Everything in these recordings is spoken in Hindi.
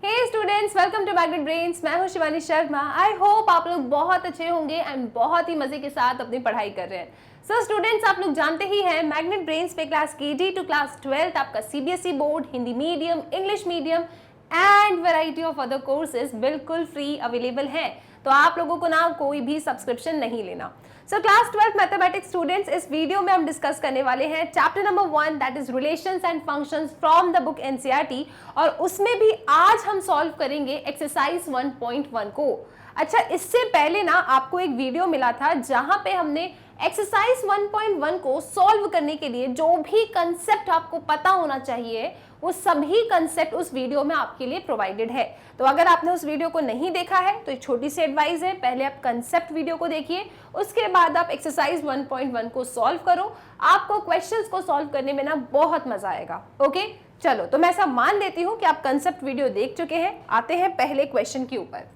Hey students, welcome to magnet brains. मैं हूं शिवानी शर्मा। आई होप आप लोग बहुत अच्छे होंगे एंड बहुत ही मजे के साथ अपनी पढ़ाई कर रहे हैं। सो स्टूडेंट्स, आप लोग जानते ही हैं मैग्नेट ब्रेन्स पे क्लास केजी टू क्लास 12 आपका CBSE board, Hindi medium, English medium and variety of other courses बिल्कुल फ्री अवेलेबल हैं। तो आप लोगों को ना कोई भी सब्सक्रिप्शन नहीं लेना। सो क्लास 12 मैथमेटिक्स स्टूडेंट्स, इस वीडियो में हम डिस्कस करने वाले हैं chapter number 1 that is relations and functions from the book NCERT, और उसमें भी आज हम सॉल्व करेंगे एक्सरसाइज 1.1 को। अच्छा, इससे पहले ना आपको एक वीडियो मिला था जहां पे हमने एक्सरसाइज 1.1 को सॉल्व करने के लिए जो भी कंसेप्ट आपको पता होना चाहिए वो सभी कंसेप्ट उस वीडियो में आपके लिए प्रोवाइडेड है। तो अगर आपने उस वीडियो को नहीं देखा है तो एक छोटी सी एडवाइस है, पहले आप कंसेप्ट वीडियो को देखिए, उसके बाद आप एक्सरसाइज 1.1 को सॉल्व करो। आपको क्वेश्चंस को सॉल्व करने में ना बहुत मजा आएगा। ओके, चलो, तो मैं ऐसा मान लेती हूँ कि आप कंसेप्ट वीडियो देख चुके हैं। आते हैं पहले क्वेश्चन के ऊपर।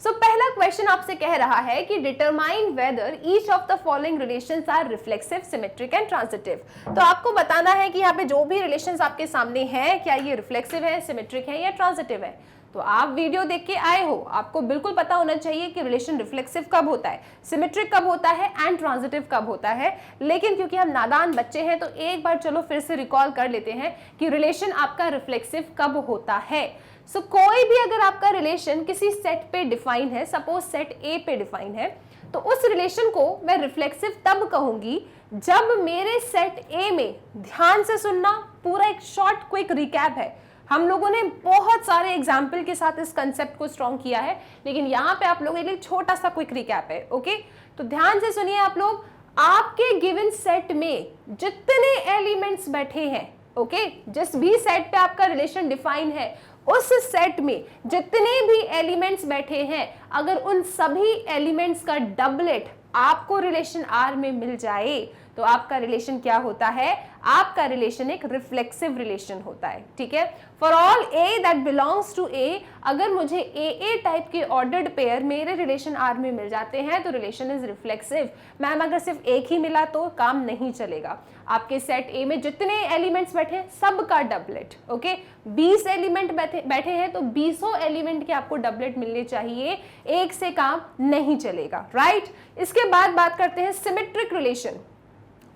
सो पहला क्वेश्चन आपसे कह रहा है कि determine whether each of the following relations are reflexive, symmetric and transitive. तो आपको बताना है कि यहाँ पे जो भी रिलेशंस आपके सामने हैं, क्या ये रिफ्लेक्सिव है, सिमेट्रिक है या ट्रांजिटिव है। तो आप वीडियो देख के आए हो, आपको बिल्कुल पता होना चाहिए कि रिलेशन रिफ्लेक्सिव कब होता है, सिमेट्रिक कब होता है एंड ट्रांजिटिव कब होता है। लेकिन क्योंकि हम नादान बच्चे हैं तो एक बार चलो फिर से रिकॉल कर लेते हैं कि रिलेशन आपका रिफ्लेक्सिव कब होता है। सो कोई भी अगर आपका रिलेशन किसी सेट पे डिफाइन है, सपोज सेट ए पे डिफाइन है, तो उस रिलेशन को मैं रिफ्लेक्सिव तब कहूंगी जब मेरे सेट ए में, ध्यान से सुनना, पूरा एक शॉर्ट क्विक रिकैप है। हम लोगों ने बहुत सारे एग्जाम्पल के साथ इस कंसेप्ट को स्ट्रॉन्ग किया है, लेकिन यहाँ पे आप लोगों के लिए छोटा सा क्विक रिकैप है। ओके, तो ध्यान से सुनिए आप लोग। आपके गिवन सेट में जितने एलिमेंट्स बैठे हैं, ओके, जिस भी सेट पे आपका रिलेशन डिफाइन है, उस सेट में जितने भी एलिमेंट्स बैठे हैं, अगर उन सभी एलिमेंट्स का डबलेट आपको रिलेशन आर में मिल जाए तो आपका रिलेशन क्या होता है? आपका रिलेशन एक रिफ्लेक्सिव रिलेशन होता है। ठीक है, for all A that belongs to A, अगर मुझे ए टाइप के ऑर्डर्ड पेयर मेरे रिलेशन आर में मिल जाते हैं तो रिलेशन इज रिफ्लेक्सिव। मैम, अगर सिर्फ एक ही मिला तो काम नहीं चलेगा। आपके सेट ए में जितने एलिमेंट्स बैठे हैं सबका डबलेट, ओके, 20 एलिमेंट बैठे हैं तो 20 एलिमेंट के आपको डबलेट मिलने चाहिए, एक से काम नहीं चलेगा। राइट, इसके बाद बात करते हैं सिमेट्रिक रिलेशन।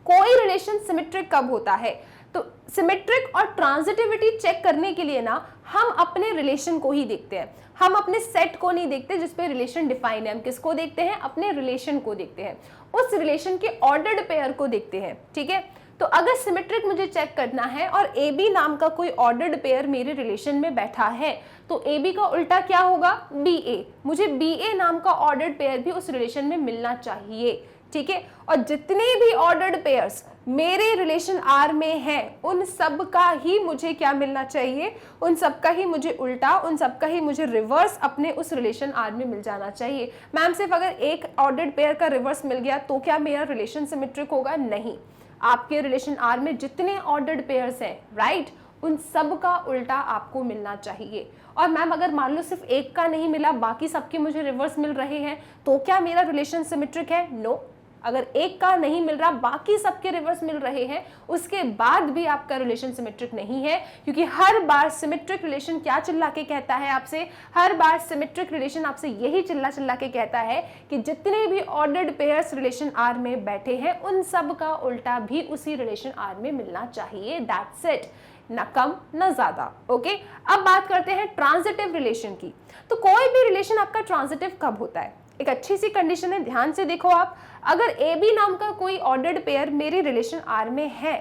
कोई रिलेशन सिमेट्रिक कब होता है? तो सिमेट्रिक और ट्रांजिटिविटी चेक करने के लिए ना हम अपने रिलेशन को ही देखते हैं, हम अपने सेट को नहीं देखते जिसपे रिलेशन डिफाइन है। हम किसको देखते हैं? अपने रिलेशन को देखते हैं, उस रिलेशन के ऑर्डर्ड पेयर को देखते हैं। ठीक है, तो अगर सिमेट्रिक मुझे चेक करना है और ए बी नाम का कोई ऑर्डर्ड पेयर मेरे रिलेशन में बैठा है तो ए बी का उल्टा क्या होगा? बी ए। मुझे बी ए नाम का ऑर्डर्ड पेयर भी उस रिलेशन में मिलना चाहिए। ठीक है, और जितने भी ऑर्डर्ड पेयर्स मेरे रिलेशन आर में हैं उन सब का ही मुझे क्या मिलना चाहिए? उन सब का ही मुझे उल्टा, उन सब का ही मुझे रिवर्स अपने उस रिलेशन आर में मिल जाना चाहिए। मैम, सिर्फ अगर एक ऑर्डर्ड पेयर का रिवर्स मिल गया तो क्या मेरा रिलेशन सिमेट्रिक होगा? नहीं, आपके रिलेशन आर में जितने ऑर्डर्ड पेयर्स हैं, राइट, उन सब का उल्टा आपको मिलना चाहिए। और मैम, अगर मान लो सिर्फ एक का नहीं मिला, बाकी सबके मुझे रिवर्स मिल रहे हैं, तो क्या मेरा रिलेशन सिमेट्रिक है? नो, अगर एक का नहीं मिल रहा, बाकी सबके रिवर्स मिल रहे हैं, उसके बाद भी आपका रिलेशन सिमेट्रिक नहीं है। क्योंकि हर बार सिमेट्रिक रिलेशन क्या चिल्ला के कहता है आपसे? हर बार सिमेट्रिक रिलेशन आपसे यही चिल्ला के कहता है कि जितने भी ऑर्डर्ड पेयर्स रिलेशन आर में बैठे हैं उन सब का उल्टा भी उसी रिलेशन आर में मिलना चाहिए। दैट्स इट, ना कम ना ज्यादा। ओके, अब बात करते हैं ट्रांजिटिव रिलेशन की। तो कोई भी रिलेशन आपका ट्रांजिटिव कब होता है? एक अच्छी सी कंडीशन है, ध्यान से देखो आप। अगर ए बी नाम का कोई ऑर्डर्ड पेयर मेरे रिलेशन आर में है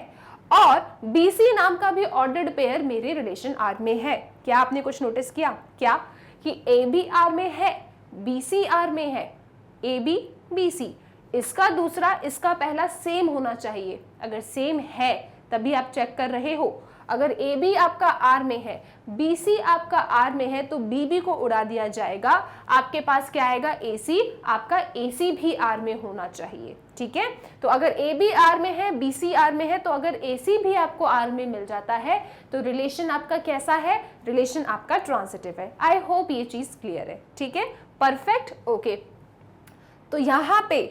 और बी सी नाम का भी ऑर्डर्ड पेयर मेरे रिलेशन आर में है, क्या आपने कुछ नोटिस किया? क्या कि ए बी आर में है, बी सी आर में है, ए बी बी सी, इसका दूसरा इसका पहला सेम होना चाहिए। अगर सेम है तभी आप चेक कर रहे हो। अगर ए बी आपका आर में है, बी सी आपका आर में है, तो बी बी को उड़ा दिया जाएगा। आपके पास क्या आएगा? ए सी, आपका ए सी भी आर में होना चाहिए। ठीक है, तो अगर ए बी आर में है, बी सी आर में है, तो अगर ए सी भी आपको आर में मिल जाता है तो रिलेशन आपका कैसा है? रिलेशन आपका ट्रांजिटिव है। आई होप ये चीज क्लियर है। ठीक है, परफेक्ट। ओके, तो यहाँ पे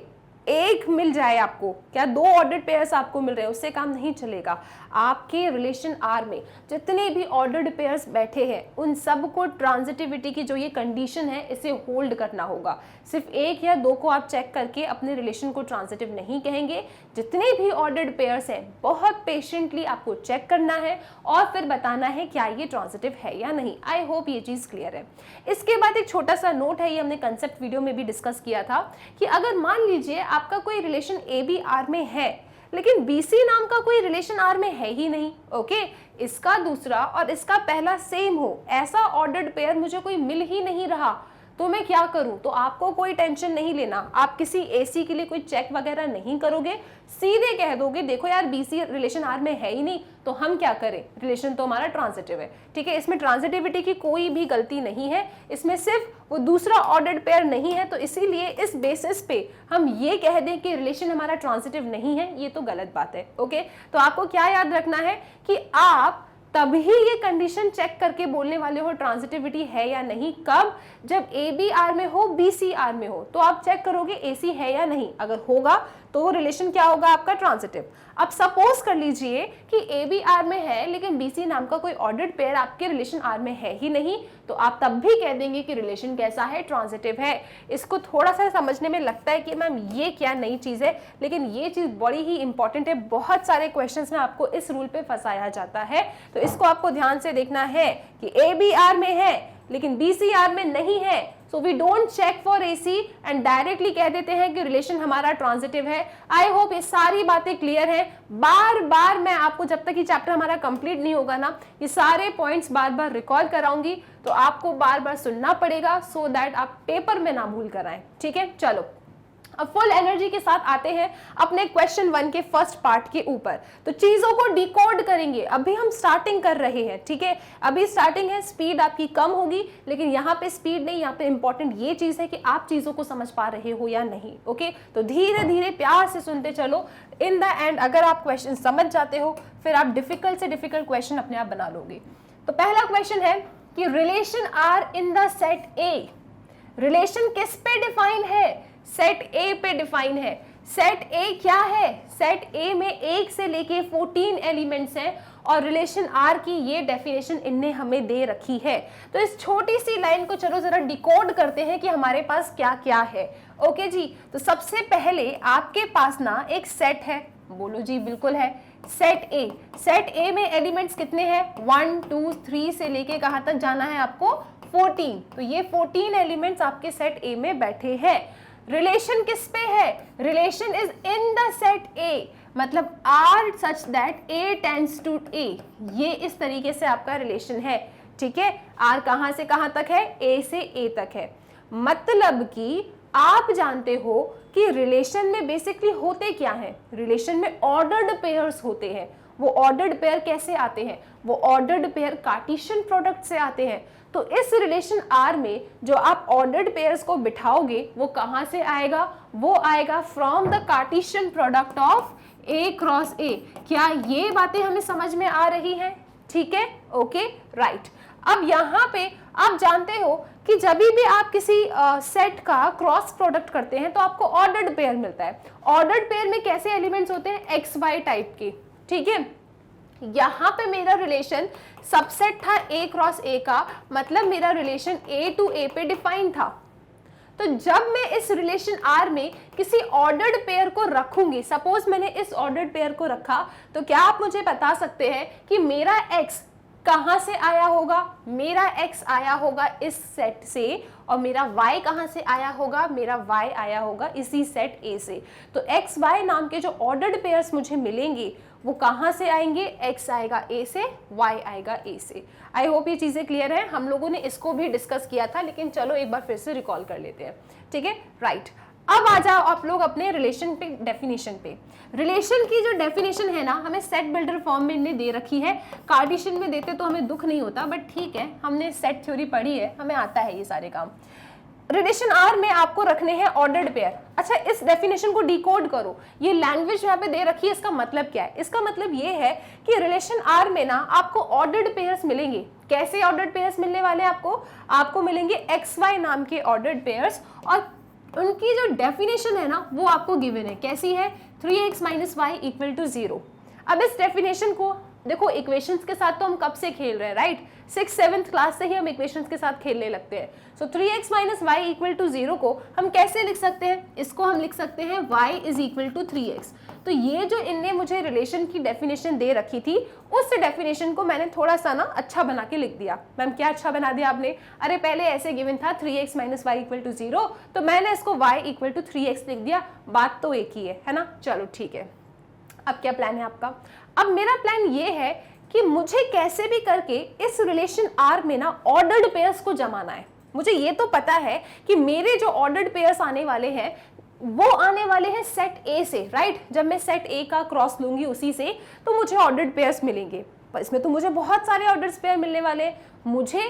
एक मिल जाए आपको, क्या 2 ऑर्डर्ड पेयर्स आपको मिल रहे हैं, उससे काम नहीं चलेगा। आपके रिलेशन आर में जितने भी ऑर्डर्ड पेयर्स बैठे हैं उन सबको ट्रांजिटिविटी की जो ये कंडीशन है इसे होल्ड करना होगा। सिर्फ 1 या 2 को आप चेक करके अपने रिलेशन को ट्रांजिटिव नहीं कहेंगे। जितने भी ऑर्डर्ड पेयर्स हैं बहुत पेशेंटली आपको चेक करना है और फिर बताना है क्या ये ट्रांजिटिव है या नहीं। आई होप ये चीज क्लियर है। इसके बाद एक छोटा सा नोट है, ये हमने कंसेप्ट वीडियो में भी डिस्कस किया था कि अगर मान लीजिए आपका कोई रिलेशन ए बी आर में है लेकिन BC नाम का कोई रिलेशन आर में है ही नहीं, ओके, इसका दूसरा और इसका पहला सेम हो, ऐसा ऑर्डर्ड पेयर मुझे कोई मिल ही नहीं रहा, तो मैं क्या करूं? तो आपको कोई टेंशन नहीं लेना, आप किसी AC के लिए कोई चेक वगैरह नहीं करोगे, सीधे कह दोगे देखो यार BC रिलेशन आर में है ही नहीं, तो हम क्या करें, रिलेशन तो हमारा ट्रांजिटिव है, ठीक है। इसमें ट्रांजिटिविटी की कोई भी गलती नहीं है, इसमें सिर्फ वो दूसरा ऑर्डर्ड पेयर नहीं है, तो इसीलिए इस बेसिस पे हम ये कह दें कि रिलेशन हमारा ट्रांजिटिव नहीं है, ये तो गलत बात है, ओके। तो आपको क्या याद रखना है कि आप तभी ये कंडीशन चेक करके बोलने वाले हो ट्रांजिटिविटी है या नहीं, कब? जब AB आर में हो BC आर में हो, तो आप चेक करोगे AC है या नहीं, अगर होगा तो रिलेशन क्या होगा आपका ट्रांजिटिव। अब सपोज कर लीजिए कि AB आर में है लेकिन BC नाम का कोई ऑर्डर्ड पेयर आपके रिलेशन आर में है ही नहीं, तो आप तब भी कह देंगे कि रिलेशन कैसा है, ट्रांजिटिव है। इसको थोड़ा सा समझने में लगता है कि मैम ये क्या नई चीज है, लेकिन ये चीज बड़ी ही इंपॉर्टेंट है, बहुत सारे क्वेश्चंस में आपको इस रूल पे फंसाया जाता है, तो इसको आपको ध्यान से देखना है कि AB आर में है लेकिन BC आर में नहीं है, so we don't check for AC and directly कह देते हैं कि रिलेशन हमारा ट्रांजिटिव है। आई होप ये सारी बातें क्लियर हैं। बार बार मैं आपको जब तक ये चैप्टर हमारा कंप्लीट नहीं होगा ना, ये सारे पॉइंट्स बार बार रिकॉल कराऊंगी, तो आपको बार बार सुनना पड़ेगा सो दैट आप पेपर में ना भूल कर आए, ठीक है। चलो अब फुल एनर्जी के साथ आते हैं अपने क्वेश्चन 1 के फर्स्ट पार्ट के ऊपर। तो चीजों को डिकोड करेंगे, अभी हम स्टार्टिंग कर रहे हैं, ठीक है, अभी स्टार्टिंग है, स्पीड आपकी कम होगी, लेकिन यहाँ पे स्पीड नहीं, यहाँ पे इंपॉर्टेंट ये चीज है कि आप चीजों को समझ पा रहे हो या नहीं, ओके। तो धीरे धीरे प्यार से सुनते चलो, इन द एंड अगर आप क्वेश्चन समझ जाते हो फिर आप डिफिकल्ट से डिफिकल्ट क्वेश्चन अपने आप बना लोगे। तो पहला क्वेश्चन है कि relation R in the set A, relation किस पे डिफाइन है? सेट ए पे डिफाइन है। सेट ए क्या है? सेट ए में 1 से लेके 14 एलिमेंट्स हैं और रिलेशन आर की ये डेफिनेशन इनने हमें दे रखी है। तो इस छोटी सी लाइन को चलो जरा डिकोड करते हैं कि हमारे पास क्या क्या है, ओके जी। तो सबसे पहले आपके पास ना एक सेट है, बोलो जी बिल्कुल है, सेट ए। सेट ए में एलिमेंट्स कितने हैं? 1 2 3 से लेके कहां तक जाना है आपको? 14। तो ये 14 एलिमेंट्स आपके सेट ए में बैठे हैं। रिलेशन किस पे है? Relation is in the set A, मतलब R such that A tends to A, ये इस तरीके से आपका रिलेशन है, ठीक है। आर कहां से कहां तक है? ए से ए तक है। मतलब कि आप जानते हो कि रिलेशन में बेसिकली होते क्या है, रिलेशन में ऑर्डर्ड पेयर्स होते हैं। वो ऑर्डर्ड पेयर कैसे आते हैं? वो ऑर्डर्ड पेयर कार्टेशियन प्रोडक्ट से आते हैं। तो इस रिलेशन आर में जो आप ऑर्डर्ड पेयर्स को बिठाओगे वो कहां से आएगा? वो आएगा from the Cartesian product of A cross ए। क्या ये बातें हमें समझ में आ रही हैं? ठीक है, ओके, राइट। अब यहाँ पे आप जानते हो कि जब भी आप किसी सेट का क्रॉस प्रोडक्ट करते हैं तो आपको ऑर्डर्ड पेयर मिलता है। ऑर्डर्ड पेयर में कैसे एलिमेंट्स होते हैं? एक्स वाई टाइप के, ठीक है। यहाँ पे मेरा रिलेशन सबसेट था ए क्रॉस ए का, मतलब मेरा रिलेशन ए टू ए पे डिफाइन था। तो जब मैं इस रिलेशन आर में किसी ऑर्डर्ड पेयर को रखूंगी, सपोज मैंने इस ऑर्डर्ड पेयर को रखा, तो क्या आप मुझे बता सकते हैं कि मेरा एक्स कहां से आया होगा? मेरा x आया होगा इस सेट से, और मेरा y कहां से आया होगा? मेरा y आया होगा इसी सेट A से। तो x y नाम के जो ऑर्डर्ड पेयर्स मुझे मिलेंगे वो कहां से आएंगे? x आएगा A से, y आएगा A से। आई होप ये चीजें क्लियर है। हम लोगों ने इसको भी डिस्कस किया था, लेकिन चलो एक बार फिर से रिकॉल कर लेते हैं, ठीक है, राइट। अब आ जाओ आप लोग अपने रिलेशन पे, डेफिनेशन पे। रिलेशन की जो डेफिनेशन है ना, हमें सेट बिल्डर फॉर्म में इन्हें दे रखी है। कार्टेशियन में देते तो हमें दुख नहीं होता, बट ठीक है, हमने सेट थ्योरी पढ़ी है, हमें आता है ये सारे काम। रिलेशन आर में आपको रखने हैं ऑर्डर्ड पेयर। अच्छा, इस डेफिनेशन को डिकोड करो। ये लैंग्वेज यहाँ पे दे रखी है, इसका मतलब क्या है? इसका मतलब ये है कि रिलेशन आर में ना आपको ऑर्डर्ड पेयर्स मिलेंगे। कैसे ऑर्डर्ड पेयर्स मिलने वाले आपको? आपको मिलेंगे एक्स वाई नाम के ऑर्डर्ड पेयर्स, और उनकी जो डेफिनेशन है ना वो आपको गिवन है, कैसी है, 3x minus y equal to 0। अब इस डेफिनेशन को देखो, इक्वेशंस के साथ तो हम कब से खेल रहे हैं, राइट, 6th-7th क्लास से ही हम इक्वेशंस के साथ खेलने लगते हैं। So 3x minus y equal to 0 को हम कैसे लिख सकते हैं, इसको हम लिख सकते हैं y is equal to 3x। तो ये जो इनने मुझे रिलेशन की डेफिनेशन दे रखी थी, उस डेफिनेशन को मैंने थोड़ा सा ना अच्छा बना के लिख दिया। मैम क्या अच्छा बना दिया आपने, अरे पहले ऐसे गिवन था 3x minus y equal to 0, तो मैंने इसको y इक्वल टू 3x लिख दिया, बात तो एक ही है ना। चलो ठीक है, अब क्या प्लान है आपका, अब मेरा प्लान ये है कि मुझे कैसे भी करके इस रिलेशन R में ना ऑर्डर्ड पेयर्स को जमाना है। मुझे ये तो पता है कि मेरे जो ऑर्डर्ड पेयर्स आने वाले हैं वो आने वाले हैं सेट A से, राइट। जब मैं सेट A का क्रॉस लूंगी उसी से तो मुझे ऑर्डर्ड पेयर्स मिलेंगे, पर इसमें तो मुझे बहुत सारे ऑर्डर्ड पेयर मिलने वाले। मुझे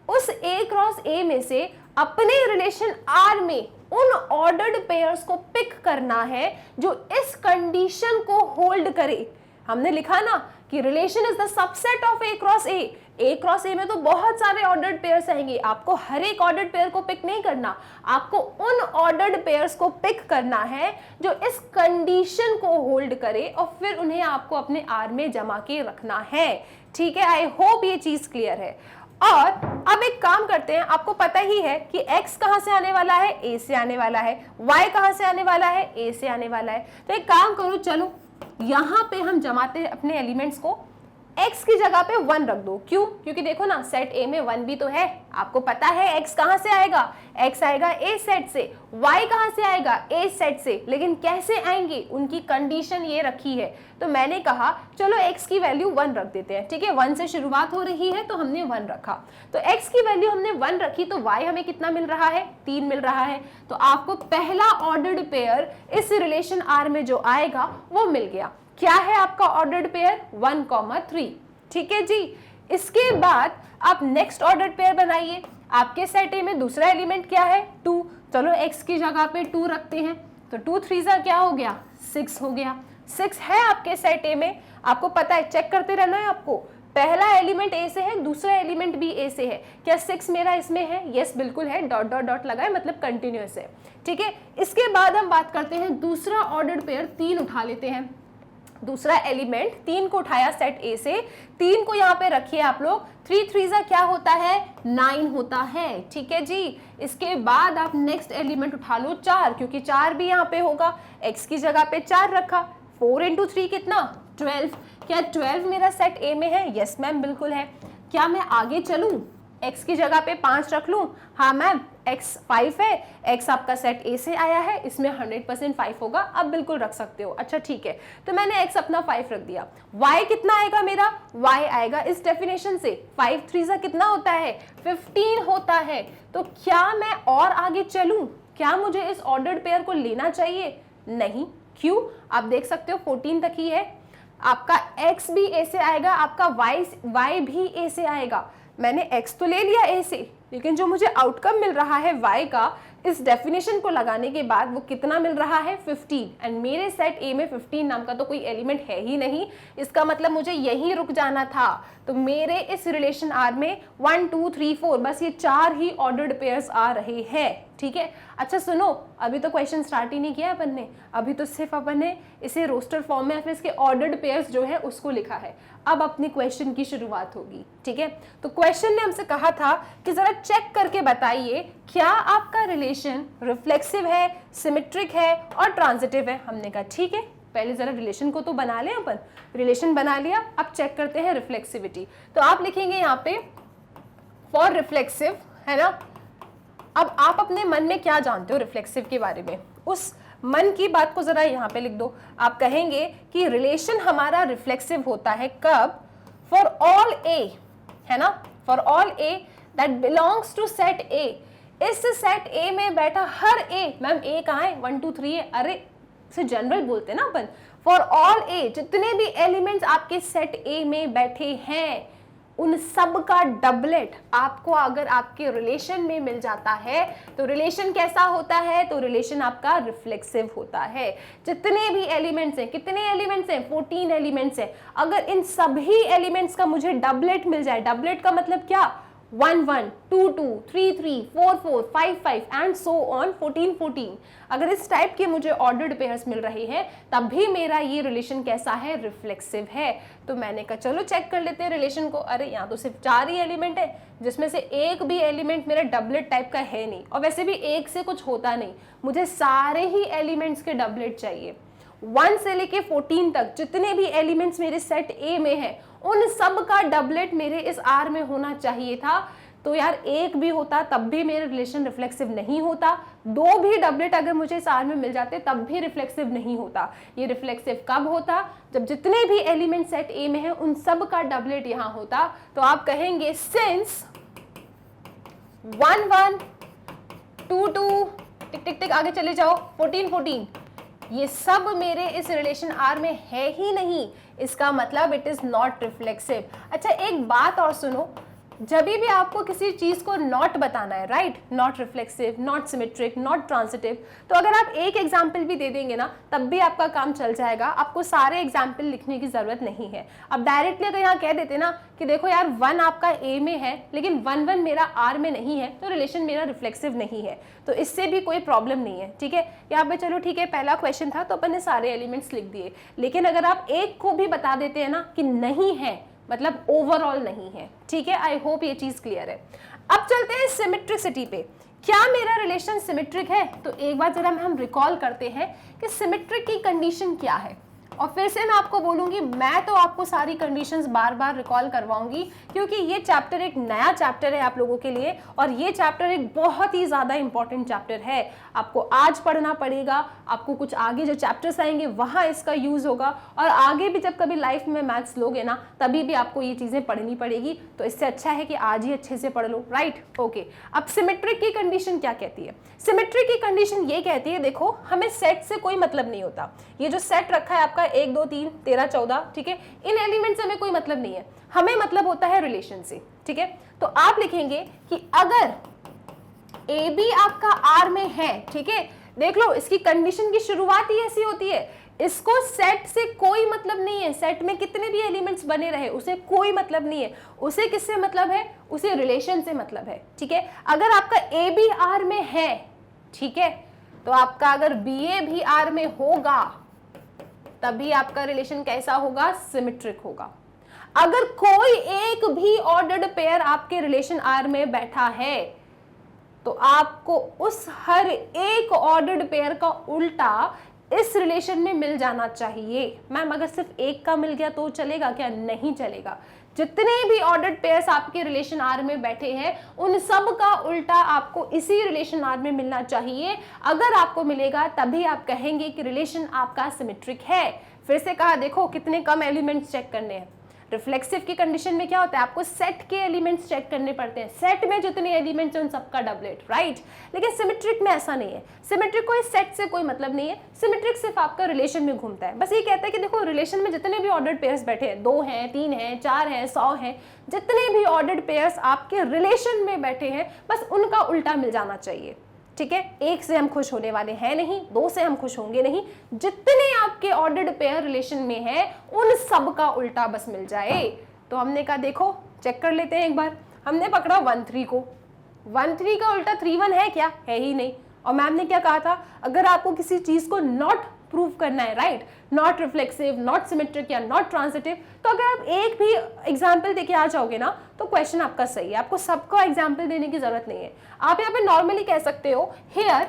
उस A क्रॉस A में से अपने रिलेशन R में उन ऑर्डर्ड पेयर्स को पिक करना है जो इस कंडीशन को होल्ड करे। हमने लिखा ना कि relation is the subset of A cross A। A cross A में तो बहुत सारे ऑर्डर्ड पेयर्स आएंगे, आपको हर एक ऑर्डर्ड पेयर को पिक नहीं करना, आपको उन ऑर्डर्ड पेयर्स को पिक करना है जो इस कंडीशन को होल्ड करे और फिर उन्हें आपको अपने R में जमा के रखना है। ठीक है, आई होप ये चीज क्लियर है। और अब एक काम करते हैं, आपको पता ही है कि x कहां से आने वाला है, A से आने वाला है, y कहां से आने वाला है, A से आने वाला है। तो एक काम करो, चलो यहां पे हम जमाते हैं अपने एलिमेंट्स को, x की जगह पे 1 रख दो। क्यों, क्योंकि देखो ना सेट A में 1 भी तो है, आपको पता है x कहां से आएगा, x आएगा A सेट से, y कहां से आएगा, A सेट से, लेकिन कैसे आएंगे उनकी कंडीशन ये रखी है। तो मैंने कहा चलो x की वैल्यू 1 रख देते हैं। ठीक है, 1 से शुरुआत हो रही है तो हमने 1 रखा, तो x की वैल्यू हमने 1 रखी, तो y हमें कितना मिल रहा है, 3 मिल रहा है। तो आपको पहला ऑर्डर्ड पेयर इस रिलेशन R में जो आएगा वो मिल गया। क्या है आपका ऑर्डर्ड पेयर, 1,3। ठीक है जी, इसके बाद आप नेक्स्ट ऑर्डर्ड पेयर बनाइए। आपके सेट ए में दूसरा एलिमेंट क्या है, 2। चलो x की जगह पे 2 रखते हैं, तो 2 3 क्या हो गया, 6 हो गया। 6 है आपके सेट ए में, आपको पता है, चेक करते रहना है आपको, पहला एलिमेंट A से है, दूसरा एलिमेंट भी A से है। क्या 6 मेरा इसमें है, यस बिल्कुल है, डॉट डॉट डॉट लगा है, मतलब कंटिन्यूअस है। ठीक है, इसके बाद हम बात करते हैं दूसरा ऑर्डर्ड पेयर, 3 उठा लेते हैं। दूसरा एलिमेंट 3 को उठाया सेट A से, 3 को यहाँ पे रखिए आप लोग, 3 3 क्या होता है, 9 होता है। ठीक है जी, इसके बाद आप नेक्स्ट एलिमेंट उठा लो 4, क्योंकि 4 भी यहाँ पे होगा, x की जगह पे 4 रखा, 4 × 3 कितना, 12। क्या 12 मेरा सेट A में है, यस मैम बिल्कुल है। क्या मैं आगे चलूं, x की जगह पे 5 रख लूं, हाँ मैम, x 5 है, x आपका सेट A से आया है, इसमें 100% 5 होगा, अब बिल्कुल रख सकते हो। अच्छा ठीक है, तो मैंने x अपना 5 रख दिया। y कितना आएगा मेरा, y आएगा इस डेफिनेशन से, 5 3 कितना होता है, 15 होता है। तो क्या मैं और आगे चलूं, क्या मुझे इस ऑर्डर्ड पेयर को लेना चाहिए, नहीं। क्यों, आप देख सकते हो 14 तक ही है, आपका x भी A से आएगा, आपका y भी A से आएगा। मैंने x तो ले लिया A से, लेकिन जो मुझे आउटकम मिल रहा है y का, इस डेफिनेशन को लगाने के बाद वो कितना मिल रहा है, 15। एंड मेरे सेट A में 15 नाम का तो कोई एलिमेंट है ही नहीं, इसका मतलब मुझे यहीं रुक जाना था। तो मेरे इस रिलेशन R में 1 2 3 4 बस ये 4 ही ऑर्डर्ड पेयर्स आ रहे हैं। ठीक है, अच्छा सुनो, अभी तो क्वेश्चन स्टार्ट ही नहीं किया अपन ने, अभी तो सिर्फ अपन ने इसे रोस्टर फॉर्म में फिर इसके ऑर्डर्ड पेयर्स जो है उसको लिखा है। अब अपनी क्वेश्चन की शुरुआत होगी। ठीक है, तो क्वेश्चन ने हमसे कहा था कि जरा चेक करके बताइए क्या आपका रिलेशन रिफ्लेक्सिव है, सिमेट्रिक है और ट्रांजिटिव है। हमने कहा ठीक है, पहले जरा रिलेशन को तो बना लें अपन। रिलेशन बना लिया, अब चेक करते हैं रिफ्लेक्सिविटी। तो आप लिखेंगे यहाँ पे फॉर रिफ्लेक्सिव, है ना। अब आप अपने मन में क्या जानते हो रिफ्लेक्सिव के बारे में, उस मन की बात को जरा यहाँ पे लिख दो। आप कहेंगे कि रिलेशन हमारा रिफ्लेक्सिव होता है कब, फॉर ऑल A, है ना, for all A that belongs to set A। इस सेट A में बैठा हर A, मैम A कहाँ है, 1 2 3 है, अरे से जनरल बोलते हैं ना अपन, फॉर ऑल A, जितने भी एलिमेंट्स आपके सेट A में बैठे हैं उन सब का डबलेट आपको अगर आपके रिलेशन में मिल जाता है तो रिलेशन कैसा होता है, तो रिलेशन आपका रिफ्लेक्सिव होता है। जितने भी एलिमेंट्स हैं, कितने एलिमेंट्स हैं, 14 एलिमेंट्स हैं, अगर इन सभी एलिमेंट्स का मुझे डबलेट मिल जाए, डबलेट का मतलब क्या, 1 1 2 2 3 3 4 4 5 5 एंड सो ऑन 14 14। अगर इस टाइप के मुझे ऑर्डर्ड पेयर्स मिल रहे हैं तब भी मेरा ये रिलेशन कैसा है, रिफ्लेक्सिव है। तो मैंने कहा चलो चेक कर लेते हैं रिलेशन को। अरे यहाँ तो सिर्फ 4 ही एलिमेंट है जिसमें से एक भी एलिमेंट मेरा डबलेट टाइप का है नहीं, और वैसे भी एक से कुछ होता नहीं, मुझे सारे ही एलिमेंट्स के डबलेट चाहिए। 1 से लेके 14 तक जितने भी एलिमेंट्स मेरे सेट ए में है उन सब का डबलेट मेरे इस आर में होना चाहिए था। तो यार एक भी होता तब भी मेरा रिलेशन रिफ्लेक्सिव नहीं होता, 2 भी डबलेट अगर मुझे इस आर में मिल जाते तब भी रिफ्लेक्सिव नहीं होता। ये रिफ्लेक्सिव कब होता, जब जितने भी एलिमेंट सेट ए में है उन सब का डबलेट यहाँ होता। तो आप कहेंगे सिंस 1 1 2 2 टिक टिक टिक आगे चले जाओ 14 14 ये सब मेरे इस रिलेशन आर में है ही नहीं, इसका मतलब इट इज नॉट रिफ्लेक्सिव। अच्छा एक बात और सुनो, जब भी आपको किसी चीज को नॉट बताना है, right, not reflexive, not symmetric, not transitive, तो अगर आप एक एग्जाम्पल भी दे देंगे ना तब भी आपका काम चल जाएगा, आपको सारे एग्जाम्पल लिखने की जरूरत नहीं है। अब डायरेक्टली अगर यहाँ कह देते ना कि देखो यार 1 आपका ए में है लेकिन 1 1 मेरा आर में नहीं है, तो रिलेशन मेरा रिफ्लेक्सिव नहीं है, तो इससे भी कोई प्रॉब्लम नहीं है। ठीक है, यहाँ पे चलो ठीक है, पहला क्वेश्चन था तो अपन ने सारे एलिमेंट्स लिख दिए, लेकिन अगर आप एक को भी बता देते हैं ना कि नहीं है, मतलब ओवरऑल नहीं है। ठीक है, आई होप ये चीज क्लियर है। अब चलते हैं सिमेट्रिसिटी पे। क्या मेरा रिलेशन सिमेट्रिक है? तो एक बार जरा हम रिकॉल करते हैं कि सिमेट्रिक की कंडीशन क्या है, और फिर से मैं आपको बोलूंगी, मैं तो आपको सारी कंडीशंस बार बार रिकॉल करवाऊंगी क्योंकि ये चैप्टर एक नया चैप्टर है आप लोगों के लिए, और ये चैप्टर एक बहुत ही ज्यादा इंपॉर्टेंट चैप्टर है। आपको आज पढ़ना पड़ेगा, आपको कुछ आगे जो चैप्टर्स आएंगे वहां इसका यूज होगा, और आगे भी जब कभी लाइफ में मैथ्स लोगे ना तभी भी आपको ये चीजें पढ़नी पड़ेगी। तो इससे अच्छा है कि आज ही अच्छे से पढ़ लो, राइट। ओके, अब सिमेट्रिक की कंडीशन क्या कहती है? सिमेट्रिक की कंडीशन ये कहती है, देखो हमें सेट से कोई मतलब नहीं होता, ये जो सेट रखा है आपका 1 2 3 13 14, ठीक है, इन एलिमेंट से हमें कोई मतलब नहीं है, हमें मतलब होता है रिलेशन से। ठीक है, तो आप लिखेंगे कि अगर ए बी आपका आर में है, ठीक है, देख लो इसकी कंडीशन की शुरुआत ही ऐसी होती है, इसको सेट से कोई मतलब नहीं है, सेट में कितने भी एलिमेंट्स बने रहे उसे कोई मतलब नहीं है, उसे किससे मतलब है, उसे रिलेशन से मतलब है। ठीक है, अगर आपका ए बी आर में है, ठीक है, तो आपका अगर बी ए भी आर में होगा तभी आपका रिलेशन कैसा होगा, सिमेट्रिक होगा। अगर कोई एक भी ऑर्डर्ड पेयर आपके रिलेशन आर में बैठा है तो आपको उस हर एक ऑर्डर्ड पेयर का उल्टा इस रिलेशन में मिल जाना चाहिए। मैम अगर सिर्फ एक का मिल गया तो चलेगा क्या? नहीं चलेगा। जितने भी ऑर्डर्ड पेयर्स आपके रिलेशन आर में बैठे हैं उन सब का उल्टा आपको इसी रिलेशन आर में मिलना चाहिए। अगर आपको मिलेगा तभी आप कहेंगे कि रिलेशन आपका सिमेट्रिक है। फिर से कहा, देखो कितने कम एलिमेंट्स चेक करने हैं। रिफ्लेक्सिव की कंडीशन में क्या होता है, आपको सेट के एलिमेंट्स चेक करने पड़ते हैं, सेट में जितने एलिमेंट्स हैं उन सबका डबलेट, राइट। लेकिन सिमेट्रिक में ऐसा नहीं है, सिमेट्रिक को इस सेट से कोई मतलब नहीं है, सिमेट्रिक सिर्फ आपका रिलेशन में घूमता है। बस ये कहता है कि देखो रिलेशन में जितने भी ऑर्डर्ड पेयर्स बैठे हैं, 2 हैं, 3 हैं, 4 हैं, 100 हैं, जितने भी ऑर्डर्ड पेयर्स आपके रिलेशन में बैठे हैं बस उनका उल्टा मिल जाना चाहिए। ठीक है, एक से हम खुश होने वाले हैं नहीं, 2 से हम खुश होंगे नहीं, जितने आपके ऑर्डर्ड पेयर रिलेशन में है उन सब का उल्टा बस मिल जाए। तो हमने कहा देखो चेक कर लेते हैं एक बार। हमने पकड़ा 1 3 को, 1 3 का उल्टा 3 1 है क्या? है ही नहीं। और मैम ने क्या कहा था, अगर आपको किसी चीज को नॉट प्रूव करना है, right, not reflexive, not symmetric या नॉट ट्रांजिटिव, तो अगर आप एक भी एग्जाम्पल देके आ जाओगे ना तो क्वेश्चन आपका सही है, आपको सबका एग्जाम्पल देने की जरूरत नहीं है। आप यहाँ पे नॉर्मली कह सकते हो हियर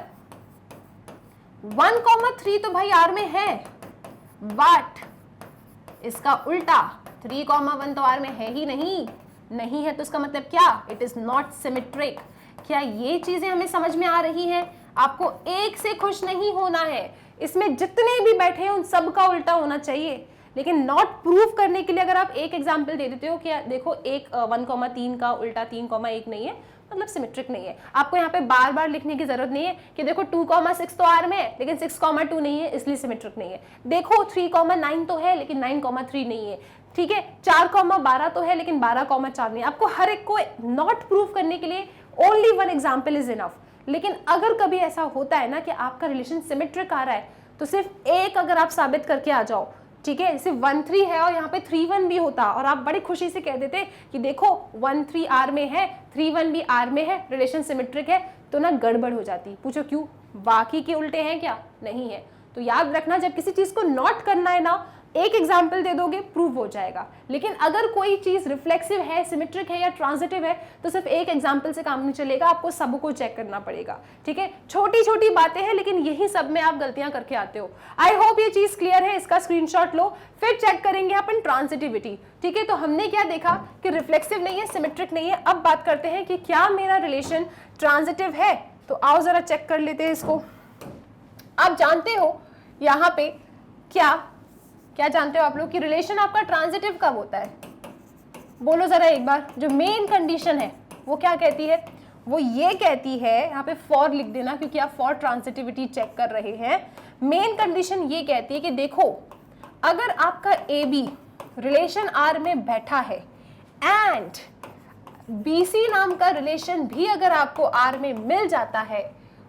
1,3 तो भाई आर में है, बट इसका उल्टा 3,1 तो आर में है ही नहीं, नहीं है तो इसका मतलब क्या, इट इज नॉट सिमेट्रिक। क्या ये चीजें हमें समझ में आ रही है? आपको एक से खुश नहीं होना है, इसमें जितने भी बैठे हैं उन सब का उल्टा होना चाहिए। लेकिन नॉट प्रूफ करने के लिए अगर आप एक एग्जाम्पल दे देते हो कि देखो एक 1,3 का उल्टा 3,1 नहीं है, मतलब सिमेट्रिक नहीं है, आपको यहाँ पे बार बार लिखने की जरूरत नहीं है कि देखो 2,6 तो आर में है लेकिन 6,2 नहीं है इसलिए सिमेट्रिक नहीं है। देखो 3,9 तो है लेकिन 9,3 नहीं है। ठीक है, 4,12 तो है लेकिन 12,4 नहीं है। आपको हर एक को नॉट प्रूफ करने के लिए ओनली 1 एग्जाम्पल इज इनफ। लेकिन अगर कभी ऐसा होता है ना कि आपका रिलेशन सिमेट्रिक आ रहा है तो सिर्फ एक अगर आप साबित करके आ जाओ ठीक है, सिर्फ 1 3 है और यहाँ पे 3 1 भी होता और आप बड़ी खुशी से कह देते कि देखो 1 3 आर में है, 3 1 भी आर में है, रिलेशन सिमेट्रिक है, तो ना गड़बड़ हो जाती। पूछो क्यों? बाकी के उल्टे हैं क्या? नहीं है। तो याद रखना, जब किसी चीज को नोट करना है ना, एक एग्जाम्पल दे दोगे प्रूव हो जाएगा। लेकिन अगर कोई चीज रिफ्लेक्सिव है, सिमेट्रिक है या ट्रांजिटिव है, तो सिर्फ एक एग्जाम्पल से काम नहीं चलेगा, आपको सबको चेक करना पड़ेगा। ठीक है, छोटी छोटी बातें हैं लेकिन यही सब में आप गलतियां करके आते हो। आई होप ये चीज क्लियर है। इसका स्क्रीनशॉट लो, फिर चेक करेंगे अपन ट्रांजिटिविटी। ठीक है, तो हमने क्या देखा कि रिफ्लेक्सिव नहीं है, सिमेट्रिक नहीं है। अब बात करते हैं कि क्या मेरा रिलेशन ट्रांजिटिव है। तो आओ जरा चेक कर लेते हैं इसको। आप जानते हो यहाँ पे क्या जानते हो आप लोग कि रिलेशन आपका ट्रांजिटिव कब होता है? बोलो जरा एक बार। जो मेन कंडीशन है वो क्या कहती है? वो ये कहती है, यहाँ पे फॉर लिख देना क्योंकि आप फॉर ट्रांजिटिविटी चेक कर रहे हैं। मेन कंडीशन ये कहती है कि देखो, अगर आपका ए बी रिलेशन आर में बैठा है एंड बीसी नाम का रिलेशन भी अगर आपको आर में मिल जाता है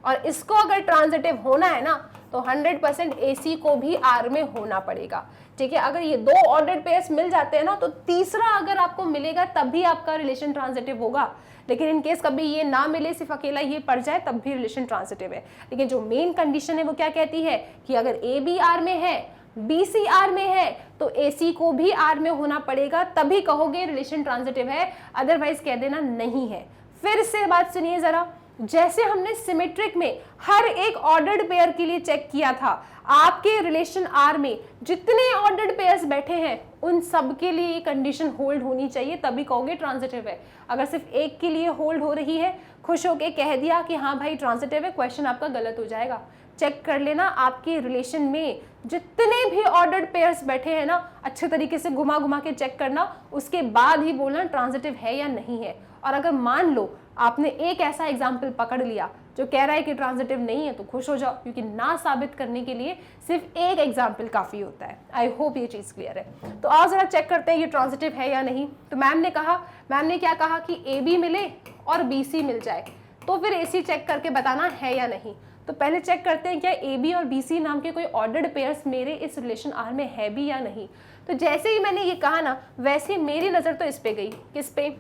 और इसको अगर ट्रांजिटिव होना है ना, तो 100% AC को भी R में होना पड़ेगा। ठीक है, अगर ये दो ऑर्डर्ड पेयर्स मिल जाते हैं ना, तो तीसरा अगर आपको मिलेगा तब भी आपका रिलेशन ट्रांजिटिव होगा। लेकिन इन केस कभी ये ना मिले, सिर्फ अकेला ये पड़ जाए, तब भी रिलेशन ट्रांजिटिव है। लेकिन जो मेन कंडीशन है वो क्या कहती है कि अगर AB R में है, BC R में है, तो AC को भी R में होना पड़ेगा, तभी कहोगे रिलेशन ट्रांजिटिव है, अदरवाइज कह देना नहीं है। फिर से बात सुनिए जरा। जैसे हमने सिमेट्रिक में हर एक ऑर्डर्ड पेयर के लिए चेक किया था, आपके रिलेशन आर में जितने ऑर्डर्ड पेयर्स बैठे हैं उन सब के लिए ये कंडीशन होल्ड होनी चाहिए, तभी कहोगे ट्रांजिटिव है। अगर सिर्फ एक के लिए होल्ड हो रही है, खुश होके कह दिया कि हाँ भाई ट्रांजिटिव है, क्वेश्चन आपका गलत हो जाएगा। चेक कर लेना आपके रिलेशन में जितने भी ऑर्डर्ड पेयर्स बैठे हैं ना, अच्छे तरीके से घुमा घुमा के चेक करना, उसके बाद ही बोलना ट्रांजिटिव है या नहीं है। और अगर मान लो आपने एक ऐसा एग्जाम्पल पकड़ लिया जो कह रहा है कि ट्रांजिटिव नहीं है, तो खुश हो जाओ, क्योंकि ना साबित करने के लिए सिर्फ एक एग्जाम्पल काफी होता है। आई होप ये चीज क्लियर है। तो आओ जरा चेक करते हैं ये ट्रांजिटिव है या नहीं। तो मैम ने क्या कहा कि ए बी मिले और बी सी मिल जाए, तो फिर ए सी चेक करके बताना है या नहीं। तो पहले चेक करते हैं क्या ए बी और बी सी नाम के कोई ऑर्डर्ड पेयर्स मेरे इस रिलेशन आर में है भी या नहीं। तो जैसे ही मैंने ये कहा ना, वैसे मेरी नजर तो इस पे गई। किस पे?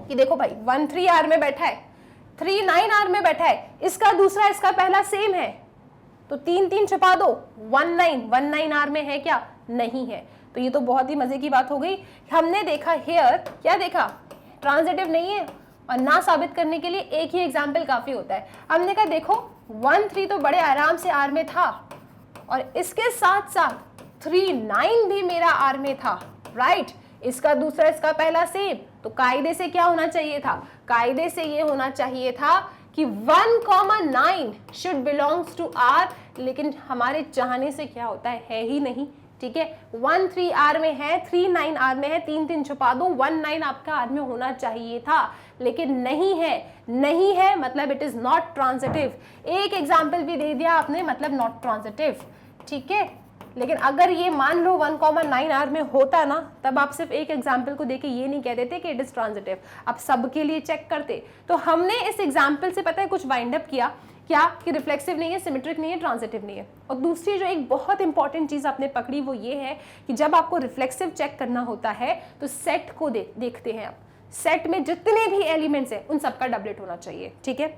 कि देखो भाई 1 3 आर में बैठा है, 3 9 आर में बैठा है, इसका दूसरा इसका पहला सेम है, तो 3 3 छुपा दो, 1 9 आर में है क्या? नहीं है। तो ये तो बहुत ही मजे की बात हो गई। हमने देखा हेयर, क्या देखा? ट्रांजिटिव नहीं है, और ना साबित करने के लिए एक ही एग्जाम्पल काफी होता है। हमने कहा देखो 1 3 तो बड़े आराम से आर में था, और इसके साथ साथ 3 9 भी मेरा आर में था, राइट? इसका दूसरा इसका पहला सेम, तो कायदे से क्या होना चाहिए था? कायदे से ये होना चाहिए था कि 1 9 शुड बिलोंग्स टू आर, लेकिन हमारे चाहने से क्या होता है ही नहीं। ठीक है, 1 3 आर में है, 3 9 आर में है, 3 3 छुपा दो, 1 9 आपका आर में होना चाहिए था, लेकिन नहीं है मतलब इट इज नॉट ट्रांजिटिव। एक एग्जाम्पल भी दे दिया आपने, मतलब नॉट ट्रांजिटिव। ठीक है, लेकिन अगर ये मान लो 1 9 आर में होता ना, तब आप सिर्फ एक एग्जाम्पल को देके ये नहीं कह देते कि इट इज ट्रांजिटिव, आप सबके लिए चेक करते। तो हमने इस एग्जाम्पल से पता है कुछ वाइंड अप किया क्या कि रिफ्लेक्सिव नहीं है, सिमेट्रिक नहीं है, ट्रांजिटिव नहीं है। और दूसरी जो एक बहुत इंपॉर्टेंट चीज आपने पकड़ी वो ये है कि जब आपको रिफ्लेक्सिव चेक करना होता है तो सेट को देखते हैं आप। सेट में जितने भी एलिमेंट्स हैं उन सबका डबलेट होना चाहिए। ठीक है,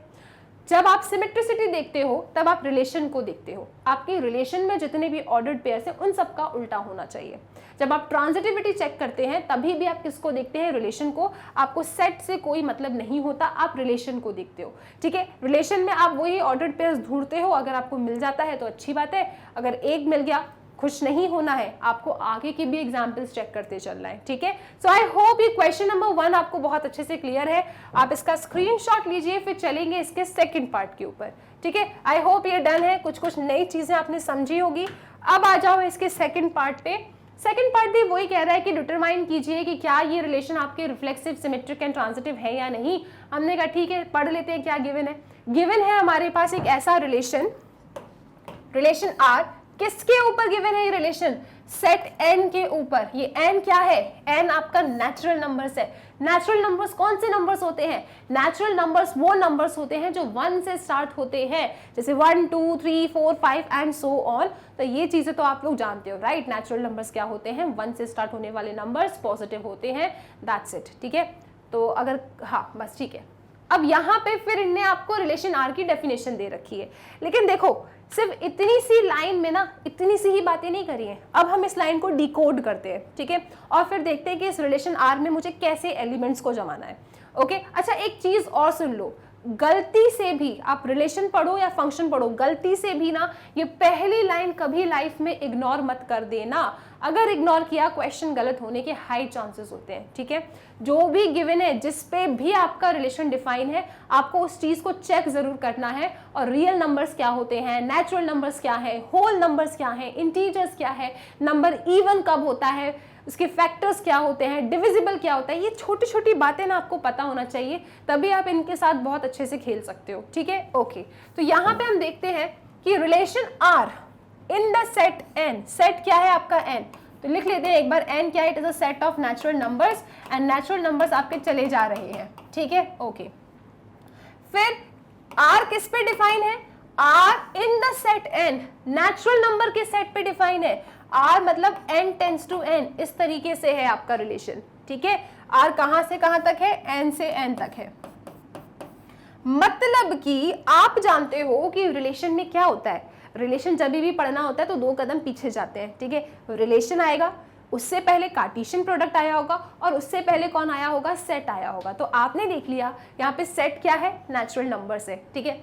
जब आप सिमेट्रिसिटी देखते हो तब आप रिलेशन को देखते हो, आपके रिलेशन में जितने भी ऑर्डर्ड पेयर्स हैं उन सबका उल्टा होना चाहिए। जब आप ट्रांजिटिविटी चेक करते हैं तभी भी आप किसको देखते हैं? रिलेशन को। आपको सेट से कोई मतलब नहीं होता, आप रिलेशन को देखते हो। ठीक है, रिलेशन में आप वही ऑर्डर्ड पेयर्स ढूंढते हो, अगर आपको मिल जाता है तो अच्छी बात है, अगर एक मिल गया खुश नहीं होना है, आपको आगे के भी एग्जाम्पल्स चेक करते चलना है। ठीक है, सो आई होप ये क्वेश्चन नंबर 1 आपको बहुत अच्छे से क्लियर है। आप इसका स्क्रीनशॉट लीजिए, फिर चलेंगे इसके सेकंड पार्ट के ऊपर। ठीक है, आई होप ये डन है, कुछ नई चीजें आपने समझी होगी। अब आ जाओ इसके सेकंड पार्ट पे। सेकंड पार्ट भी वही कह रहा है कि डिटरमाइन कीजिए कि क्या ये रिलेशन आपके रिफ्लेक्सिव, सिमेट्रिक एंड ट्रांजिटिव है या नहीं। हमने कहा ठीक है, पढ़ लेते हैं क्या गिवन है। गिवन है हमारे पास एक ऐसा रिलेशन आर, किसके ऊपर गिवन है ये रिलेशन? सेट n के ऊपर। ये n क्या है? n आपका नेचुरल नंबर्स है। नेचुरल नंबर्स कौन से नंबर्स होते हैं? नेचुरल नंबर्स वो नंबर्स होते हैं जो 1 से स्टार्ट होते हैं, जैसे 1 2 3 4 5 एंड सो ऑन। तो ये चीजें तो आप लोग जानते हो, राइट? नेचुरल नंबर्स क्या होते हैं? 1 से स्टार्ट होने वाले नंबर्स पॉजिटिव होते हैं, दैट्स इट। ठीक है, तो अगर हाँ बस ठीक है। अब यहाँ पे फिर इनने आपको रिलेशन आर की डेफिनेशन दे रखी है, लेकिन देखो सिर्फ इतनी सी लाइन में ना इतनी सी ही बातें नहीं करी हैं। अब हम इस लाइन को डिकोड करते हैं, ठीक है, और फिर देखते हैं कि इस रिलेशन आर में मुझे कैसे एलिमेंट्स को जमाना है। ओके, अच्छा एक चीज और सुन लो, गलती से भी आप रिलेशन पढ़ो या फंक्शन पढ़ो, गलती से भी ना ये पहली लाइन कभी लाइफ में इग्नोर मत कर देना। अगर इग्नोर किया क्वेश्चन गलत होने के हाई चांसेस होते हैं। ठीक है, जो भी गिवन है, जिस पे भी आपका रिलेशन डिफाइन है, आपको उस चीज को चेक जरूर करना है। और रियल नंबर्स क्या होते हैं, नेचुरल नंबर्स क्या है, होल नंबर्स क्या है, इंटीजर्स क्या है, नंबर इवन कब होता है, उसके फैक्टर्स क्या होते हैं, डिविजिबल क्या होता है, ये छोटी छोटी बातें ना आपको पता होना चाहिए, तभी आप इनके साथ बहुत अच्छे से खेल सकते हो। ठीक है, ओके, तो यहाँ पे हम देखते हैं कि relation R in the set n, set क्या है आपका n, तो लिख लेते हैं एक बार n क्या है, it is a set of natural numbers and natural numbers आपके चले जा रहे हैं। ठीक है, ओके, फिर r किस पे डिफाइन है, r in the set n, natural number के सेट पे डिफाइन है। r मतलब n टेंड्स टू n, इस तरीके से है आपका रिलेशन। ठीक है, r कहां से कहां तक है, n से n तक है। मतलब कि आप जानते हो कि रिलेशन में क्या होता है, रिलेशन जब भी पढ़ना होता है तो 2 कदम पीछे जाते हैं। ठीक है, रिलेशन आएगा, उससे पहले कार्टेशियन प्रोडक्ट आया होगा और उससे पहले कौन आया होगा, सेट आया होगा। तो आपने देख लिया यहाँ पे सेट क्या है, नेचुरल नंबर्स है। ठीक है,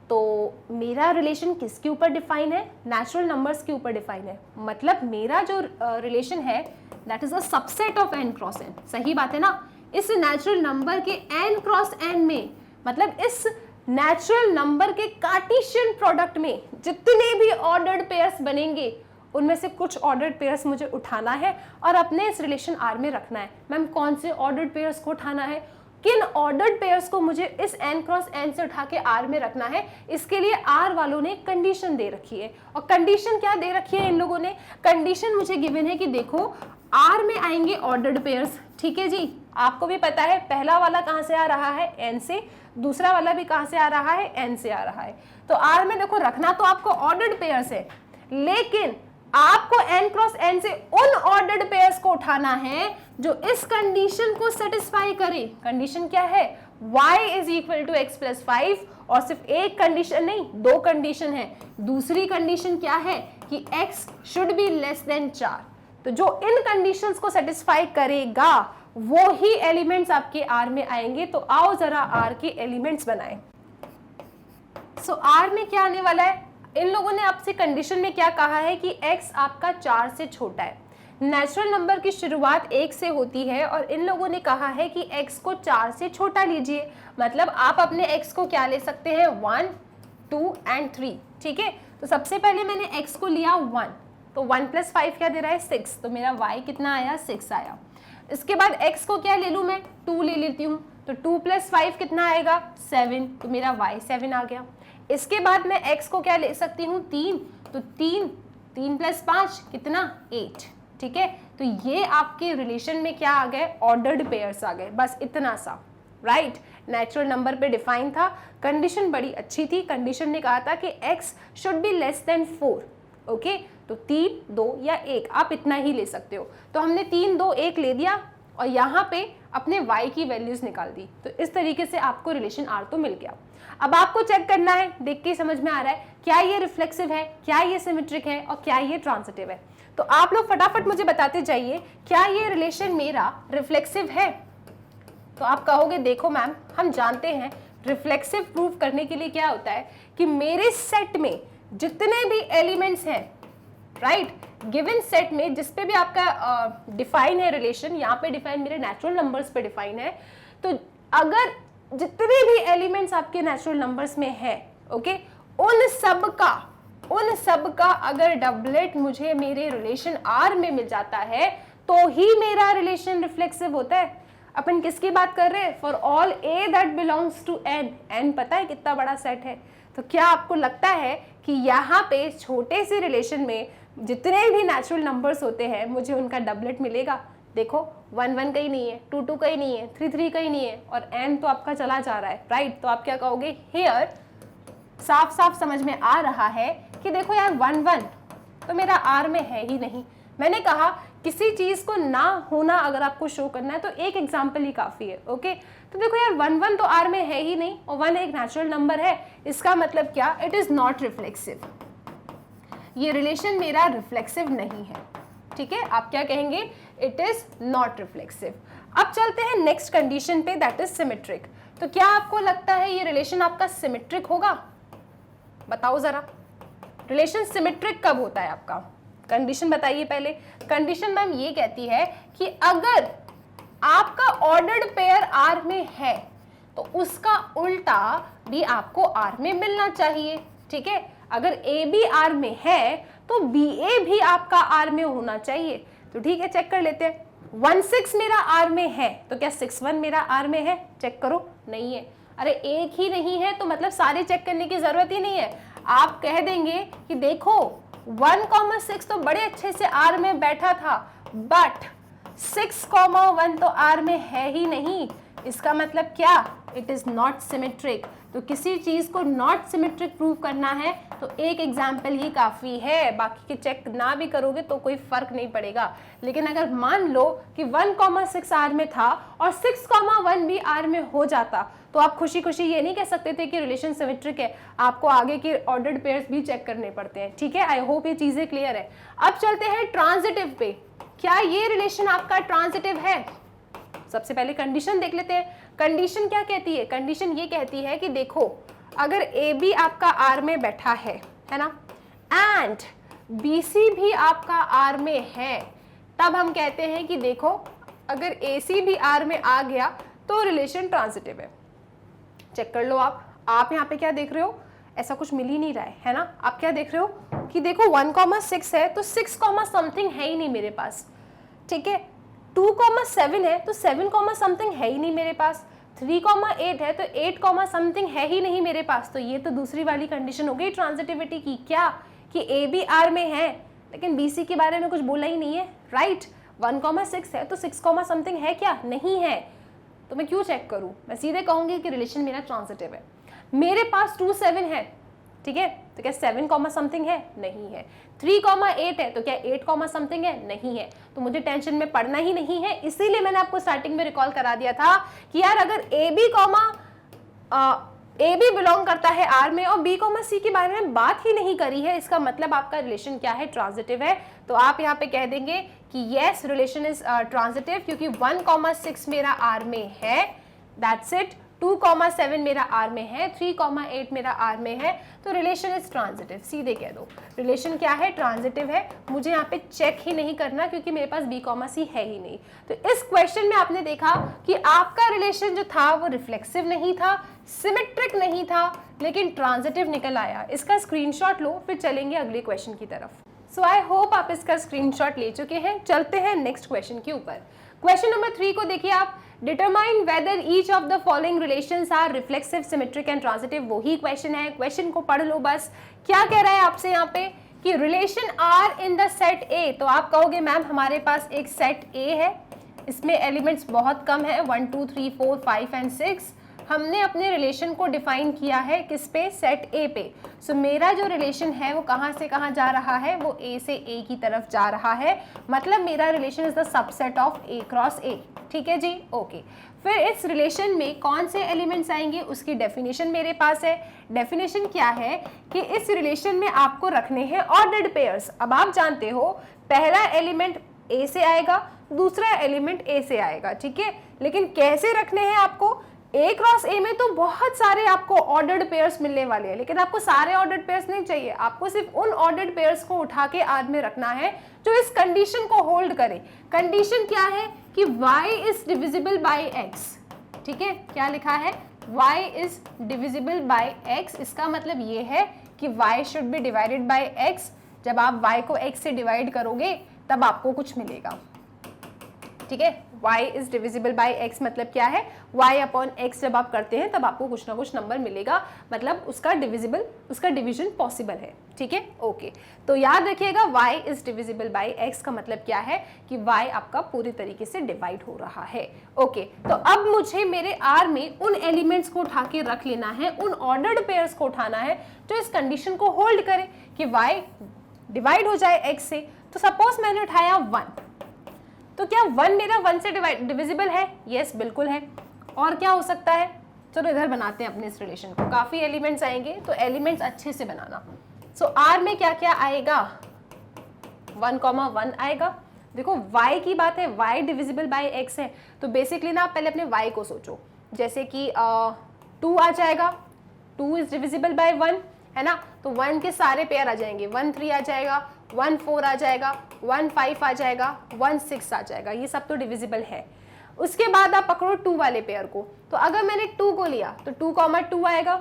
तो मेरा रिलेशन किसके ऊपर डिफाइन है, नेचुरल नंबर्स के ऊपर डिफाइन है। मतलब मेरा जो रिलेशन है that is a subset of n cross n। सही बात है ना, इस नेचुरल नंबर के n क्रॉस n में, मतलब इस नेचुरल नंबर के कार्टेशियन प्रोडक्ट में जितने भी ऑर्डर्ड पेयर्स बनेंगे उनमें से कुछ ऑर्डर्ड पेयर्स मुझे उठाना है और अपने इस रिलेशन आर में रखना है। मैम कौन से ऑर्डर्ड पेयर्स को उठाना है, किन ऑर्डर्ड पेयर्स को मुझे इस n क्रॉस n से उठा के r में रखना है, इसके लिए r वालों ने कंडीशन दे रखी है। और कंडीशन क्या दे रखी है इन लोगों ने, कंडीशन मुझे गिवन है कि देखो r में आएंगे ऑर्डर्ड पेयर्स। ठीक है जी, आपको भी पता है पहला वाला कहां से आ रहा है, n से, दूसरा वाला भी कहां से आ रहा है, n से आ रहा है। तो r में देखो रखना तो आपको ऑर्डर्ड पेयर्स है, लेकिन आपको n क्रॉस n से उन ऑर्डर्ड पेयर्स को उठाना है जो इस कंडीशन को सेटिस्फाई करे। कंडीशन क्या है, y is equal to x plus 5, और सिर्फ एक कंडीशन नहीं, 2 कंडीशन है। दूसरी कंडीशन क्या है कि x should be less than 4। तो जो इन कंडीशंस को सेटिस्फाई करेगा वो ही एलिमेंट्स आपके R में आएंगे। तो आओ जरा R के एलिमेंट्स बनाएं। सो R में क्या आने वाला है, इन लोगों ने आपसे कंडीशन में क्या कहा है कि x आपका 4 से छोटा है। नेचुरल नंबर की शुरुआत 1 से होती है और इन लोगों ने कहा है कि x को 4 से छोटा लीजिए। मतलब आप अपने x को क्या ले सकते हैं, 1 2 एंड 3। ठीक है, तो सबसे पहले मैंने x को लिया 1, तो 1 प्लस 5 क्या दे रहा है, 6, तो मेरा y कितना आया, 6 आया। इसके बाद x को क्या ले लूँ मैं, 2 ले लेती हूँ, तो 2 प्लस 5 कितना आएगा, 7, तो मेरा y 7 आ गया। इसके बाद मैं x को क्या ले सकती हूँ, 3, तो 3 प्लस 5 कितना, 8। ठीक है, तो ये आपके रिलेशन में क्या आ गए, ऑर्डर्ड पेयर्स आ गए, बस इतना सा, राइट। नेचुरल नंबर पे डिफाइन था, कंडीशन बड़ी अच्छी थी। कंडीशन ने कहा था कि x should be less than 4। Okay, तो 3 2 या 1 आप इतना ही ले सकते हो। तो हमने 3 2 1 ले दिया और यहाँ पे अपने y की वैल्यूज निकाल दी। तो इस तरीके से आपको रिलेशन R तो मिल गया। अब आपको चेक करना है, देख के समझ में आ रहा है क्या ये रिफ्लेक्सिव है, क्या ये सिमेट्रिक है और क्या ये ट्रांजिटिव है। तो आप लोग फटाफट मुझे बताते जाइए, क्या ये रिलेशन मेरा रिफ्लेक्सिव है। तो आप कहोगे देखो मैम हम जानते हैं रिफ्लेक्सिव प्रूफ करने के लिए क्या होता है कि मेरे सेट में जितने भी एलिमेंट्स हैं, राइट, गिवन सेट में जिस पे भी आपका डिफाइन है रिलेशन, यहाँ पे डिफाइन मेरे नेचुरल नंबर्स पे डिफाइन है, तो अगर जितने भी एलिमेंट्स आपके नेचुरल नंबर्स में है, ओके, उन सब का अगर डबलेट मुझे मेरे रिलेशन R में मिल जाता है तो ही मेरा रिलेशन रिफ्लेक्सिव होता है। अपन किसकी बात कर रहे हैं, for all A that belongs to N। N पता है कितना बड़ा सेट है। तो क्या आपको लगता है कि यहाँ पे छोटे से रिलेशन में जितने भी नेचुरल नंबर्स होते हैं मुझे उनका डबलेट मिलेगा। देखो 1 1 कहीं नहीं है, 2 2 कहीं नहीं है, 3 3 कहीं नहीं है और n तो आपका चला जा रहा है, राइट। तो आप क्या कहोगे, हेयर साफ साफ समझ में आ रहा है कि देखो यार 1 1 तो मेरा r में है ही नहीं। मैंने कहा किसी चीज को ना होना अगर आपको शो करना है तो एक एग्जाम्पल ही काफी है, ओके। तो देखो यार 1 1 तो r में है ही नहीं और 1 एक नेचुरल नंबर है, इसका मतलब क्या, इट इज नॉट रिफ्लेक्सिव। ये रिलेशन मेरा रिफ्लेक्सिव नहीं है, ठीक है। आप क्या कहेंगे, इट इज नॉट रिफ्लेक्सिव। अब चलते हैं नेक्स्ट कंडीशन पे, दैट इज सिमेट्रिक। तो क्या आपको लगता है ये रिलेशन आपका सिमेट्रिक होगा, बताओ जरा। रिलेशन सिमेट्रिक कब होता है आपका, कंडीशन बताइए पहले। कंडीशन मैम ये कहती है कि अगर आपका ऑर्डर्ड पेयर आर में है तो उसका उल्टा भी आपको आर में मिलना चाहिए, ठीक है। अगर ए बी आर में है तो बी ए भी आपका आर में होना चाहिए। तो ठीक है, चेक कर लेते हैं। 1 6 मेरा आर में है तो क्या 6 1 मेरा आर में है, चेक करो, नहीं है। अरे एक ही नहीं है तो मतलब सारे चेक करने की जरूरत ही नहीं है। आप कह देंगे कि देखो 1 6 तो बड़े अच्छे से आर में बैठा था, बट 6 1 तो आर में है ही नहीं। इसका मतलब क्या, इट इज नॉट सिमेट्रिक। तो किसी चीज को नॉट सिमेट्रिक प्रूव करना है तो एक एग्जाम्पल ही काफी है, बाकी के चेक ना भी करोगे तो कोई फर्क नहीं पड़ेगा। लेकिन अगर मान लो कि 1 6 आर में था और 6 1 भी आर में हो जाता तो आप खुशी खुशी ये नहीं कह सकते थे कि रिलेशन सिमेट्रिक है, आपको आगे के ऑर्डर्ड पेयर्स भी चेक करने पड़ते हैं, ठीक है। आई होप ये चीजें क्लियर है। अब चलते हैं ट्रांजिटिव पे। क्या ये रिलेशन आपका ट्रांजिटिव है, सबसे पहले कंडीशन देख लेते हैं। कंडीशन क्या कहती है, कंडीशन ये कहती है कि देखो अगर ए बी आपका आर में बैठा है ना, एंड बी सी भी आपका आर में है, तब हम कहते हैं कि देखो अगर ए सी भी आर में आ गया तो रिलेशन ट्रांजिटिव है। चेक कर लो आप यहाँ पे क्या देख रहे हो, ऐसा कुछ मिल ही नहीं रहा है ना। आप क्या देख रहे हो कि देखो 1 6 है तो 6 समथिंग है ही नहीं मेरे पास, ठीक है। 2 7 है तो 7 समथिंग है ही नहीं मेरे पास। 3 8 है तो 8 समथिंग है ही नहीं मेरे पास। तो ये तो दूसरी वाली कंडीशन हो गई ट्रांजिटिविटी की, क्या कि ए बी आर में है लेकिन बी सी के बारे में कुछ बोला ही नहीं है, राइट। 1 6 है तो 6 समथिंग है क्या, नहीं है। तो मैं क्यों चेक करूं, मैं सीधे कहूंगी कि रिलेशन मेरा ट्रांजिटिव है। मेरे पास 2 7 है, ठीक है, तो क्या 7 समथिंग है, नहीं है। 3 8 है तो क्या 8 समथिंग है, नहीं है। तो मुझे टेंशन में पड़ना ही नहीं है। इसीलिए मैंने आपको स्टार्टिंग में रिकॉल करा दिया था कि यार अगर ए बी बिलोंग करता है आर में और बी सी के बारे में बात ही नहीं करी है, इसका मतलब आपका रिलेशन क्या है, ट्रांजिटिव है। तो आप यहाँ पे कह देंगे कि यस रिलेशन इज ट्रांजिटिव, क्योंकि 1 6 मेरा आर में है, दैट्स इट। 2 7 मेरा आर में है, 3 8 मेरा आर में है, तो रिलेशन इज ट्रांजिटिव। सीधे कह दो रिलेशन क्या है, ट्रांजिटिव है। मुझे यहाँ पे चेक ही नहीं करना क्योंकि मेरे पास बी सी है ही नहीं। तो इस क्वेश्चन में आपने देखा कि आपका रिलेशन जो था वो रिफ्लेक्सिव नहीं था, सिमेट्रिक नहीं था, लेकिन ट्रांजिटिव निकल आया। इसका स्क्रीनशॉट लो, फिर चलेंगे अगले क्वेश्चन की तरफ। सो आई होप आप इसका स्क्रीनशॉट ले चुके हैं। चलते हैं नेक्स्ट क्वेश्चन के ऊपर। क्वेश्चन नंबर 3 को देखिए आप, determine whether each of the following relations are reflexive, symmetric and transitive. वही क्वेश्चन है, क्वेश्चन को पढ़ लो बस। क्या कह रहा है आपसे यहाँ पे कि relation R in the set A. तो आप कहोगे मैम हमारे पास एक सेट ए है, इसमें एलिमेंट्स बहुत कम है, 1 2 3 4 5 एंड 6। हमने अपने रिलेशन को डिफाइन किया है किस पे, सेट ए पे। सो मेरा जो रिलेशन है वो कहाँ से कहाँ जा रहा है, वो ए से ए की तरफ जा रहा है। मतलब मेरा relation is the subset of A cross ए, ठीक है जी, ओके। फिर इस रिलेशन में कौन से एलिमेंट्स आएंगे उसकी डेफिनेशन मेरे पास है। डेफिनेशन क्या है कि इस रिलेशन में आपको रखने हैं ऑर्डर्ड पेयर्स। अब आप जानते हो पहला एलिमेंट ए से आएगा, दूसरा एलिमेंट ए से आएगा, ठीक है। लेकिन कैसे रखने हैं आपको, ए क्रॉस ए में तो बहुत सारे आपको ऑर्डर्ड पेयर्स मिलने वाले हैं, लेकिन आपको सारे ऑर्डर्ड पेयर्स नहीं चाहिए। आपको सिर्फ उन ऑर्डर्ड पेयर्स को उठा के आर में रखना है जो इस कंडीशन को होल्ड करे। कंडीशन क्या है कि y is divisible bye x, ठीक है। क्या लिखा है, y is divisible bye x। इसका मतलब ये है कि y should be divided by x। जब आप y को x से डिवाइड करोगे तब आपको कुछ मिलेगा, ठीक है। y is divisible bye x मतलब क्या है, y अपॉन x जब आप करते हैं तब आपको कुछ ना कुछ नंबर मिलेगा, मतलब उसका डिवीजन पॉसिबल है, ठीक है, ओके। तो याद रखिएगा y is divisible bye x का मतलब क्या है कि y आपका पूरी तरीके से डिवाइड हो रहा है, ओके। तो अब मुझे मेरे r में उन एलिमेंट्स को उठा के रख लेना है, उन ऑर्डर्ड पेयर्स को उठाना है जो इस कंडीशन को होल्ड करे कि y डिवाइड हो जाए x से। तो सपोज मैंने उठाया 1, तो क्या 1 मेरा 1 से डिविजिबल है? यस, बिल्कुल है। और क्या हो सकता है? चलो इधर बनाते हैं अपने इस रिलेशन को, काफी एलिमेंट्स आएंगे तो एलिमेंट्स अच्छे से बनाना। सो r में क्या क्या आएगा, 1,1 आएगा। देखो y की बात है, y डिविजिबल बाय x है, तो बेसिकली ना आप पहले अपने y को सोचो, जैसे कि 2 आ जाएगा, 2 इज डिविजिबल बाय 1 है ना, तो 1 के सारे पेयर आ जाएंगे, 1 3 आ जाएगा, 1 4 आ जाएगा, 1 5 आ जाएगा, 1 6 आ जाएगा, ये सब तो डिविजिबल है। उसके बाद आप पकड़ो 2 वाले पेयर को, तो अगर मैंने 2 को लिया तो 2,2 आएगा,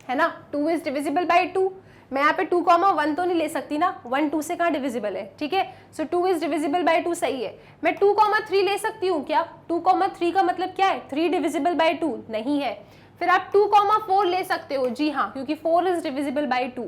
है ना, 2 इज डिविजिबल बाय 2। मैं यहाँ पे 2,1 तो नहीं ले सकती ना, 1 2 से कहाँ डिविजिबल है, ठीक है, सो 2 इज डिविजिबल बाय 2 सही है। मैं 2,3 ले सकती हूँ क्या? 2,3 का मतलब क्या है, 3 डिविजिबल बाय 2 नहीं है। फिर आप 2,4 ले सकते हो, जी हाँ, क्योंकि 4 इज डिविजिबल बाय 2।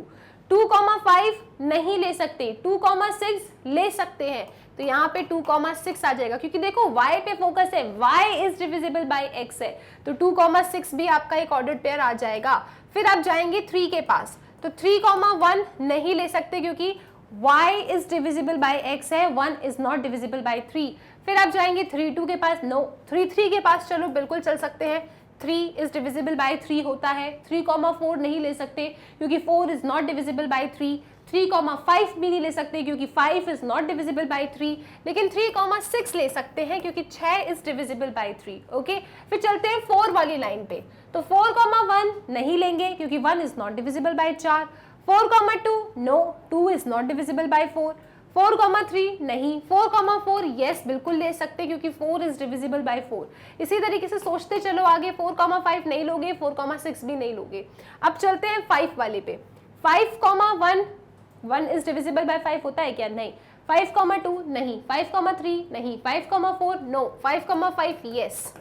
2,5 नहीं ले सकते, 2,6 ले सकते हैं, तो यहाँ पे 2,6 आ जाएगा, क्योंकि देखो y पे फोकस है, y is divisible bye x है, तो 2,6 भी आपका एक ऑर्डर्ड पेयर आ जाएगा। फिर आप जाएंगे 3 के पास, तो 3,1 नहीं ले सकते क्योंकि y is divisible bye x है, 1 इज नॉट डिविजिबल बाय 3। फिर आप जाएंगे 3,2 के पास, नो, 3,3 के पास चलो बिल्कुल चल सकते हैं, 3 इज डिविजिबल बाय 3 होता है। 3,4 नहीं ले सकते क्योंकि 4 इज नॉट डिविजिबल बाय 3। 3,5 भी नहीं ले सकते क्योंकि 5 इज नॉट डिविजिबल बाय 3, लेकिन 3,6 ले सकते हैं क्योंकि 6 इज डिविजिबल बाय 3, ओके। फिर चलते हैं 4 वाली लाइन पे, तो 4,1 नहीं लेंगे क्योंकि 1 is not divisible by 4। 4,2 no, 2 is not divisible by 4। 4,3 नहीं, 4,4 यस बिल्कुल ले सकते क्योंकि 4 इज डिविजिबल बाय 4। इसी तरीके से सोचते चलो आगे, 4,5 नहीं लोगे, 4,6 भी नहीं लोगे। अब चलते हैं 5 वाले पे, 5,1 1 इज डिविजिबल बाय 5 होता है क्या? नहीं। 5,2 नहीं, 5,3 नहीं, 5,4 नो, 5,5 यस।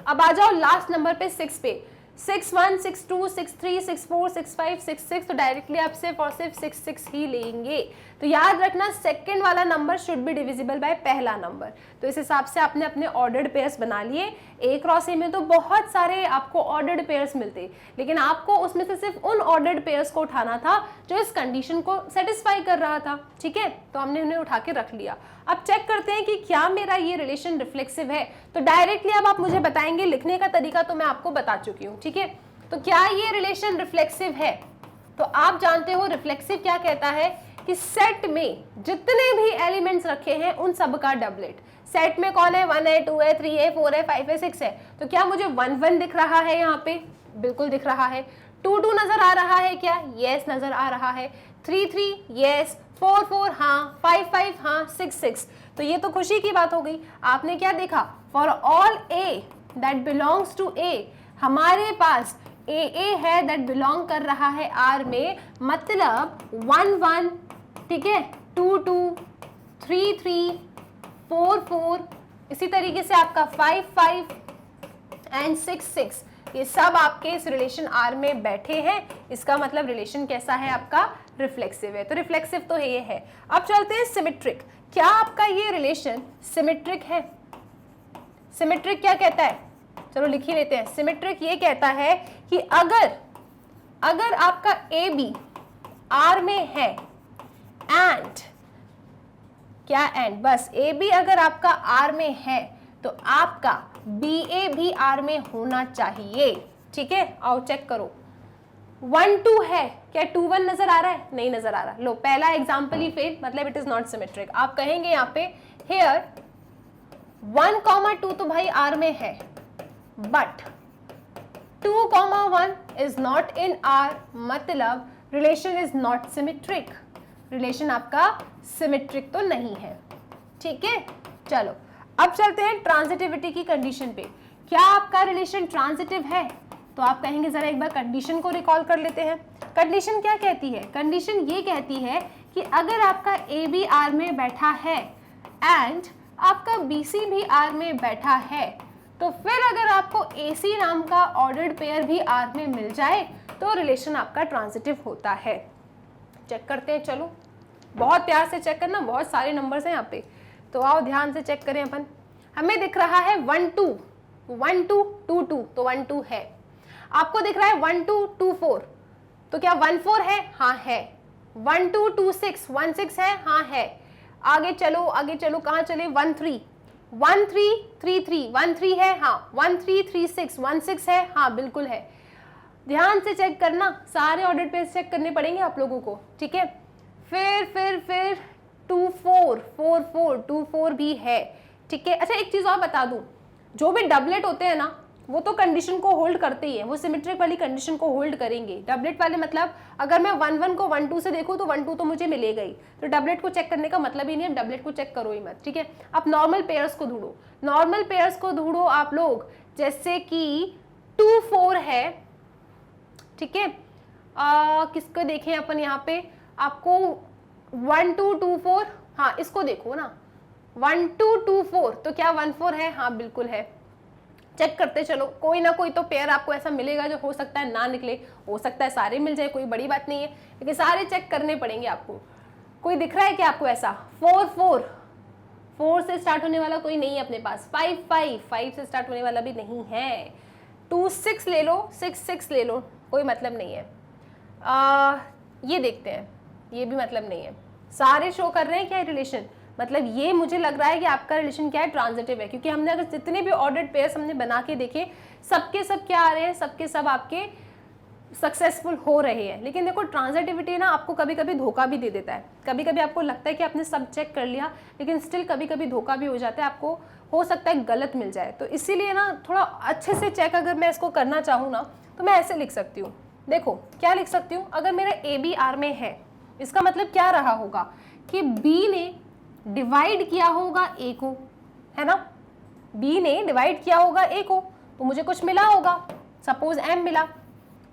अब आ जाओ लास्ट नंबर पे 6 पे, 6,1 6,2 6,3 6,4 6,5 6,6, तो डायरेक्टली आप सिर्फ और सिर्फ 6,6 ही लेंगे। तो याद रखना सेकंड वाला number should be divisible bye पहला नंबर। तो इस हिसाब से आपने अपने ऑर्डर्ड पेयर्स बना लिए। ए क्रॉस ए में तो बहुत सारे आपको ऑर्डर्ड पेयर्स मिलते, लेकिन आपको उसमें से सिर्फ उन ऑर्डर्ड पेयर्स को उठाना था जो इस कंडीशन को सेटिस्फाई कर रहा था, ठीक है, तो हमने उन्हें उठा के रख लिया। अब चेक करते हैं कि क्या मेरा ये रिलेशन रिफ्लेक्सिव है। तो डायरेक्टली अब आप मुझे बताएंगे, लिखने का तरीका तो मैं आपको बता चुकी हूँ, ठीक है। तो क्या ये रिलेशन रिफ्लेक्सिव है? तो आप जानते हो रिफ्लेक्सिव क्या कहता है कि सेट में जितने भी एलिमेंट्स रखे हैं उन सब का डबलेट। सेट में कौन है? 1 है, 2 है, 3 है, 4 है, 5 है, 6 है। तो क्या मुझे 1 1 दिख रहा है यहाँ पे? बिल्कुल दिख रहा है। 2 2 नजर आ रहा है क्या? यस नजर आ रहा है। 3 3 यस, 4 4 हाँ, 5 5 हाँ, 6 6। तो ये तो खुशी की बात हो गई। आपने क्या देखा? For all A that belongs to A, हमारे पास ए है दैट बिलोंग कर रहा है आर में, मतलब 1 1, ठीक है, 2 2 3 3 4 4, इसी तरीके से आपका 5 5 एंड 6 6, ये सब आपके इस रिलेशन आर में बैठे हैं। इसका मतलब रिलेशन कैसा है आपका? रिफ्लेक्सिव है। तो रिफ्लेक्सिव तो ये है। अब चलते हैं सिमेट्रिक। क्या आपका ये रिलेशन सिमेट्रिक है? सिमेट्रिक क्या कहता है? चलो लिख ही लेते हैं। सिमेट्रिक ये कहता है कि अगर आपका ए बी आर में है एंड, क्या एंड, बस ए बी अगर आपका आर में है तो आपका बी ए भी आर में होना चाहिए, ठीक है। आओ चेक करो, 1 2 है क्या? 2 1 नजर आ रहा है? नहीं नजर आ रहा। लो पहला एग्जाम्पल ही फेल, मतलब इट इज नॉट सिमेट्रिक। आप कहेंगे यहाँ पे हेयर 1 2 तो भाई आर में है, but 2 1 is not in R, मतलब relation is not symmetric. Relation आपका सिमेट्रिक तो नहीं है, ठीक है। चलो अब चलते हैं ट्रांजिटिविटी की कंडीशन पे। क्या आपका रिलेशन ट्रांजिटिव है? तो आप कहेंगे जरा एक बार कंडीशन को रिकॉल कर लेते हैं। कंडीशन क्या कहती है? कंडीशन ये कहती है कि अगर आपका ए बी आर में बैठा है एंड आपका BC भी R में बैठा है, तो फिर अगर आपको AC नाम का ऑर्डर्ड पेयर भी R में मिल जाए तो रिलेशन आपका ट्रांजिटिव होता है। चेक करते हैं, चलो बहुत प्यार से चेक करना, बहुत सारे नंबर्स हैं यहाँ पे, तो आओ ध्यान से चेक करें अपन। हमें दिख रहा है 1 2 1 2 2 2, तो 1 2 है। आपको दिख रहा है 1 2 2 4, तो क्या 1 4 है? हाँ है। 1 2 2 6 1 6 है? हाँ है। आगे चलो आगे चलो, कहाँ चले? 1 3 1 3 3 3 1 3 है? हाँ। 1 3 3 6 1 6 है? हाँ बिल्कुल है। ध्यान से चेक करना, सारे ऑर्डर पे चेक करने पड़ेंगे आप लोगों को, ठीक है। फिर 2 4 4 4 2 4 भी है, ठीक है। अच्छा एक चीज और बता दूं, जो भी डबलेट होते हैं ना वो तो कंडीशन को होल्ड करते ही है, वो सिमेट्रिक वाली कंडीशन को होल्ड करेंगे। डबलेट वाले मतलब अगर मैं 1 1 को 1 2 से देखूं तो 1 2 तो मुझे मिलेगा ही, तो डबलेट को चेक करने का मतलब ही नहीं है, डबलेट को चेक करो ही मत, ठीक है। आप नॉर्मल पेयर्स को ढूंढो, नॉर्मल पेयर्स को ढूंढो आप लोग, जैसे कि 2 4 है, ठीक है। किसको देखें अपन यहाँ पे, आपको 1 2 2 4, हाँ इसको देखो ना, 1 2 2 4, तो क्या 1 4 है? हाँ बिल्कुल है। चेक करते चलो, कोई ना कोई तो पेयर आपको ऐसा मिलेगा जो हो सकता है ना निकले, हो सकता है सारे मिल जाए, कोई बड़ी बात नहीं है, लेकिन सारे चेक करने पड़ेंगे आपको। कोई दिख रहा है क्या आपको ऐसा? 4 4 4 से स्टार्ट होने वाला कोई नहीं है अपने पास। 5 5 5 से स्टार्ट होने वाला भी नहीं है। 2 6 ले लो, 6 6 ले लो, कोई मतलब नहीं है। ये देखते हैं, ये भी मतलब नहीं है। सारे शो कर रहे हैं क्या रिलेशन, मतलब ये मुझे लग रहा है कि आपका रिलेशन क्या है? ट्रांजिटिव है, क्योंकि हमने अगर जितने भी ऑर्डर्ड पेयर्स हमने बना के देखे, सबके सब क्या आ रहे हैं? सबके सब आपके सक्सेसफुल हो रहे हैं। लेकिन देखो ट्रांजिटिविटी ना आपको कभी कभी धोखा भी दे देता है, कभी कभी आपको लगता है कि आपने सब चेक कर लिया, लेकिन स्टिल कभी कभी धोखा भी हो जाता है, आपको हो सकता है गलत मिल जाए। तो इसीलिए ना थोड़ा अच्छे से चेक अगर मैं इसको करना चाहूँ ना, तो मैं ऐसे लिख सकती हूँ। देखो क्या लिख सकती हूँ, अगर मेरा AB R में है, इसका मतलब क्या रहा होगा कि B ने डिवाइड किया होगा A को, है ना। B ने डिवाइड किया होगा A को, तो मुझे कुछ मिला होगा, सपोज M मिला।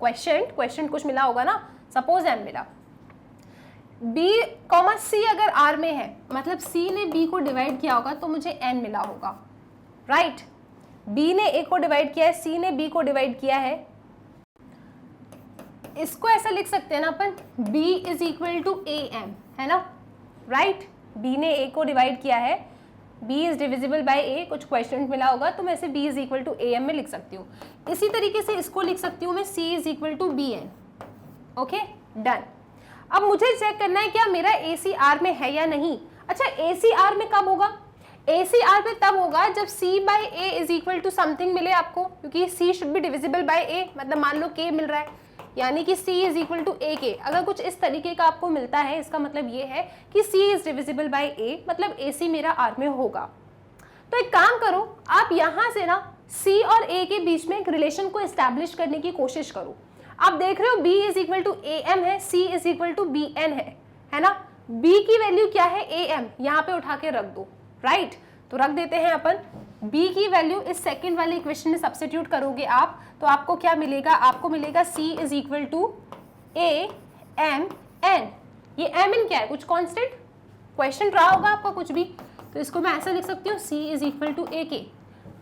क्वेश्चन कुछ मिला होगा ना, सपोज M मिला। B, C अगर R में है, मतलब C ने B को डिवाइड किया होगा तो मुझे N मिला होगा, राइट। B ने A को डिवाइड किया है, C ने B को डिवाइड किया है। इसको ऐसा लिख सकते हैं ना अपन, B is equal to AM, है ना, राइट। B ने A को डिवाइड किया है, B is divisible by A, कुछ क्वेश्चन मिला होगा तो मैं इसे B is equal to AM में लिख सकती हूँ। इसी तरीके से इसको लिख सकती हूँ मैं C is equal to BN। Okay done. अब मुझे चेक करना है क्या मेरा AC R में है या नहीं। अच्छा AC R में कब होगा? AC R में तब होगा जब C by A is equal to something मिले आपको, क्योंकि C should be divisible by A, मतलब मान लो K मिल रहा है, यानी कि C is equal to A के। अगर कुछ इस तरीके का आपको मिलता है, इसका मतलब ये है कि C is divisible by A, मतलब AC मेरा R में होगा। तो एक काम करो, आप यहाँ से ना C और A के बीच में एक रिलेशन को एस्टैब्लिश करने की कोशिश करो। आप देख रहे हो B is equal to AM है, C is equal to BN है ना। B की वैल्यू क्या है? AM, यहाँ पे उठा के रख दो, राइट। तो रख देते हैं अपन, B की वैल्यू इस सेकंड वाले इक्वेशन में सब्स्टिट्यूट करोगे आप, तो आपको क्या मिलेगा? आपको मिलेगा C is equal to AMN। ये MN क्या है? कुछ कांस्टेंट, क्वेश्चन रहा होगा आपका कुछ भी, तो इसको मैं ऐसा लिख सकती हूँ, C is equal to AK।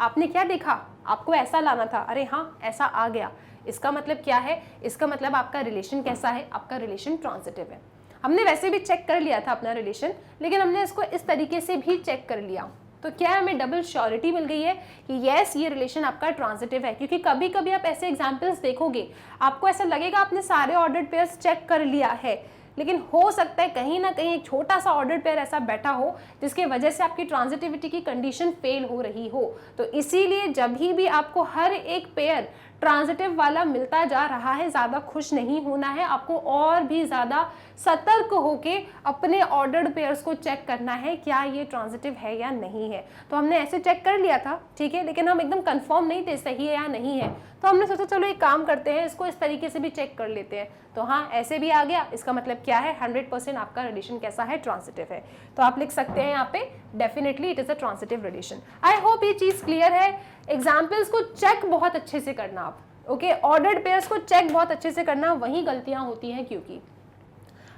आपने क्या देखा? आपको ऐसा लाना था, अरे हाँ ऐसा आ गया। इसका मतलब क्या है? इसका मतलब आपका रिलेशन कैसा है? आपका रिलेशन ट्रांजिटिव है। हमने वैसे भी चेक कर लिया था अपना रिलेशन, लेकिन हमने इसको इस तरीके से भी चेक कर लिया, तो क्या हमें डबल श्योरिटी मिल गई है कि यस ये रिलेशन आपका ट्रांजिटिव है। क्योंकि कभी कभी आप ऐसे एग्जांपल्स देखोगे, आपको ऐसा लगेगा आपने सारे ऑर्डर्ड पेयर्स चेक कर लिया है, लेकिन हो सकता है कहीं ना कहीं एक छोटा सा ऑर्डर्ड पेयर ऐसा बैठा हो जिसकी वजह से आपकी ट्रांजिटिविटी की कंडीशन फेल हो रही हो। तो इसीलिए जब भी आपको हर एक पेयर ट्रांजिटिव वाला मिलता जा रहा है, ज़्यादा खुश नहीं होना है, आपको और भी ज़्यादा सतर्क होके अपने ऑर्डर्ड पेयर्स को चेक करना है क्या ये ट्रांजिटिव है या नहीं है। तो हमने ऐसे चेक कर लिया था, ठीक है, लेकिन हम एकदम कंफर्म नहीं थे सही है या नहीं है, तो हमने सोचा चलो एक काम करते हैं, इसको इस तरीके से भी चेक कर लेते हैं। तो हाँ ऐसे भी आ गया, इसका मतलब क्या है? 100% आपका रिलेशन कैसा है? ट्रांजिटिव है। तो आप लिख सकते हैं यहाँ पे definitely it is a transitive relation. I hope ये चीज़ क्लियर है। एग्जाम्पल्स को चेक बहुत अच्छे से करना आप, ओके, ऑर्डर्ड पेयर्स को चेक बहुत अच्छे से करना, वही गलतियां होती हैं क्योंकि।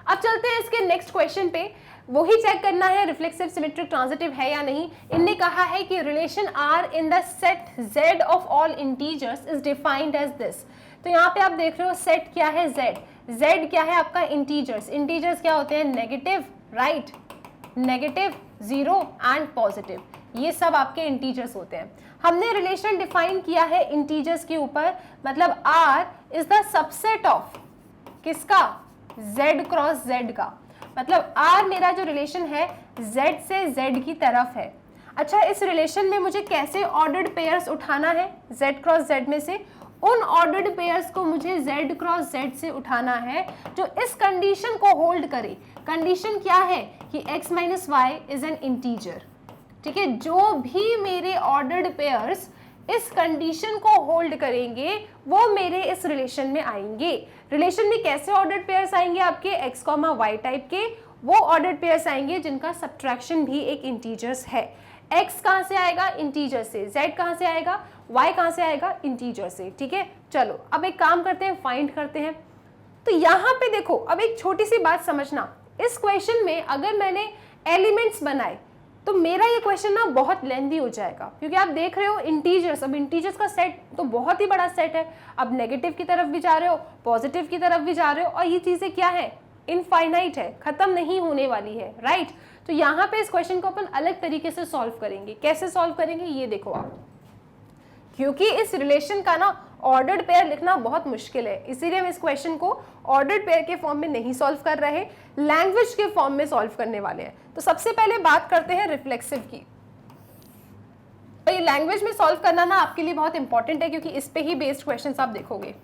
अब चलते हैं इसके नेक्स्ट क्वेश्चन पे। वही चेक करना है रिफ्लेक्सिव सिमेट्रिक ट्रांजिटिव है या नहीं। इनने कहा है कि relation R in the set z of all integers is defined as this. तो यहाँ पे आप देख रहे हो सेट क्या है z, z क्या है आपका इंटीजर्स, इंटीजर्स क्या होते हैं negative, right, negative, 0 and positive, ये सब आपके इंटीजर्स होते हैं। हमने रिलेशन डिफाइन किया है इंटीजर्स के ऊपर, मतलब r is the subset of किसका, z क्रॉस z का, मतलब r मेरा जो रिलेशन है z से z की तरफ है। अच्छा, इस रिलेशन में मुझे कैसे ऑर्डर्ड पेयर्स उठाना है z क्रॉस z में से, उन ऑर्डर्ड पेयर्स को मुझे z क्रॉस z से उठाना है जो इस कंडीशन को होल्ड करे। कंडीशन क्या है कि x minus y is an integer, ठीक है। जो भी मेरे ऑर्डर्ड पेयर्स इस कंडीशन को होल्ड करेंगे वो मेरे इस रिलेशन में आएंगे। रिलेशन में कैसे ऑर्डर्ड पेयर्स आएंगे आपके x, y टाइप के, वो ऑर्डर्ड पेयर्स आएंगे जिनका सब्ट्रैक्शन भी एक इंटीजर्स है। x कहाँ से आएगा, इंटीजर से, z कहाँ से आएगा, y कहाँ से आएगा, इंटीजर से, ठीक है। चलो अब एक काम करते हैं, फाइंड करते हैं। तो यहाँ पे देखो, अब एक छोटी सी बात समझना, इस क्वेश्चन में अगर मैंने एलिमेंट्स बनाए तो मेरा ये क्वेश्चन ना बहुत लेंथी हो जाएगा, क्योंकि आप देख रहे हो इंटीजर्स, अब इंटीजर्स का सेट तो बहुत ही बड़ा सेट है, अब नेगेटिव की तरफ भी जा रहे हो, पॉजिटिव की तरफ भी जा रहे हो, और ये चीजें क्या है, इनफाइनाइट है, खत्म नहीं होने वाली है, राइट। तो यहाँ पे इस क्वेश्चन को अपन अलग तरीके से सॉल्व करेंगे। कैसे सॉल्व करेंगे ये देखो आप, क्योंकि इस रिलेशन का ना ऑर्डर्ड पेयर लिखना बहुत मुश्किल है, इसीलिए हम इस क्वेश्चन को ऑर्डर्ड पेयर के फॉर्म में नहीं सॉल्व कर रहे, लैंग्वेज के फॉर्म में सॉल्व करने वाले हैं। तो सबसे पहले बात करते हैं रिफ्लेक्सिव की। तो ये लैंग्वेज में सॉल्व करना ना आपके लिए बहुत इंपॉर्टेंट है, क्योंकि इस पे ही बेस्ड क्वेश्चंस आप देखोगे।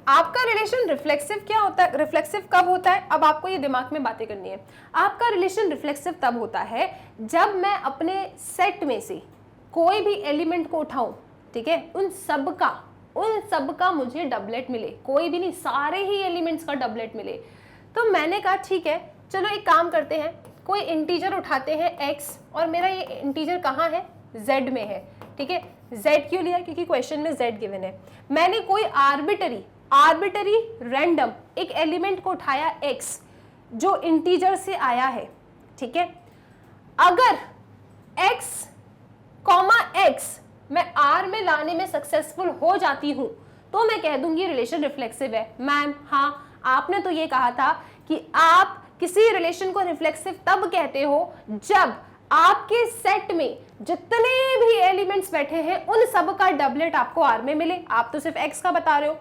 आपका रिलेशन रिफ्लेक्सिव क्या होता है, रिफ्लेक्सिव कब होता है, अब आपको ये दिमाग में बातें करनी है। आपका रिलेशन रिफ्लेक्सिव तब होता है जब मैं अपने सेट में से कोई भी एलिमेंट को उठाऊं, ठीक है, उन सब का मुझे डबलेट मिले, कोई भी नहीं, सारे ही एलिमेंट्स का डबलेट मिले। तो मैंने कहा ठीक है, चलो एक काम करते हैं, कोई इंटीजर उठाते हैं x, और मेरा ये इंटीजर कहाँ है, z में है, ठीक है। z क्यों लिया, क्योंकि क्वेश्चन में z गिवन है। मैंने कोई आर्बिटरी रैंडम एक एलिमेंट को उठाया x जो इंटीजर से आया है, ठीक है। अगर x मैं r में लाने में सक्सेसफुल हो जाती हूं तो मैं कह दूंगी रिलेशन रिफ्लेक्सिव है। मैम हाँ, आपने तो ये कहा था कि आप किसी रिलेशन को रिफ्लेक्सिव तब कहते हो जब आपके सेट में जितने भी एलिमेंट्स बैठे हैं उन सब का डबलेट आपको r में मिले। आप तो सिर्फ x का बता रहे हो,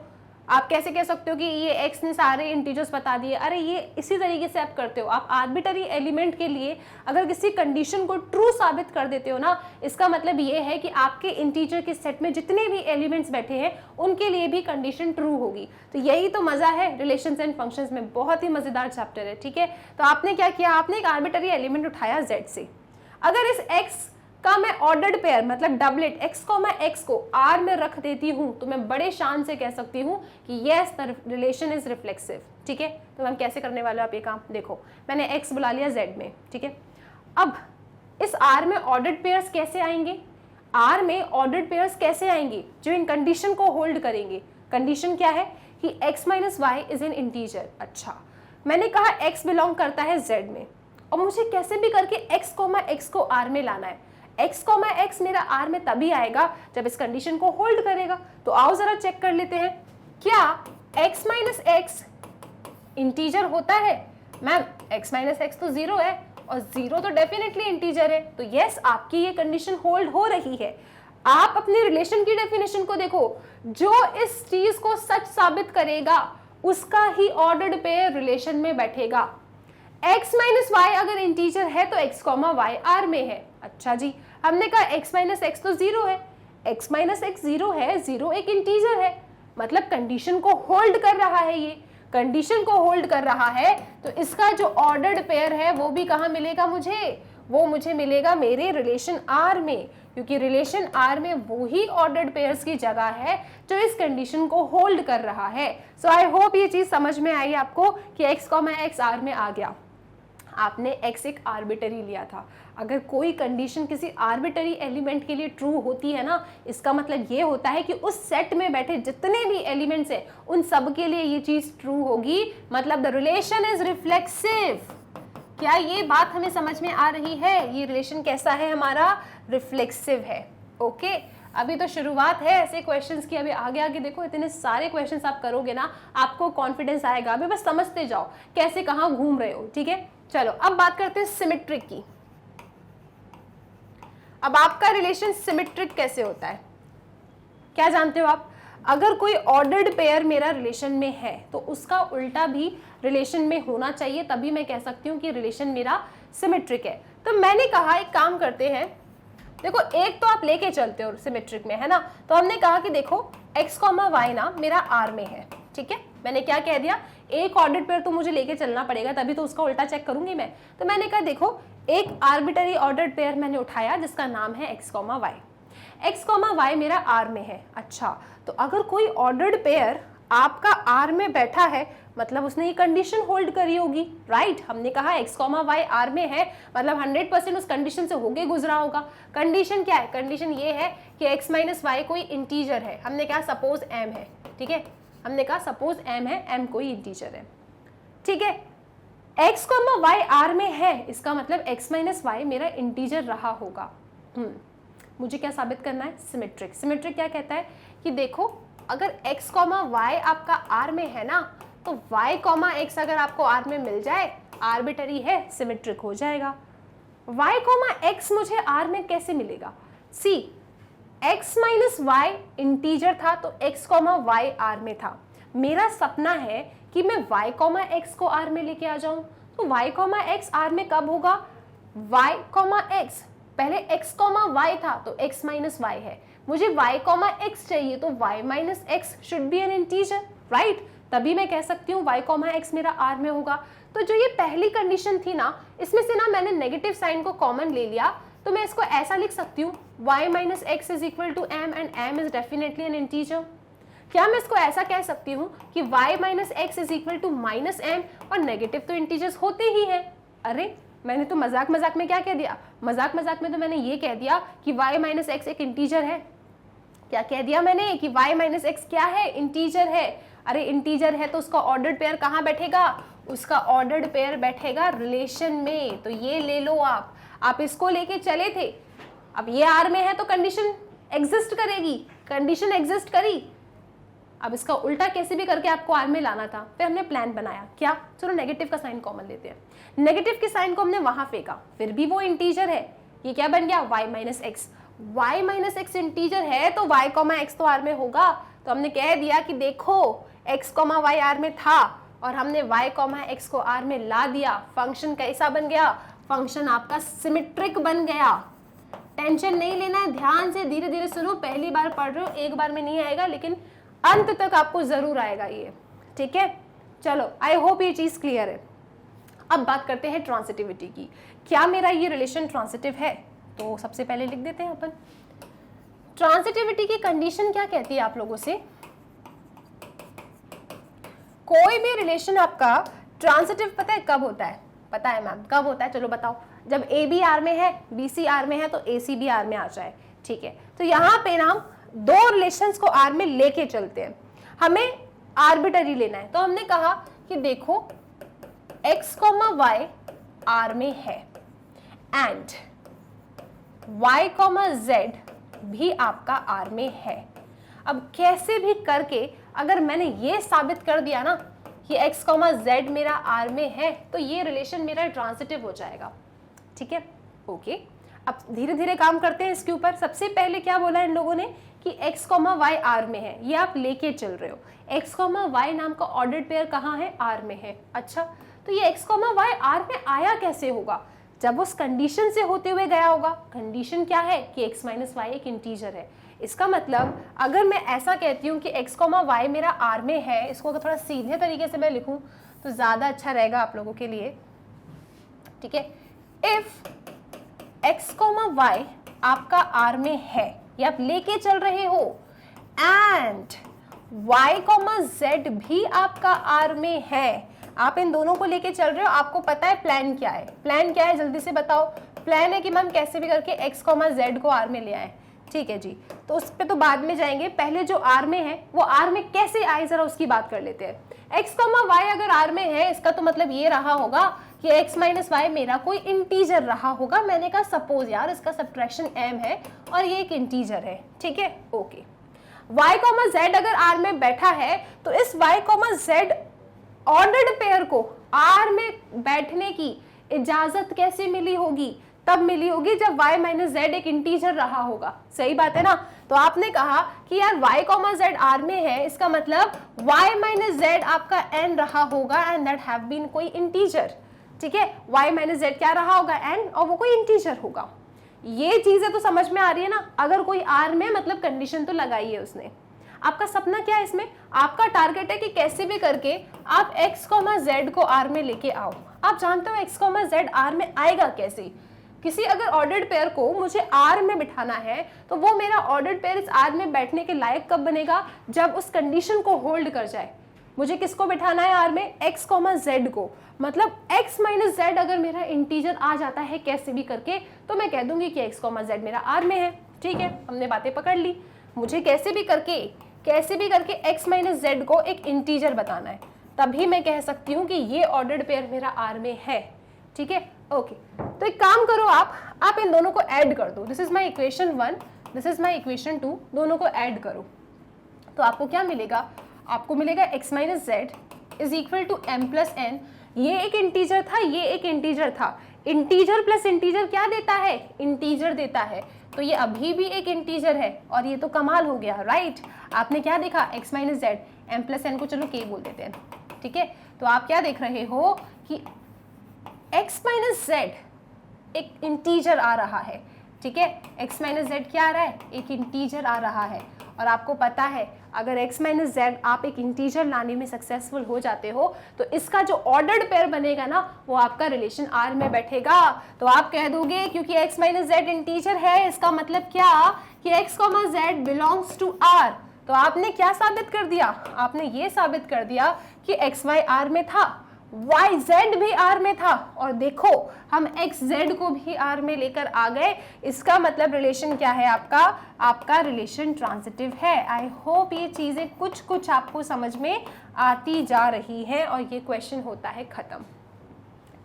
आप कैसे कह सकते हो कि ये x ने सारे इंटीजर्स बता दिए। अरे ये इसी तरीके से आप करते हो, आप आर्बिटरी एलिमेंट के लिए अगर किसी कंडीशन को ट्रू साबित कर देते हो ना, इसका मतलब ये है कि आपके इंटीजर के सेट में जितने भी एलिमेंट्स बैठे हैं उनके लिए भी कंडीशन ट्रू होगी। तो यही तो मजा है रिलेशंस एंड फंक्शंस में, बहुत ही मजेदार चैप्टर है, ठीक है। तो आपने क्या किया, आपने एक आर्बिटरी एलिमेंट उठाया z से। अगर इस x का मैं ऑर्डर्ड पेयर मतलब डबलेट x को r में रख देती हूं तो मैं बड़े शान से कह सकती हूं कि yes the relation is reflexive, ठीक है। तो हम कैसे करने वाले हो आप ये काम देखो, मैंने x बुला लिया z में, ठीक है। अब इस r में ऑर्डर्ड पेयर्स कैसे आएंगे, r में ऑर्डर्ड पेयर्स कैसे आएंगे, जो इन कंडीशन को होल्ड करेंगे। कंडीशन क्या है कि x minus y is an integer. अच्छा, मैंने कहा x बिलोंग करता है z में, और मुझे कैसे भी करके x को r में लाना है। x मेरा r में तभी आएगा जब इस कंडीशन को होल्ड करेगा। तो आओ जरा चेक कर लेते हैं, क्या x माइनस एक्स इंटीजर होता है। मैम x माइनस एक्स तो 0 है, और 0 तो डेफिनेटली इंटीजर है, तो यस आपकी ये कंडीशन होल्ड हो रही है। आप अपने रिलेशन की डेफिनेशन को देखो, जो इस चीज को सच साबित करेगा उसका ही ऑर्डर्ड पेयर रिलेशन में बैठेगा। x माइनस वाई अगर इंटीजर है तो x y r में है। अच्छा जी, हमने कहा x माइनस एक्स तो 0 है, x माइनस एक्स 0 है, 0 एक इंटीजर है, मतलब कंडीशन को होल्ड कर रहा है। ये कंडीशन को होल्ड कर रहा है तो इसका जो ऑर्डर्ड पेयर है वो भी कहाँ मिलेगा मुझे, वो मुझे मिलेगा मेरे रिलेशन r में, क्योंकि रिलेशन r में वो ही ऑर्डर्ड पेयर्स की जगह है जो इस कंडीशन को होल्ड कर रहा है। सो आई होप ये चीज समझ में आई आपको कि x r में आ गया। आपने x एक आर्बिटरी लिया था, अगर कोई कंडीशन किसी आर्बिटरी एलिमेंट के लिए ट्रू होती है ना, इसका मतलब ये होता है कि उस सेट में बैठे जितने भी एलिमेंट्स हैं उन सब के लिए ये चीज ट्रू होगी, मतलब द रिलेशन इज रिफ्लेक्सिव। क्या ये बात हमें समझ में आ रही है? ये रिलेशन कैसा है हमारा? रिफ्लेक्सिव है। ओके, अभी तो शुरुआत है ऐसे क्वेश्चंस की, अभी आगे आगे देखो इतने सारे क्वेश्चंस आप करोगे ना, आपको कॉन्फिडेंस आएगा। अभी बस समझते जाओ कैसे कहाँ घूम रहे हो। ठीक है, चलो अब बात करते हैं सिमेट्रिक की। अब आपका रिलेशन सिमेट्रिक कैसे होता है, क्या जानते हो आप? अगर कोई ऑर्डर्ड पेयर मेरा रिलेशन में है तो उसका उल्टा भी रिलेशन में होना चाहिए, तभी मैं कह सकती हूँ कि रिलेशन मेरा सिमेट्रिक है। तो मैंने कहा एक काम करते हैं, देखो एक तो आप लेके चलते हो सिमेट्रिक में, है ना। तो हमने कहा कि देखो x, y ना मेरा R में है। ठीक है, मैंने क्या कह दिया, एक ऑर्डर्ड पेयर तो मुझे लेके चलना पड़ेगा, तभी तो उसका उल्टा चेक करूंगी मैं। तो मैंने कहा देखो एक आर्बिटरी ऑर्डर्ड पेयर मैंने उठाया जिसका नाम है x, y। x, y मेरा R में है। अच्छा, तो अगर कोई ऑर्डर्ड पेयर आपका R में बैठा है मतलब उसने ये कंडीशन होल्ड करी होगी, राइट। हमने कहा x, y R में है मतलब 100% उस कंडीशन से होके गुजरा होगा। कंडीशन क्या है? कंडीशन ये है कि x माइनस वाई कोई इंटीजर है। हमने कहा सपोज m है। ठीक है, हमने कहा सपोज m है, m कोई इंटीजर है। ठीक है, x, y R में है, इसका मतलब x माइनस वाई मेरा इंटीजर रहा होगा। मुझे क्या साबित करना है? सिमेट्रिक। सिमेट्रिक क्या कहता है कि देखो अगर x, y आपका R में है ना, तो y, x अगर आपको R में मिल जाए, आर्बिटरी है, सिमेट्रिक हो जाएगा। y, x मुझे R में कैसे मिलेगा? सी, x माइनस वाई इंटीजर था तो x, y R में था। मेरा सपना है कि मैं y, x को R में लेके आ जाऊं। तो y, x R में कब होगा? y, x पहले x, y था तो x माइनस वाई है, मुझे y, x चाहिए तो y minus x should B N integer, right. तभी मैं कह सकती हूँ y, x मेरा R में होगा। तो जो ये पहली कंडीशन थी ना, इसमें से ना मैंने नेगेटिव साइन को कॉमन ले लिया, तो मैं इसको ऐसा लिख सकती हूँ y minus x is equal to m and m is definitely an integer. क्या मैं इसको ऐसा कह सकती हूँ कि y minus x is equal to minus m, और नेगेटिव तो इंटीजर्स होते ही हैं। अरे मैंने तो मजाक मजाक में क्या कह दिया? मजाक मजाक में तो मैंने ये कह दिया कि y माइनस एक्स एक इंटीजर है। क्या कह दिया मैंने? कि y माइनस एक्स क्या है? इंटीजर है। अरे इंटीजर है तो उसका ऑर्डर्ड पेयर कहाँ बैठेगा? उसका ऑर्डर्ड पेयर बैठेगा रिलेशन में। तो ये ले लो आप इसको लेके चले थे। अब ये R में है तो कंडीशन एग्जिस्ट करेगी, कंडीशन एग्जिस्ट करी। अब इसका उल्टा कैसे भी करके आपको R में लाना था। फिर हमने प्लान बनाया, क्या? चलो नेगेटिव का साइन कॉमन लेते हैं। नेगेटिव के साइन को हमने वहां फेंका, फिर भी वो इंटीजर है। ये क्या बन गया? y minus x. y minus x integer है तो y, x तो R में होगा। तो हमने कह दिया कि देखो x, y R में था और हमने y, x को R में ला दिया। फंक्शन कैसा बन गया? फंक्शन आपका सिमेट्रिक बन गया। टेंशन नहीं लेना है, ध्यान से धीरे धीरे सुनो। पहली बार पढ़ रहे हो, एक बार में नहीं आएगा, लेकिन अंत तक आपको जरूर आएगा ये। ठीक है, चलो आई होप ये चीज क्लियर है। अब बात करते हैं ट्रांसिटिविटी की। क्या मेरा ये रिलेशन ट्रांसिटिव है? तो सबसे पहले लिख देते हैं अपन ट्रांसिटिविटी की कंडीशन क्या कहती है आप लोगों से। कोई भी रिलेशन आपका ट्रांसिटिव पता है कब होता है? पता है मैम कब होता है? चलो बताओ। जब ए बी आर में है, बी सी आर में है, तो ए सी बी आर में आ जाए। ठीक है, तो यहाँ पे ना हम दो रिलेशंस को आर में लेके चलते हैं। हमें आर्बिटरी लेना है, तो हमने कहा कि देखो x, y आर में है एंड y, z भी आपका आर में है। अब कैसे भी करके अगर मैंने ये साबित कर दिया ना कि x, z मेरा आर में है, तो ये रिलेशन मेरा ट्रांसिटिव हो जाएगा। ठीक है, ओके। अब धीरे धीरे काम करते हैं इसके ऊपर। सबसे पहले क्या बोला इन लोगों ने कि x, y आर में है, ये आप लेके चल रहे हो। x, y नाम का ऑर्डर्ड पेयर कहाँ है? आर में है। अच्छा, तो ये x, y आर में आया कैसे होगा? जब उस कंडीशन से होते हुए गया होगा। कंडीशन क्या है? कि x माइनस वाई एक इंटीजर है। इसका मतलब अगर मैं ऐसा कहती हूँ कि x, y मेरा आर में है, इसको अगर थोड़ा सीधे तरीके से मैं लिखूँ तो ज़्यादा अच्छा रहेगा आप लोगों के लिए। ठीक है, इफ x, y आपका आर में है, ये आप लेके चल रहे हो, एंड y, z भी आपका आर में है, आप इन दोनों को लेके चल रहे हो। आपको पता है प्लान क्या है? प्लान क्या है जल्दी से बताओ। प्लान है कि मैम कैसे भी करके x, z को आर में ले आए। ठीक है जी, तो उस पे तो बाद में जाएंगे, पहले जो आर में है वो आर में कैसे आए जरा उसकी बात कर लेते हैं। x, y अगर आर में है, इसका तो मतलब ये रहा होगा कि x माइनस वाई मेरा कोई इंटीजर रहा होगा। मैंने कहा सपोज यार इसका सब्ट्रैक्शन m है और ये एक इंटीजर है, ठीक है, ओके। y कॉमा z अगर r में बैठा है तो इस y comma z ordered pair को r में बैठने की इजाजत कैसे मिली होगी? तब मिली होगी जब y माइनस z एक इंटीजर रहा होगा, सही बात है ना। तो आपने कहा कि यार y कॉमा z r में है, इसका मतलब y माइनस z आपका n रहा होगा एंड दैट हैव बीन कोई इंटीजर, ठीक है। y माइनस z क्या रहा होगा? n, और वो कोई इंटीजर होगा। ये चीजें तो समझ में आ रही है ना। अगर कोई r में मतलब कंडीशन तो लगाई है उसने। आपका सपना क्या है इसमें? आपका टारगेट है कि कैसे भी करके आप x, z को r में लेके आओ। आप जानते हो x, z r में आएगा कैसे? किसी अगर ऑर्डर्ड पेयर को मुझे r में बिठाना है तो वो मेरा ऑर्डर्ड पेयर इस r में बैठने के लायक कब बनेगा? जब उस कंडीशन को होल्ड कर जाए। मुझे किसको बिठाना है r में? x, z को। मतलब x माइनस z अगर मेरा इंटीजर आ जाता है कैसे भी करके तो मैं कह दूंगी कि x, z मेरा r में है, ठीक है। हमने बातें पकड़ ली। मुझे कैसे भी करके x माइनस z को एक इंटीजर बताना है, तभी मैं कह सकती हूँ कि ये ऑर्डर्ड पेयर मेरा r में है, ठीक है, ओके। तो एक काम करो, आप इन दोनों को ऐड कर दो। This is my equation 1, this is my equation 2, दोनों को ऐड करो तो आपको क्या मिलेगा? आपको मिलेगा x minus z is equal to m plus n। ये एक इंटीजर था, ये एक इंटीजर था। इंटीजर प्लस इंटीजर क्या देता है? इंटीजर देता है। तो ये अभी भी एक इंटीजर है और ये तो कमाल हो गया, राइट। आपने क्या देखा? x minus z, m plus n को चलो k बोल देते हैं, ठीक है। तो आप क्या देख रहे हो कि x माइनस z एक इंटीजर आ रहा है, ठीक है। x माइनस z क्या आ रहा है? एक इंटीजर आ रहा है। और आपको पता है अगर x माइनस z आप एक इंटीजर लाने में सक्सेसफुल हो जाते हो तो इसका जो ऑर्डर्ड पेयर बनेगा ना वो आपका रिलेशन r में बैठेगा। तो आप कह दोगे क्योंकि x माइनस z इंटीजर है, इसका मतलब क्या कि x, z belongs to r। तो आपने क्या साबित कर दिया? आपने ये साबित कर दिया कि x, y r में था, y, z भी r में था, और देखो हम x, z को भी r में लेकर आ गए। इसका मतलब रिलेशन क्या है आपका रिलेशन ट्रांजिटिव है। आई होप ये चीजें कुछ आपको समझ में आती जा रही हैं और ये क्वेश्चन होता है खत्म,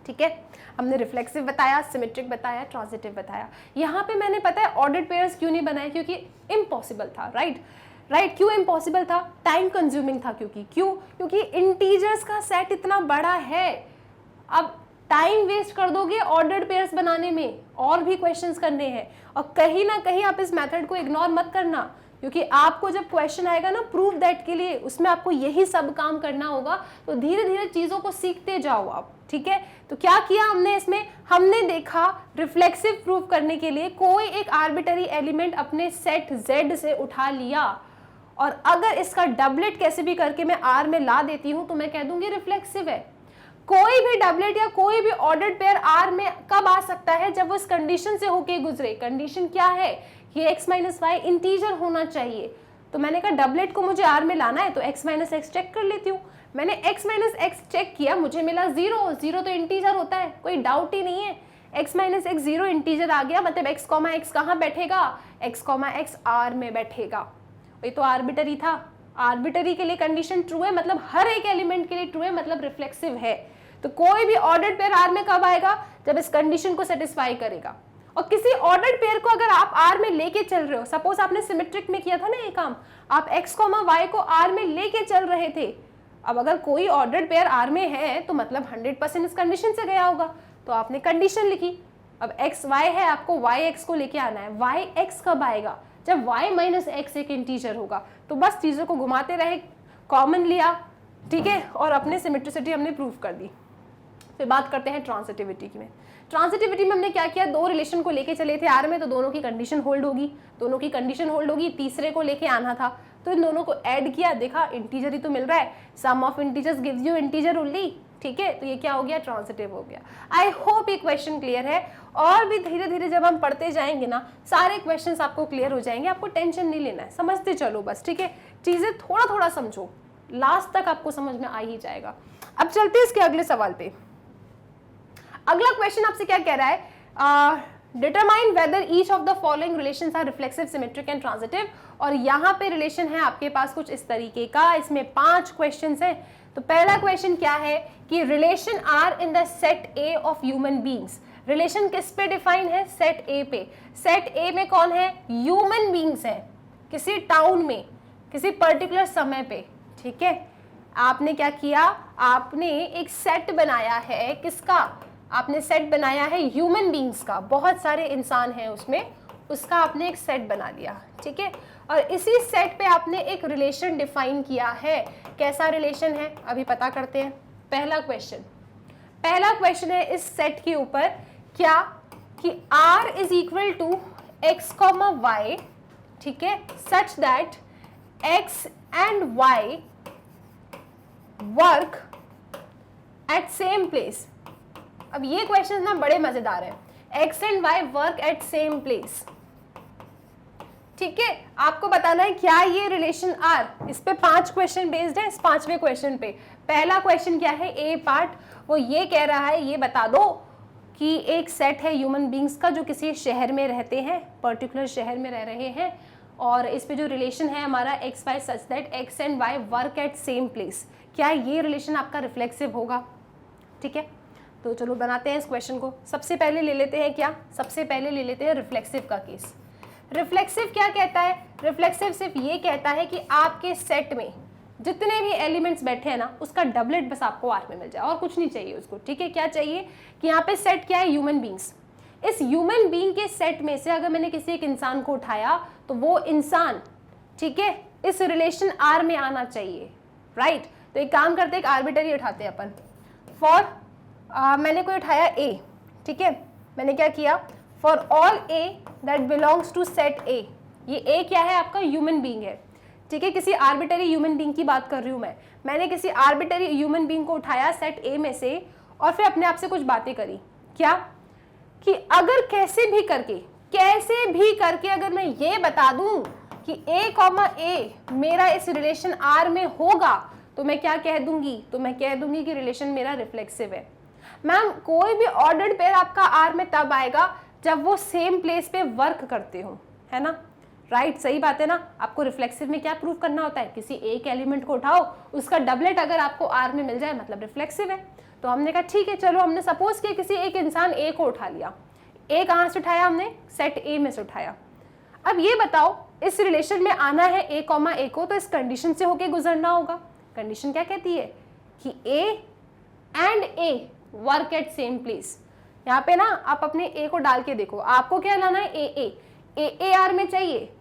ठीक है। हमने रिफ्लेक्सिव बताया, सिमेट्रिक बताया, ट्रांजिटिव बताया। यहाँ पे मैंने पता है ऑर्डर्ड पेयर्स क्यों नहीं बनाए? क्योंकि इम्पॉसिबल था, राइट। क्यों इम्पॉसिबल था? टाइम कंज्यूमिंग था। क्योंकि इंटीजर्स का सेट इतना बड़ा है। अब टाइम वेस्ट कर दोगे ऑर्डर्ड पेयर्स बनाने में, और भी क्वेश्चंस करने हैं। और कहीं ना कहीं आप इस मेथड को इग्नोर मत करना, क्योंकि आपको जब क्वेश्चन आएगा ना प्रूव दैट के लिए, उसमें आपको यही सब काम करना होगा। तो धीरे धीरे चीज़ों को सीखते जाओ आप, ठीक है। तो क्या किया हमने इसमें? हमने देखा रिफ्लेक्सिव प्रूफ करने के लिए कोई एक आर्बिटरी एलिमेंट अपने सेट Z से उठा लिया, और अगर इसका डबलेट कैसे भी करके मैं R में ला देती हूं तो मैं कह दूंगी रिफ्लेक्सिव है। कोई भी डबलेट या कोई भी ऑर्डर्ड पेयर R में कब आ सकता है? जब वो इस कंडीशन से होके गुजरे। कंडीशन क्या है? कि x माइनस वाई इंटीजर होना चाहिए। तो मैंने कहा डबलेट को मुझे R में लाना है तो x माइनस एक्स चेक कर लेती हूँ। मैंने x माइनस एक्स चेक किया, मुझे मिला 0 तो इंटीजर होता है, कोई डाउट ही नहीं है। x माइनस एक्स 0 इंटीजर आ गया, मतलब x कॉमा एक्स कहाँ बैठेगा? x कॉमा एक्स R में बैठेगा। ये तो आर्बिटरी था। आर्बिटरी के लिए कंडीशन ट्रू है, मतलब हर एक एलिमेंट के लिए ट्रू है, मतलब रिफ्लेक्सिव है। तो कोई भी ऑर्डर्ड पेयर R में कब आएगा? जब इस कंडीशन को सेटिस्फाई करेगा। और किसी ऑर्डर्ड पेयर को अगर आप R में लेके चल रहे हो, सपोज आपने सिमेट्रिक में किया था ना ये काम, आप x, y को R में लेके चल रहे थे। अब अगर कोई ऑर्डर्ड पेयर R में है तो मतलब 100% इस कंडीशन से गया होगा, तो आपने कंडीशन लिखी। अब x, y है, आपको y, x को लेके आना है। y, x कब आएगा? जब y माइनस एक्स एक इंटीजर होगा। तो बस चीज़ों को घुमाते रहे, कॉमन लिया, ठीक है, और अपने सिमेट्रिसिटी हमने प्रूव कर दी। फिर बात करते हैं ट्रांजिटिविटी की में। ट्रांजिटिविटी में हमने क्या किया? दो रिलेशन को लेके चले थे R में, तो दोनों की कंडीशन होल्ड होगी, तीसरे को लेके आना था, तो इन दोनों को ऐड किया, देखा इंटीजर ही तो मिल रहा है, sum of integers gives you integer only, ठीक है। तो ये क्या हो गया? ट्रांजिटिव हो गया। आई होप ये क्वेश्चन क्लियर है, और भी धीरे धीरे जब हम पढ़ते जाएंगे ना सारे क्वेश्चंस आपको क्लियर हो जाएंगे। आपको टेंशन नहीं लेना है, समझते चलो बस, ठीक है। चीजें थोड़ा थोड़ा समझो, लास्ट तक आपको समझ में आ ही जाएगा। अब चलते हैं इसके अगले सवाल पे। अगला क्वेश्चन आपसे क्या कह रहा है? Determine whether each of the following relations are reflexive, symmetric and transitive. और यहाँ पे रिलेशन है आपके पास कुछ इस तरीके का। इसमें 5 क्वेश्चंस हैं। तो पहला क्वेश्चन क्या है कि relation R in the set A of human beings. Relation किस पे डिफाइन है? सेट ए पे। सेट ए में कौन है? ह्यूमन बींग्स है, किसी टाउन में, किसी पर्टिकुलर समय पे। ठीक है, आपने क्या किया? आपने एक सेट बनाया है। किसका? आपने सेट बनाया है ह्यूमन बींग्स का। बहुत सारे इंसान हैं उसमें, उसका आपने एक सेट बना लिया। ठीक है, और इसी सेट पे आपने एक रिलेशन डिफाइन किया है। कैसा रिलेशन है अभी पता करते हैं। पहला क्वेश्चन है इस सेट के ऊपर क्या कि r is equal to x comma y, ठीक है, such that x and y work at same place. अब ये क्वेश्चन ना बड़े मजेदार है। x and y work at same place. ठीक है, आपको बताना है क्या ये रिलेशन R। इस पे 5 क्वेश्चन बेस्ड है। इस 5वें क्वेश्चन पे पहला क्वेश्चन क्या है? ए पार्ट, वो ये कह रहा है ये बता दो कि एक सेट है ह्यूमन बींग्स का जो किसी शहर में रहते हैं, पर्टिकुलर शहर में रह रहे हैं, और इस पे जो रिलेशन है हमारा x y such that x and y work at same place. क्या ये रिलेशन आपका रिफ्लेक्सिव होगा? ठीक है, तो चलो बनाते हैं इस क्वेश्चन को। सबसे पहले ले लेते हैं क्या? सबसे पहले ले लेते हैं रिफ्लेक्सिव का केस। रिफ्लेक्सिव क्या कहता है? रिफ्लेक्सिव सिर्फ ये कहता है कि आपके सेट में जितने भी एलिमेंट्स बैठे हैं ना, उसका डबलेट बस आपको आर में मिल जाए, और कुछ नहीं चाहिए उसको। ठीक है, क्या चाहिए कि यहाँ पे सेट क्या है? Human beings. इस ह्यूमन बींग के सेट में से अगर मैंने किसी एक इंसान को उठाया तो वो इंसान, ठीक है, इस रिलेशन आर में आना चाहिए। राइट, तो एक काम करते हैं, एक आर्बिटरी उठाते हैं अपन। फॉर मैंने कोई उठाया ए, ठीक है, मैंने क्या किया? For all A that belongs to set A. ये ए क्या है? आपका ह्यूमन बींग है। ठीक है, किसी आर्बिटरी ह्यूमन बींग की बात कर रही हूं मैं। मैंने किसी आर्बिटरी ह्यूमन बींग को उठाया सेट ए में से और फिर अपने आप से कुछ बातें करी। क्या कि अगर कैसे भी करके अगर मैं ये बता दूं कि ए कॉमा ए मेरा इस रिलेशन आर में होगा, तो मैं क्या कह दूंगी? तो मैं कह दूंगी कि रिलेशन मेरा रिफ्लेक्सिव है। मैम, कोई भी ऑर्डर्ड पेयर आपका आर में तब आएगा जब वो सेम प्लेस पे वर्क करते हो, है ना? राइट, सही बात है ना? आपको रिफ्लेक्सिव में क्या प्रूव करना होता है? किसी एक एलिमेंट को उठाओ, उसका डबलेट अगर आपको आर में मिल जाए मतलब रिफ्लेक्सिव है। तो हमने कहा ठीक है, चलो हमने सपोज किया किसी एक इंसान ए को उठा लिया। ए कहाँ से उठाया हमने? सेट ए में से उठाया। अब ये बताओ, इस रिलेशन में आना है ए कॉमा ए को, तो इस कंडीशन से होके गुजरना होगा। कंडीशन क्या कहती है कि A and A work at same place. यहाँ पे ना आप अपने ए को डाल के देखो, आपको क्या लाना है? ए आर में चाहिए।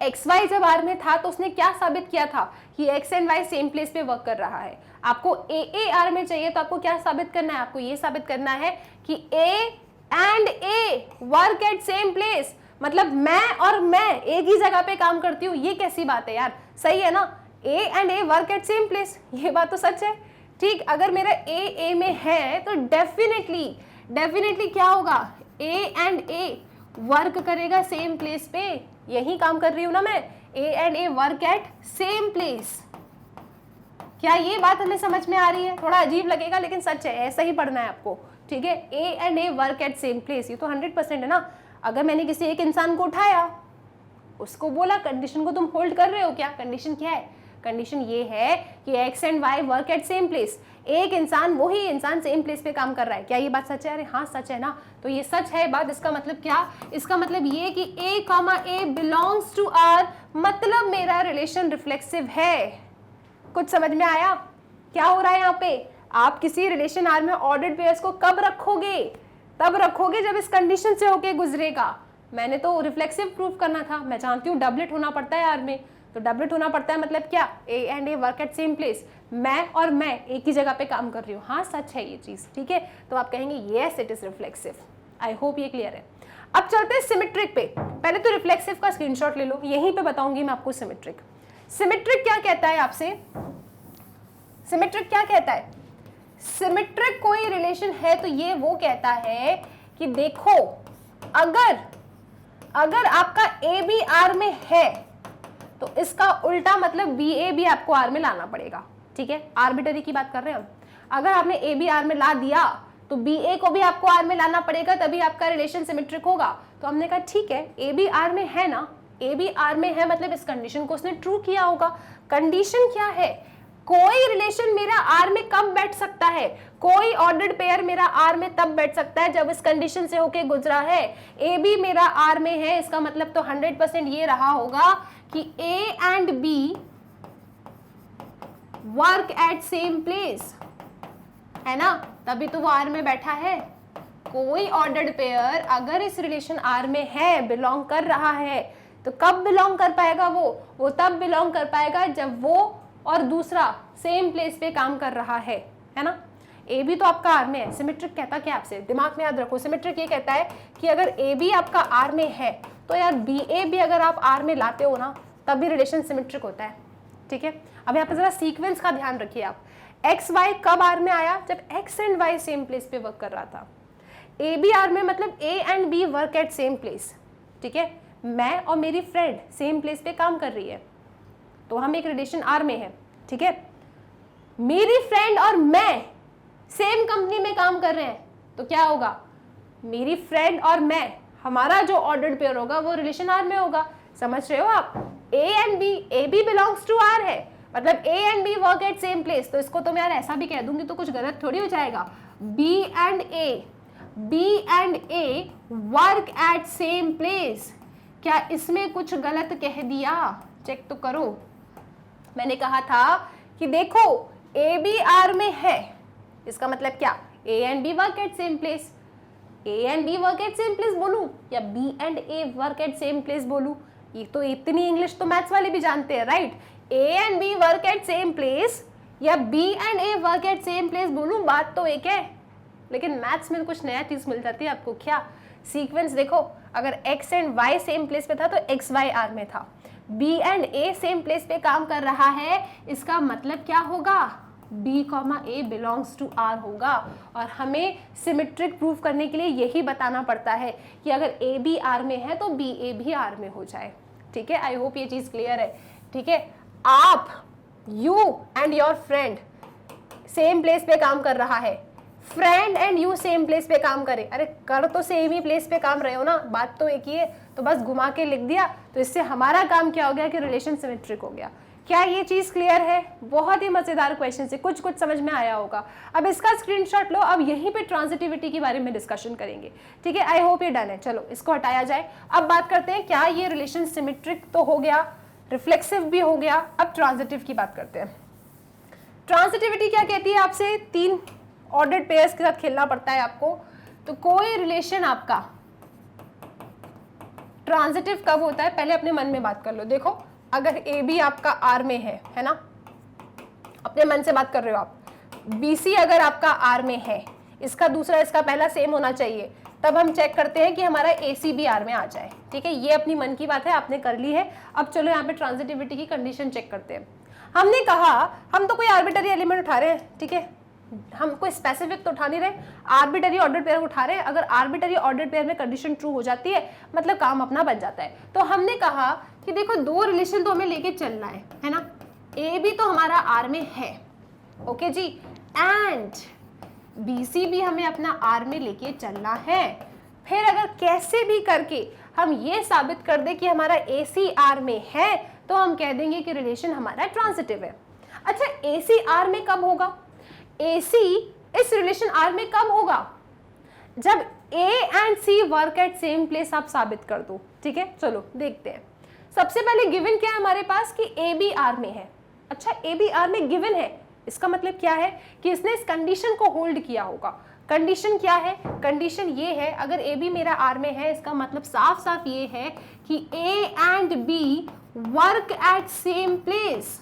एक्स वाई जब आर में था तो उसने क्या साबित किया था कि x and y same place पे वर्क कर रहा है। आपको ए आर में चाहिए तो आपको क्या साबित करना है? आपको ये साबित करना है कि A and A work at same place, मतलब मैं और मैं एक ही जगह पे काम करती हूँ। ये कैसी बात है यार? सही है ना? A and A work at same place, ये बात तो सच है। ठीक, अगर मेरा ए में है तो डेफिनेटली क्या होगा? ए एंड ए वर्क करेगा सेम प्लेस पे। यही काम कर रही हूं ना मैं, A and A work at same place. क्या ये बात हमें समझ में आ रही है? थोड़ा अजीब लगेगा लेकिन सच है, ऐसा ही पढ़ना है आपको। ठीक है, A and A work at same place, ये तो 100% है ना। अगर मैंने किसी एक इंसान को उठाया, उसको बोला कंडीशन को तुम होल्ड कर रहे हो क्या? कंडीशन क्या है? कंडीशन ये है कि x and y work at same place. एक इंसान, वही इंसान सेम प्लेस पे काम कर रहा है। क्या ये बात सच है? अरे हाँ सच है ना। तो ये सच है बात। इसका मतलब क्या? इसका मतलब ये कि A comma A belongs to R, मतलब मेरा रिलेशन रिफ्लेक्सिव है। कुछ समझ में आया क्या हो रहा है यहाँ पे? आप किसी रिलेशन आर में ऑर्डर्ड पेयर्स को कब रखोगे? तब रखोगे जब इस कंडीशन से होके गुजरेगा। मैंने तो रिफ्लेक्सिव प्रूफ करना था, मैं जानती हूँ डबलेट होना पड़ता है आर में, तो डबलेट होना पड़ता है मतलब क्या? A and A work at same place, मैं और मैं एक ही जगह पे काम कर रही हूँ। हाँ सच है ये चीज, ठीक है। तो आप कहेंगे yes it is reflexive. I hope ये क्लियर है। अब चलते हैं सिमेट्रिक पे। पहले तो रिफ्लेक्सिव का स्क्रीनशॉट ले लो, यहीं पे बताऊंगी मैं आपको सिमेट्रिक। सिमेट्रिक क्या कहता है आपसे? सिमेट्रिक क्या कहता है? सिमेट्रिक कोई रिलेशन है तो ये वो कहता है कि देखो, अगर आपका ए बी आर में है तो इसका उल्टा मतलब बी ए भी आपको आर में लाना पड़ेगा। ठीक है, आर्बिटरी की बात कर रहे हैं हम। अगर आपने ए बी आर में ला दिया तो बी ए को भी आपको आर में लाना पड़ेगा, तभी आपका रिलेशन सिमेट्रिक होगा। तो हमने कहा ठीक है, ए बी आर में है ना, ए बी आर में है मतलब इस कंडीशन को उसने ट्रू किया होगा। कंडीशन क्या है, कोई रिलेशन मेरा आर में कब बैठ सकता है, कोई ऑर्डर्ड पेयर मेरा आर में तब बैठ सकता है जब इस कंडीशन से होके गुजरा है। ए बी मेरा आर में है, इसका मतलब तो 100% ये रहा होगा कि A and B work at same place, है ना, तभी तो वो आर में बैठा है। कोई ऑर्डर्ड पेयर अगर इस रिलेशन आर में है, बिलोंग कर रहा है, तो कब बिलोंग कर पाएगा वो तब बिलोंग कर पाएगा जब वो और दूसरा सेम प्लेस पे काम कर रहा है ना। ए बी तो आपका आर में है, सिमेट्रिक कहता क्या आपसे, दिमाग में याद रखो, सिमेट्रिक ये कहता है कि अगर ए बी आपका आर में है तो यार बी ए भी अगर आप आर में लाते हो ना तब भी रिलेशन सिमेट्रिक होता है, ठीक है। अब यहाँ पर जरा सीक्वेंस का ध्यान रखिए आप, एक्स वाई कब आर में आया, जब x and y same place पे वर्क कर रहा था। ए बी आर में मतलब A and B work at same place, ठीक है, मैं और मेरी फ्रेंड सेम प्लेस पे काम कर रही है तो हम एक रिलेशन आर में है, ठीक है। मेरी फ्रेंड और मैं सेम कंपनी में काम कर रहे हैं तो क्या होगा, मेरी फ्रेंड और मैं, हमारा जो ऑर्डर्ड पेयर होगा वो रिलेशन आर में होगा। समझ रहे हो आप, A and B, A B belongs to R है मतलब A and B work at same place, तो इसको तो मैं यार ऐसा भी कह दूंगी तो कुछ गलत थोड़ी हो जाएगा। B and A work at same place, क्या इसमें कुछ गलत कह दिया, चेक तो करो। मैंने कहा था कि देखो ए बी आर में है, इसका मतलब क्या, A and B work at same place, A and B work at same place बोलूं या B and A work at same place बोलूं, ये तो इतनी इंग्लिश तो मैथ्स वाले भी जानते हैं, right. A and B work at same place या B and A work at same place बोलूं, बात तो एक है, लेकिन मैथ्स में कुछ नया चीज मिल जाती है आपको। क्या, सीक्वेंस देखो, अगर x and y same place पे था तो एक्स वाई आर में था, b and a same place पे काम कर रहा है, इसका मतलब क्या होगा, b, a belongs to r होगा। और हमें सिमेट्रिक प्रूव करने के लिए यही बताना पड़ता है कि अगर a b r में है तो b a भी r में हो जाए, ठीक है। आई होप ये चीज क्लियर है, ठीक है। आप, you and your friend same place पे काम कर रहा है, friend and you same place पे काम करे, अरे कर तो सेम ही प्लेस पे काम रहे हो ना, बात तो एक ही है, तो बस घुमा के लिख दिया, तो इससे हमारा काम क्या हो गया कि रिलेशन सिमेट्रिक हो गया। क्या ये चीज क्लियर है? बहुत ही मजेदार क्वेश्चन से कुछ समझ में आया होगा। अब इसका स्क्रीनशॉट लो, अब यहीं पे ट्रांजिटिविटी के बारे में डिस्कशन करेंगे, ठीक है। आई होप ये डन है, चलो इसको हटाया जाए। अब बात करते हैं, क्या ये रिलेशन सिमेट्रिक तो हो गया, रिफ्लेक्सिव भी हो गया, अब ट्रांजिटिव की बात करते हैं। ट्रांजिटिविटी क्या कहती है, आपसे 3 ऑर्डर्ड पेयर्स के साथ खेलना पड़ता है आपको। तो कोई रिलेशन आपका ट्रांजिटिव कब होता है, पहले अपने मन में बात कर लो। देखो, अगर ए बी आपका आर में है ना, अपने मन से बात कर रहे हो आप, बी सी अगर आपका आर में है, इसका दूसरा इसका पहला सेम होना चाहिए, तब हम चेक करते हैं कि हमारा ए सी भी आर में आ जाए, ठीक है। ये अपनी मन की बात है, आपने कर ली है। अब चलो यहाँ पे ट्रांजिटिविटी की कंडीशन चेक करते हैं। हमने कहा हम तो कोई आर्बिटरी एलिमेंट उठा रहे हैं, ठीक है, हम कोई स्पेसिफिक तो उठा नहीं रहे, आर्बिटरी ऑर्डर पेयर उठा रहे हैं। अगर आर्बिटरी ऑर्डर पेयर में कंडीशन ट्रू हो जाती है मतलब काम अपना बन जाता है। तो हमने कहा कि देखो 2 रिलेशन तो हमें लेके चलना है ना, ए बी तो हमारा आर में है, ओके जी, एंड बी सी भी हमें अपना आर में लेके चलना है। फिर अगर कैसे भी करके हम ये साबित कर दे कि हमारा ए सी आर में है तो हम कह देंगे कि रिलेशन हमारा ट्रांजिटिव है। अच्छा, ए सी आर में कब होगा, AC इस रिलेशन R में कब होगा, जब A and C work at same place आप साबित कर दो, ठीक है। चलो देखते हैं। सबसे पहले गिवन क्या है हमारे पास कि AB R में है। अच्छा, AB R में गिवन है, इसका मतलब क्या है कि इसने इस कंडीशन को होल्ड किया होगा। कंडीशन क्या है, कंडीशन ये है, अगर AB मेरा R में है, इसका मतलब साफ साफ ये है कि A and B work at same place,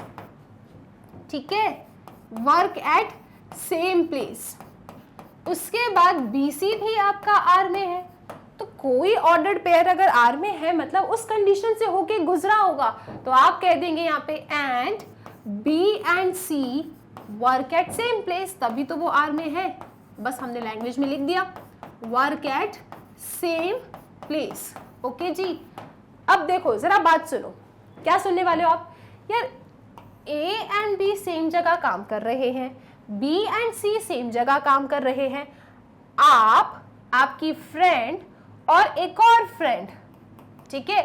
ठीक है, वर्क एट सेम प्लेस। उसके बाद BC भी आपका R में है, तो कोई ऑर्डर्ड पेयर अगर R में है मतलब उस कंडीशन से होके गुजरा होगा, तो आप कह देंगे यहाँ पे and B and C work at same place, तभी तो वो R में है। बस हमने लैंग्वेज में लिख दिया work at same place, okay जी। अब देखो जरा बात सुनो, क्या सुनने वाले हो आप, यार A एंड B सेम जगह काम कर रहे हैं, B एंड C सेम जगह काम कर रहे हैं, आप, आपकी फ्रेंड और एक और फ्रेंड, ठीक है,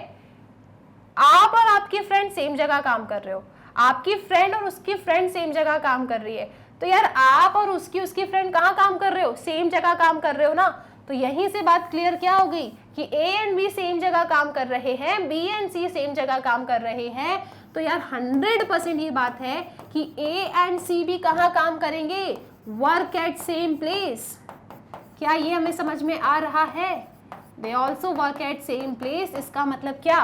आप और आपकी फ्रेंड सेम जगह काम कर रहे हो, आपकी फ्रेंड और उसकी फ्रेंड सेम जगह काम कर रही है, तो यार आप और उसकी फ्रेंड कहाँ काम कर रहे हो, सेम जगह काम कर रहे हो ना। तो यहीं से बात क्लियर क्या हो गई कि ए एंड बी सेम जगह काम कर रहे हैं, बी एंड सी सेम जगह काम कर रहे हैं। तो यार 100% ये बात है कि ए एंड सी भी कहाँ काम करेंगे, वर्क एट सेम प्लेस। क्या ये हमें समझ में आ रहा है? They also work at same place. इसका मतलब क्या,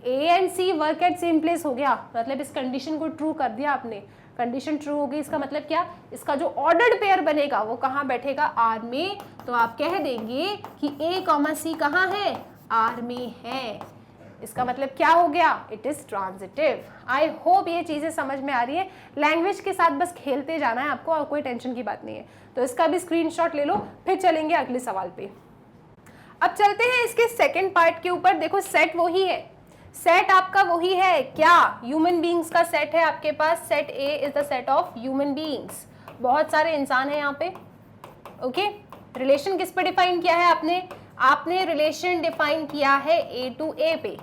A and C work at same place हो गया, मतलब इस कंडीशन को ट्रू कर दिया आपने, कंडीशन ट्रू हो गई। इसका मतलब क्या, इसका जो ऑर्डर्ड पेयर बनेगा वो कहाँ बैठेगा, आर में। तो आप कह देंगे कि ए कॉमा सी कहाँ है, आर में है। इसका मतलब क्या हो गया, it is transitive. I hope ये चीजें समझ में आ रही है। लैंग्वेज के साथ बस खेलते जाना है आपको और कोई टेंशन की बात नहीं है। तो इसका भी स्क्रीनशॉट ले लो, फिर चलेंगे अगले सवाल पे। अब चलते हैं इसके सेकंड पार्ट के ऊपर। देखो सेट वही है, सेट आपका वही है क्या, ह्यूमन बीइंग्स का सेट है आपके पास। Set A is the set of human beings, बहुत सारे इंसान हैं यहाँ पे। ओके, रिलेशन किस पे डिफाइन किया है आपने रिलेशन डिफाइन किया है ए टू ए पे।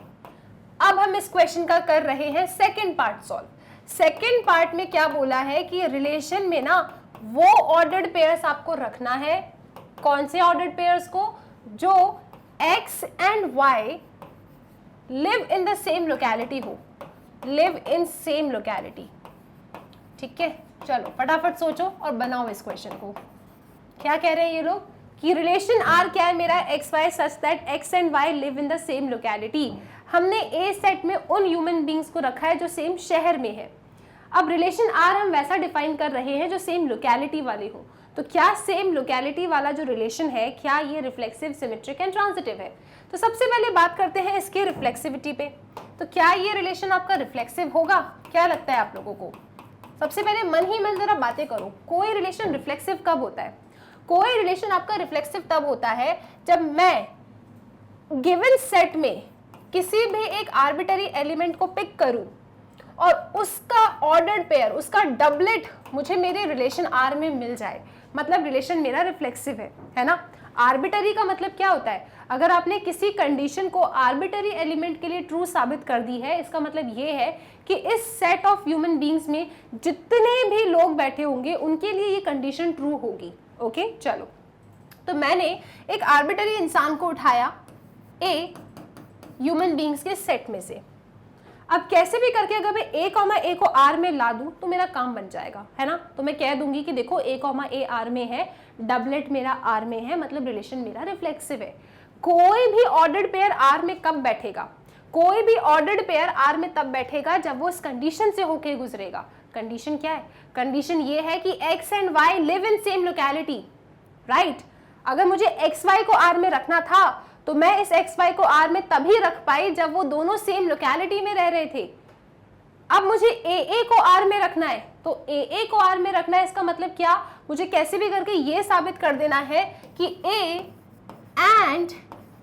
अब हम इस क्वेश्चन का कर रहे हैं second part solve. Second part में क्या बोला है कि रिलेशन में ना वो ऑर्डर्ड पेयर्स आपको रखना है। कौन से ऑर्डर्ड पेयर्स को, जो x and y live in the same locality हो, लिव इन सेम लोकेलिटी। ठीक है, चलो फटाफट सोचो और बनाओ इस क्वेश्चन को। क्या कह रहे हैं ये लोग कि रिलेशन आर क्या है मेरा, x y such that x and y live in the same locality. हमने ए सेट में उन ह्यूमन बींग्स को रखा है जो सेम शहर में है। अब रिलेशन आर हम वैसा डिफाइन कर रहे हैं जो सेम लोकेलिटी वाले हो। तो क्या सेम लोकेलिटी वाला जो रिलेशन है, क्या ये रिफ्लेक्सिव, सिमेट्रिक एंड ट्रांजिटिव है? तो सबसे पहले बात करते हैं इसके रिफ्लेक्सिविटी पे। तो क्या ये रिलेशन आपका रिफ्लेक्सिव होगा, क्या लगता है आप लोगों को? सबसे पहले मन ही मन जरा बातें करो, कोई रिलेशन रिफ्लेक्सिव कब होता है? कोई रिलेशन आपका रिफ्लेक्सिव तब होता है जब मैं गिवन सेट में किसी भी एक आर्बिटरी एलिमेंट को पिक करूं और उसका ऑर्डर्ड पेयर, उसका डबलेट मुझे मेरे रिलेशन आर में मिल जाए, मतलब रिलेशन मेरा रिफ्लेक्सिव है ना। आर्बिटरी का मतलब क्या होता है, अगर आपने किसी कंडीशन को आर्बिटरी एलिमेंट के लिए ट्रू साबित कर दी है, इसका मतलब ये है कि इस सेट ऑफ ह्यूमन बीइंग्स में जितने भी लोग बैठे होंगे उनके लिए ये कंडीशन ट्रू होगी। ओके, चलो तो मैंने एक आर्बिटरी इंसान को उठाया ए ह्यूमन बीइंग्स के सेट में से। अब कैसे भी करके अगर मैं ए कॉमा ए को आर में ला दूं तो मेरा काम बन जाएगा, है ना। तो मैं कह दूंगी कि देखो ए कॉमा ए आर में है, डबलेट मेरा आर में है, मतलब रिलेशन मेरा रिफ्लेक्सिव है। कोई भी ऑर्डर्ड पेयर आर में कब बैठेगा, कोई भी ऑर्डर्ड पेयर आर में तब बैठेगा जब वो इस कंडीशन से होके गुजरेगा। कंडीशन क्या है, कंडीशन ये है कि x and y live in same locality, right. अगर मुझे एक्स वाई को आर में रखना था तो मैं इस एक्स वाई को आर में तभी रख पाई जब वो दोनों सेम लोकेलिटी में रह रहे थे। अब मुझे ए को आर में रखना है, तो ए को आर में रखना है, इसका मतलब क्या, मुझे कैसे भी करके ये साबित कर देना है कि A and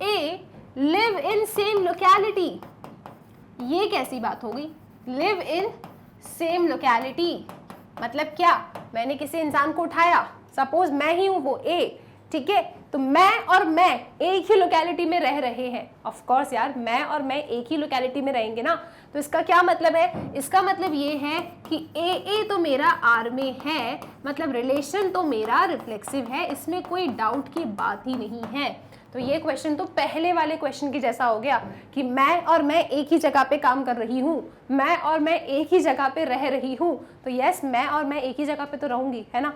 A live in same locality. ये कैसी बात हो गई, लिव इन सेम लोकेलिटी मतलब क्या, मैंने किसी इंसान को उठाया, सपोज मैं ही हूं वो ए, ठीक है, तो मैं और मैं एक ही लोकेलिटी में रह रहे हैं। ऑफ कोर्स यार, मैं और मैं एक ही लोकेलिटी में रहेंगे ना। तो इसका क्या मतलब है, इसका मतलब ये है कि ए तो मेरा आर में है, मतलब रिलेशन तो मेरा रिफ्लेक्सिव है, इसमें कोई डाउट की बात ही नहीं है। तो ये क्वेश्चन तो पहले वाले क्वेश्चन की जैसा हो गया कि मैं और मैं एक ही जगह पे काम कर रही हूँ, मैं और मैं एक ही जगह पे रह रही हूँ। तो यस, मैं और मैं एक ही जगह पे तो रहूंगी, है ना।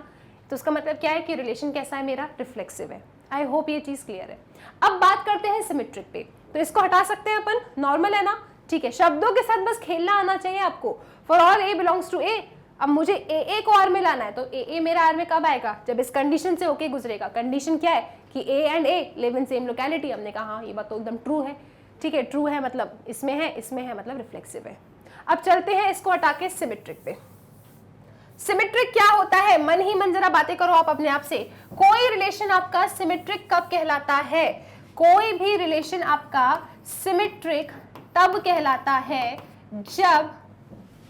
तो उसका मतलब क्या है कि रिलेशन कैसा है मेरा, रिफ्लेक्सिव है। आई होप ये चीज क्लियर है। अब बात करते हैं सिमेट्रिक पे। तो इसको हटा सकते हैं अपन, नॉर्मल है ना, ठीक है। शब्दों के साथ बस खेलना आना चाहिए आपको। For all A belongs to A, अब मुझे ए को आर में लाना है, तो ए मेरा आर में कब आएगा, जब इस कंडीशन से होके गुजरेगा। कंडीशन क्या है कि A and A live in same locality. हमने कहा हाँ, ये बात तो एकदम ट्रू है, ठीक है। ट्रू है मतलब इसमें है मतलब रिफ्लेक्सिव है। अब चलते हैं इसको हटा के सिमेट्रिक पे। सिमेट्रिक क्या होता है, मन ही मन जरा बातें करो आप अपने आप से। कोई रिलेशन आपका सिमेट्रिक कब कहलाता है, कोई भी रिलेशन आपका सिमेट्रिक तब कहलाता है जब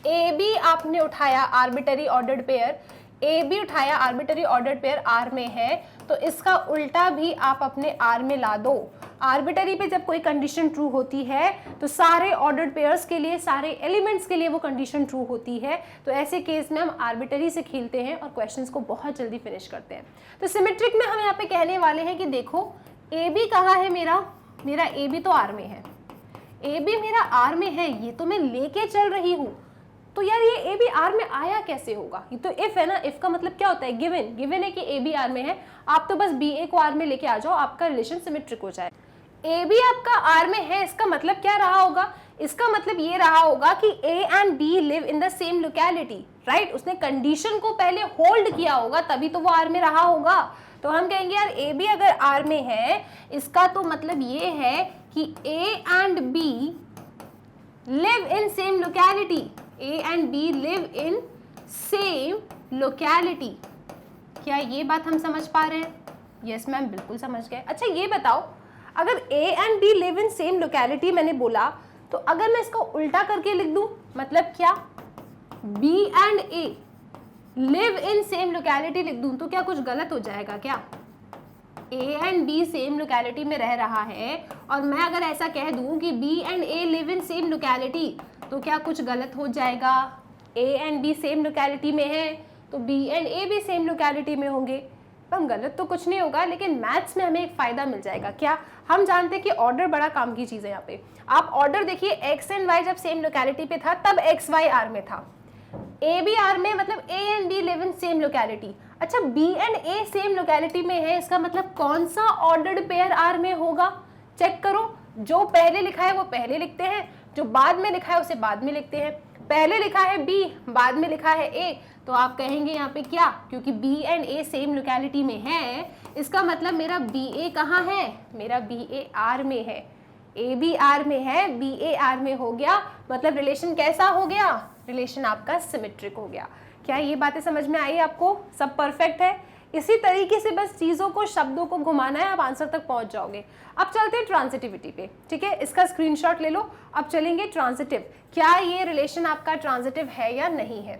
ए बी आपने उठाया arbitrary ordered pair, A B उठाया, आर्बिटरी ऑर्डर्ड पेयर आर में है, तो इसका उल्टा भी आप अपने आर में ला दो। आर्बिटरी पे जब कोई कंडीशन ट्रू होती है तो सारे ऑर्डर्ड पेयर्स के लिए, सारे एलिमेंट्स के लिए वो कंडीशन ट्रू होती है। तो ऐसे केस में हम आर्बिटरी से खेलते हैं और क्वेश्चंस को बहुत जल्दी फिनिश करते हैं। तो सिमेट्रिक में हम यहाँ पे कहने वाले हैं कि देखो ए बी कहाँ है, मेरा ए बी तो आर में है, ए बी मेरा आर में है, ये तो मैं लेके चल रही हूँ, तो यार ये ए बी आर में आया कैसे होगा? ये तो इफ है ना, इफ का मतलब क्या होता है? गिवन है कि ए बी आर में है, आप तो बस बी ए को आर में लेके आ जाओ, आपका रिलेशन सिमेट्रिक हो जाए। ए बी आपका आर में है, इसका मतलब क्या रहा होगा? इसका मतलब ये रहा होगा कि A and B live in the same locality, right? उसने कंडीशन को पहले होल्ड किया होगा, तभी तो वो आर में रहा होगा। तो हम कहेंगे यार ए बी अगर आर में है, इसका तो मतलब ये है कि A and B live in same locality, A and B live in same locality. क्या ये बात हम समझ पा रहे हैं? यस मैम, बिल्कुल समझ गए। अच्छा ये बताओ, अगर A and B live in same locality मैंने बोला, तो अगर मैं इसका उल्टा करके लिख दूं, मतलब क्या? B and A live in same locality लिख दूं तो क्या कुछ गलत हो जाएगा क्या? A and B same locality में रह रहा है और मैं अगर ऐसा कह दूं कि B and A live in same locality, तो क्या कुछ गलत हो जाएगा? A and B same locality में है तो बी एंड ए भी सेम लोकेलिटी में होंगे। पर गलत तो कुछ नहीं होगा, लेकिन मैथ्स में हमें एक फायदा मिल जाएगा। क्या? हम जानते हैं कि ऑर्डर बड़ा काम की चीज़ है। यहाँ पे आप ऑर्डर देखिए, एक्स एंड वाई जब सेम लोकेलिटी पे था तब एक्स वाई आर में था, ए बी आर में, मतलब A and B live in same locality. अच्छा B and A same locality में है, इसका मतलब कौन सा ऑर्डर्ड पेयर आर में होगा? चेक करो, जो पहले लिखा है वो पहले लिखते हैं, जो बाद में लिखा है उसे बाद में लिखते हैं। पहले लिखा है बी, बाद में लिखा है ए, तो आप कहेंगे यहाँ पे क्या? क्योंकि B and A same locality में है, इसका मतलब मेरा बी ए कहाँ है? मेरा बी ए आर में है। ए बी आर में है, बी ए आर में हो गया, मतलब रिलेशन कैसा हो गया? रिलेशन आपका सिमेट्रिक हो गया। क्या ये बातें समझ में आई आपको? सब परफेक्ट है? इसी तरीके से बस चीज़ों को, शब्दों को घुमाना है, आप आंसर तक पहुंच जाओगे। अब चलते हैं ट्रांजिटिविटी पे, ठीक है? इसका स्क्रीनशॉट ले लो। अब चलेंगे ट्रांजिटिव, क्या ये रिलेशन आपका ट्रांजिटिव है या नहीं है?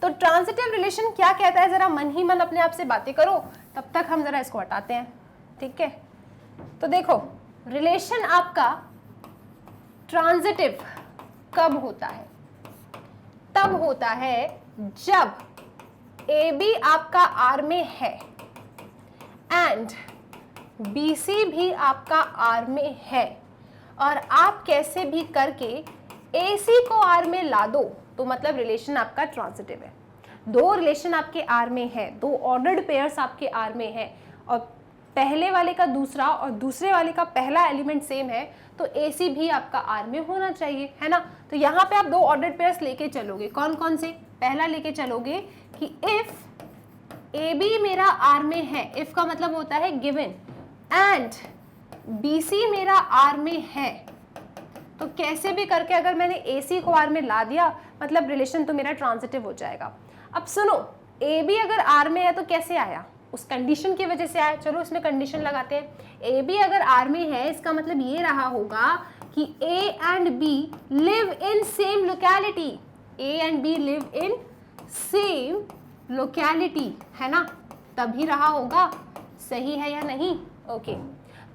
तो ट्रांजिटिव रिलेशन क्या कहता है, जरा मन ही मन अपने आप से बातें करो, तब तक हम जरा इसको हटाते हैं, ठीक है? तो देखो, रिलेशन आपका ट्रांजिटिव कब होता है? तब होता है जब ए बी आपका आर में है एंड बी सी भी आपका आर में है, और आप कैसे भी करके ए सी को आर में ला दो, तो मतलब रिलेशन आपका ट्रांजिटिव है। दो रिलेशन आपके आर में है, दो ऑर्डर्ड पेयर्स आपके आर में है, और पहले वाले का दूसरा और दूसरे वाले का पहला एलिमेंट सेम है, तो ए सी भी आपका आर में होना चाहिए, है ना? तो यहाँ पे आप दो ऑर्डर्ड पेयर्स लेके चलोगे, कौन कौन से? पहला लेके चलोगे कि इफ ए बी मेरा आर में है, इफ का मतलब होता है गिवन, एंड बी सी मेरा आर में है, तो कैसे भी करके अगर मैंने ए सी को आर में ला दिया, मतलब रिलेशन तो मेरा ट्रांजिटिव हो जाएगा। अब सुनो, ए बी अगर आर में है तो कैसे आया? उस कंडीशन की वजह से आया। चलो इसमें कंडीशन लगाते हैं। ए बी अगर आर में है, इसका मतलब ये रहा होगा कि A and B live in same locality, A and B live in same locality, है ना? तभी रहा होगा। सही है या नहीं? ओके।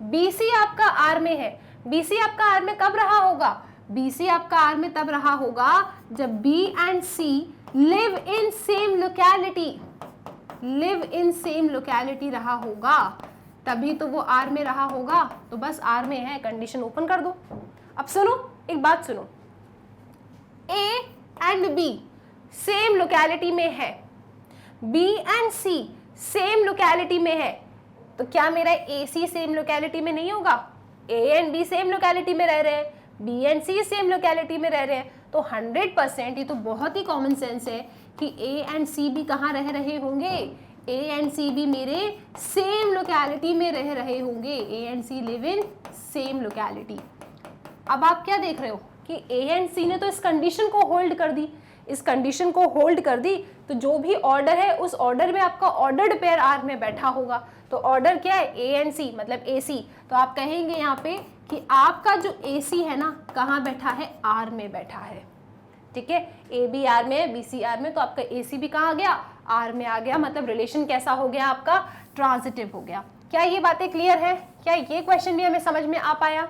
बी सी आपका आर में है, बी सी आपका आर में कब रहा होगा? बी सी आपका आर में तब रहा होगा जब B and C live in same locality, live in same locality रहा होगा, तभी तो वो आर में रहा होगा। तो बस आर में है, कंडीशन ओपन कर दो। अब सुनो, एक बात सुनो, A and B same locality में है, B and C same locality में है, तो क्या मेरा ए सी सेम लोकेलिटी में नहीं होगा? A and B same locality में रह रहे हैं, B and C same locality में रह रहे हैं, तो 100%, ये तो बहुत ही कॉमन सेंस है कि ए एंड सी भी कहाँ रह रहे होंगे? ए एंड सी भी मेरे सेम लोकेलिटी में रह रहे होंगे। ए and C live in same locality. अब आप क्या देख रहे हो कि ए एंड सी ने तो इस कंडीशन को होल्ड कर दी, इस कंडीशन को होल्ड कर दी, तो जो भी ऑर्डर है उस ऑर्डर में आपका ऑर्डर्ड पेयर आर में बैठा होगा। तो ऑर्डर क्या है? ए एंड सी, मतलब ए सी। तो आप कहेंगे यहाँ पे कि आपका जो ए सी है ना, कहाँ बैठा है? आर में बैठा है, ठीक है? ए बी आर में, बी सी आर में, तो आपका ए सी भी कहाँ गया? आर में आ गया, मतलब रिलेशन कैसा हो गया आपका, ट्रांजिटिव हो गया। क्या ये बातें क्लियर है? क्या ये क्वेश्चन भी हमें समझ में आ पाया?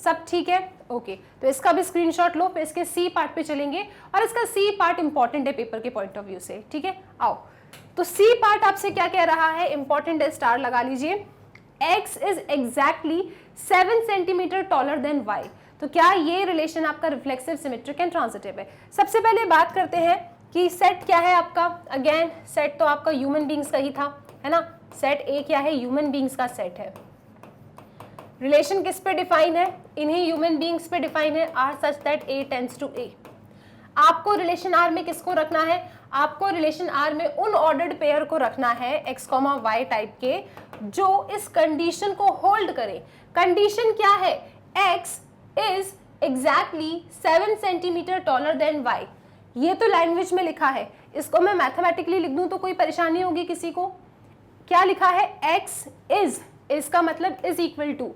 सब ठीक है? ओके, तो इसका भी स्क्रीनशॉट लो, फिर इसके सी पार्ट पे चलेंगे, और इसका सी पार्ट इंपॉर्टेंट है पेपर के पॉइंट ऑफ व्यू से, ठीक है। आओ, तो सी पार्ट आपसे क्या कह रहा है, इंपॉर्टेंट है, स्टार लगा लीजिए। x is exactly 7 centimetre taller than y। तो क्या ये रिलेशन आपका रिफ्लेक्सिव, सिमेट्रिक एंड ट्रांजिटिव है? सबसे पहले बात करते हैं कि सेट क्या है आपका। अगेन सेट तो आपका ह्यूमन बींग्स का ही था, है ना। सेट ए क्या है, ह्यूमन बींग्स का सेट है। रिलेशन किस पे डिफाइन है, इन्हीं ह्यूमन बींग्स पे डिफाइन है, R such that A tends to A. आपको रिलेशन आर में किसको रखना है, आपको रिलेशन आर में उन ऑर्डर्ड पेयर को रखना है x, y टाइप के, जो इस कंडीशन को होल्ड करे। कंडीशन क्या है, x is exactly 7 centimetre taller than y। ये तो लैंग्वेज में लिखा है, इसको मैं मैथमेटिकली लिख दूं तो कोई परेशानी होगी किसी को? क्या लिखा है, x इज, इसका मतलब is equal to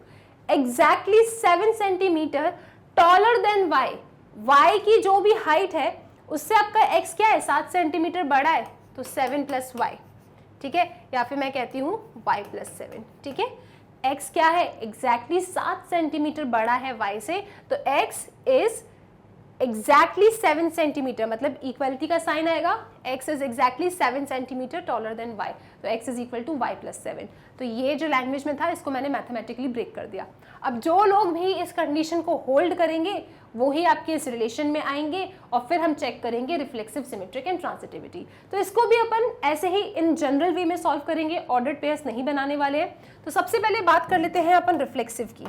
exactly 7 centimetre taller than y। y की जो भी हाइट है उससे आपका x क्या है, 7 सेंटीमीटर बड़ा है, तो 7 प्लस वाई, ठीक है, या फिर मैं कहती हूँ y प्लस 7, ठीक है। x क्या है, एग्जैक्टली 7 सेंटीमीटर बड़ा है y से, तो x इज एग्जैक्टली 7 सेंटीमीटर, मतलब इक्वलिटी का साइन आएगा, x is exactly 7 centimetre taller than y, तो x is equal to y plus 7। तो ये जो लैंग्वेज में था इसको मैंने मैथमेटिकली ब्रेक कर दिया। अब जो लोग भी इस कंडीशन को होल्ड करेंगे वो ही आपके इस रिलेशन में आएंगे, और फिर हम चेक करेंगे रिफ्लेक्सिव, सिमेट्रिक एंड ट्रांजिटिविटी। तो इसको भी अपन ऐसे ही इन जनरल वे में सॉल्व करेंगे, ऑर्डर्ड पेयर्स नहीं बनाने वाले हैं। तो सबसे पहले बात कर लेते हैं अपन रिफ्लेक्सिव की,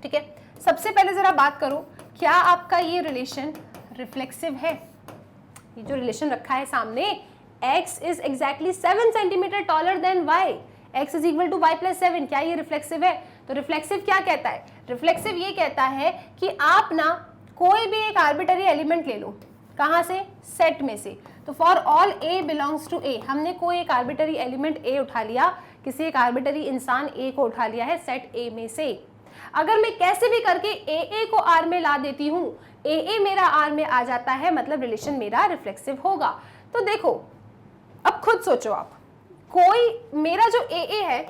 ठीक है। सबसे पहले जरा बात करो, क्या आपका ये रिलेशन रिफ्लेक्सिव है? ये जो रिलेशन रखा है सामने, x is exactly 7 centimetre taller than y, x is equal to y plus 7, क्या ये रिफ्लेक्सिव है? तो रिफ्लेक्सिव क्या कहता है, रिफ्लेक्सिव ये कहता है कि आप ना कोई भी एक आर्बिटरी एलिमेंट ले लो, कहाँ से, सेट में से। तो for all a belongs to a, हमने कोई एक आर्बिटरी एलिमेंट a उठा लिया, किसी एक आर्बिटरी इंसान a को उठा लिया है सेट a में से। अगर मैं कैसे भी करके a को r में ला देती हूँ, a मेरा r में आ जाता है, मतलब रिलेशन मेरा रिफ्लेक्सिव होगा। तो देखो, अब खुद सोचो आप, कोई मेरा जो a है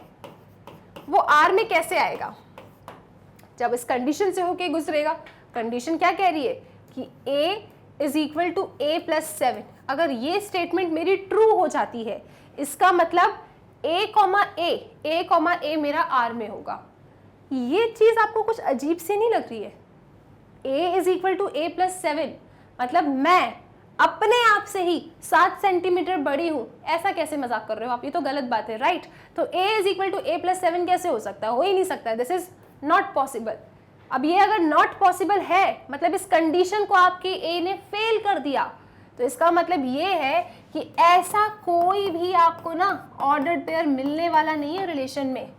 वो r में कैसे आएगा, जब इस कंडीशन से होके गुजरेगा। कंडीशन क्या कह रही है कि a is equal to a plus 7। अगर ये स्टेटमेंट मेरी ट्रू हो जाती है, इसका मतलब a मेरा r में होगा। ये चीज आपको कुछ अजीब सी नहीं लग रही है? a is equal to a plus 7, मतलब मैं अपने आप से ही 7 सेंटीमीटर बड़ी हूं, ऐसा कैसे मजाक कर रहे हो आप? ये तो गलत बात है, राइट। तो a is equal to a plus 7 कैसे हो सकता है? हो ही नहीं सकता, दिस इज नॉट पॉसिबल। अब ये अगर नॉट पॉसिबल है, मतलब इस कंडीशन को आपके a ने फेल कर दिया, तो इसका मतलब ये है कि ऐसा कोई भी आपको ना ऑर्डर्ड पेयर मिलने वाला नहीं है रिलेशन में,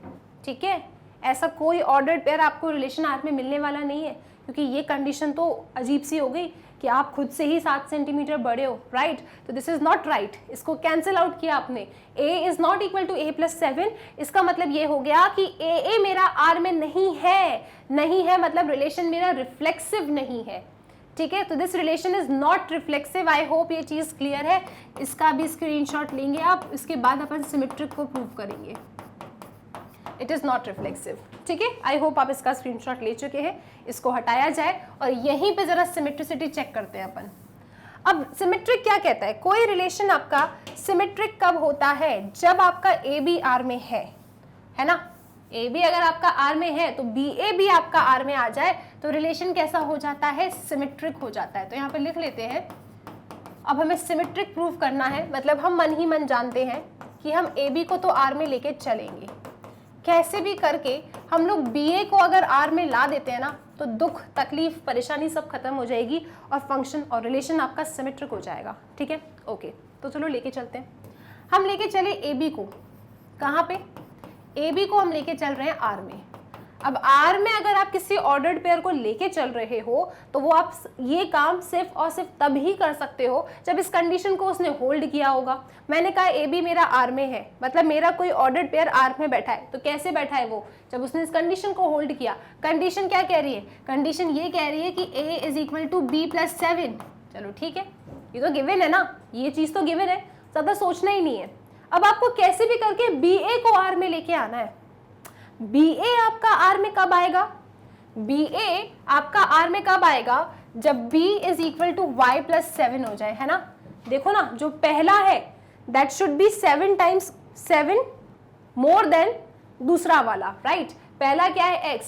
ठीक है। ऐसा कोई ऑर्डर्ड पेयर आपको रिलेशन आर में मिलने वाला नहीं है, क्योंकि ये कंडीशन तो अजीब सी हो गई कि आप खुद से ही 7 सेंटीमीटर बड़े हो, राइट। तो दिस इज नॉट राइट, इसको कैंसिल आउट किया आपने। a is not equal to a plus 7, इसका मतलब ये हो गया कि a मेरा r में नहीं है, मतलब रिलेशन मेरा रिफ्लेक्सिव नहीं है, ठीक है। तो this relation is not reflexive. I hope ये चीज क्लियर है। इसका भी स्क्रीनशॉट लेंगे आप, इसके बाद अपन सिमेट्रिक को प्रूव करेंगे। इट इज नॉट रिफ्लेक्सिव, ठीक है। आई होप आप इसका स्क्रीनशॉट ले चुके हैं। इसको हटाया जाए और यहीं पे जरा सिमेट्रिसिटी चेक करते हैं अपन। अब सिमेट्रिक क्या कहता है, कोई रिलेशन आपका सिमेट्रिक कब होता है, जब आपका ए बी आर में है ना। ए बी अगर आपका आर में है तो बी ए भी आपका आर में आ जाए तो रिलेशन कैसा हो जाता है, सिमेट्रिक हो जाता है। तो यहाँ पे लिख लेते हैं। अब हमें सिमेट्रिक प्रूव करना है, मतलब हम मन ही मन जानते हैं कि हम ए बी को तो आर में लेके चलेंगे, कैसे भी करके हम लोग बी ए को अगर आर में ला देते हैं ना, तो दुख, तकलीफ, परेशानी सब खत्म हो जाएगी और फंक्शन और रिलेशन आपका सिमेट्रिक हो जाएगा, ठीक है। ओके, तो चलो लेके चलते हैं। हम लेके चले ए बी को, कहाँ पे, ए बी को हम लेके चल रहे हैं आर में। अब आर में अगर आप किसी ऑर्डर्ड पेयर को लेके चल रहे हो तो वो आप ये काम सिर्फ और सिर्फ तब ही कर सकते हो जब इस कंडीशन को उसने होल्ड किया होगा। मैंने कहा ए बी मेरा आर में है, मतलब मेरा कोई ऑर्डर्ड पेयर आर में बैठा है। तो कैसे बैठा है वो, जब उसने इस कंडीशन को होल्ड किया। कंडीशन क्या कह रही है, कंडीशन ये कह रही है कि a is equal to B plus 7। चलो ठीक है, ये तो गिवन है ना, ये चीज तो गिवन है। ज्यादा सोचना ही नहीं है। अब आपको कैसे भी करके BA को R में लेके आना है। BA आपका R में कब आएगा? BA आपका R में कब आएगा? जब B is equal to y plus 7 हो जाए, है ना। देखो ना, जो पहला है that should be 7 times 7 more than दूसरा वाला, राइट। पहला क्या है?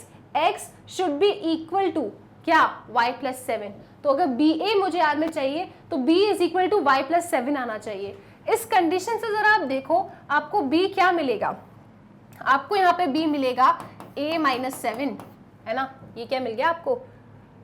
x should be equal to क्या? y plus 7। तो अगर BA मुझे R में चाहिए तो B is equal to y plus 7 आना चाहिए। इस कंडीशन से जरा आप देखो, आपको B क्या मिलेगा? आपको यहाँ पे B मिलेगा a माइनस 7, है ना। ये क्या मिल गया आपको?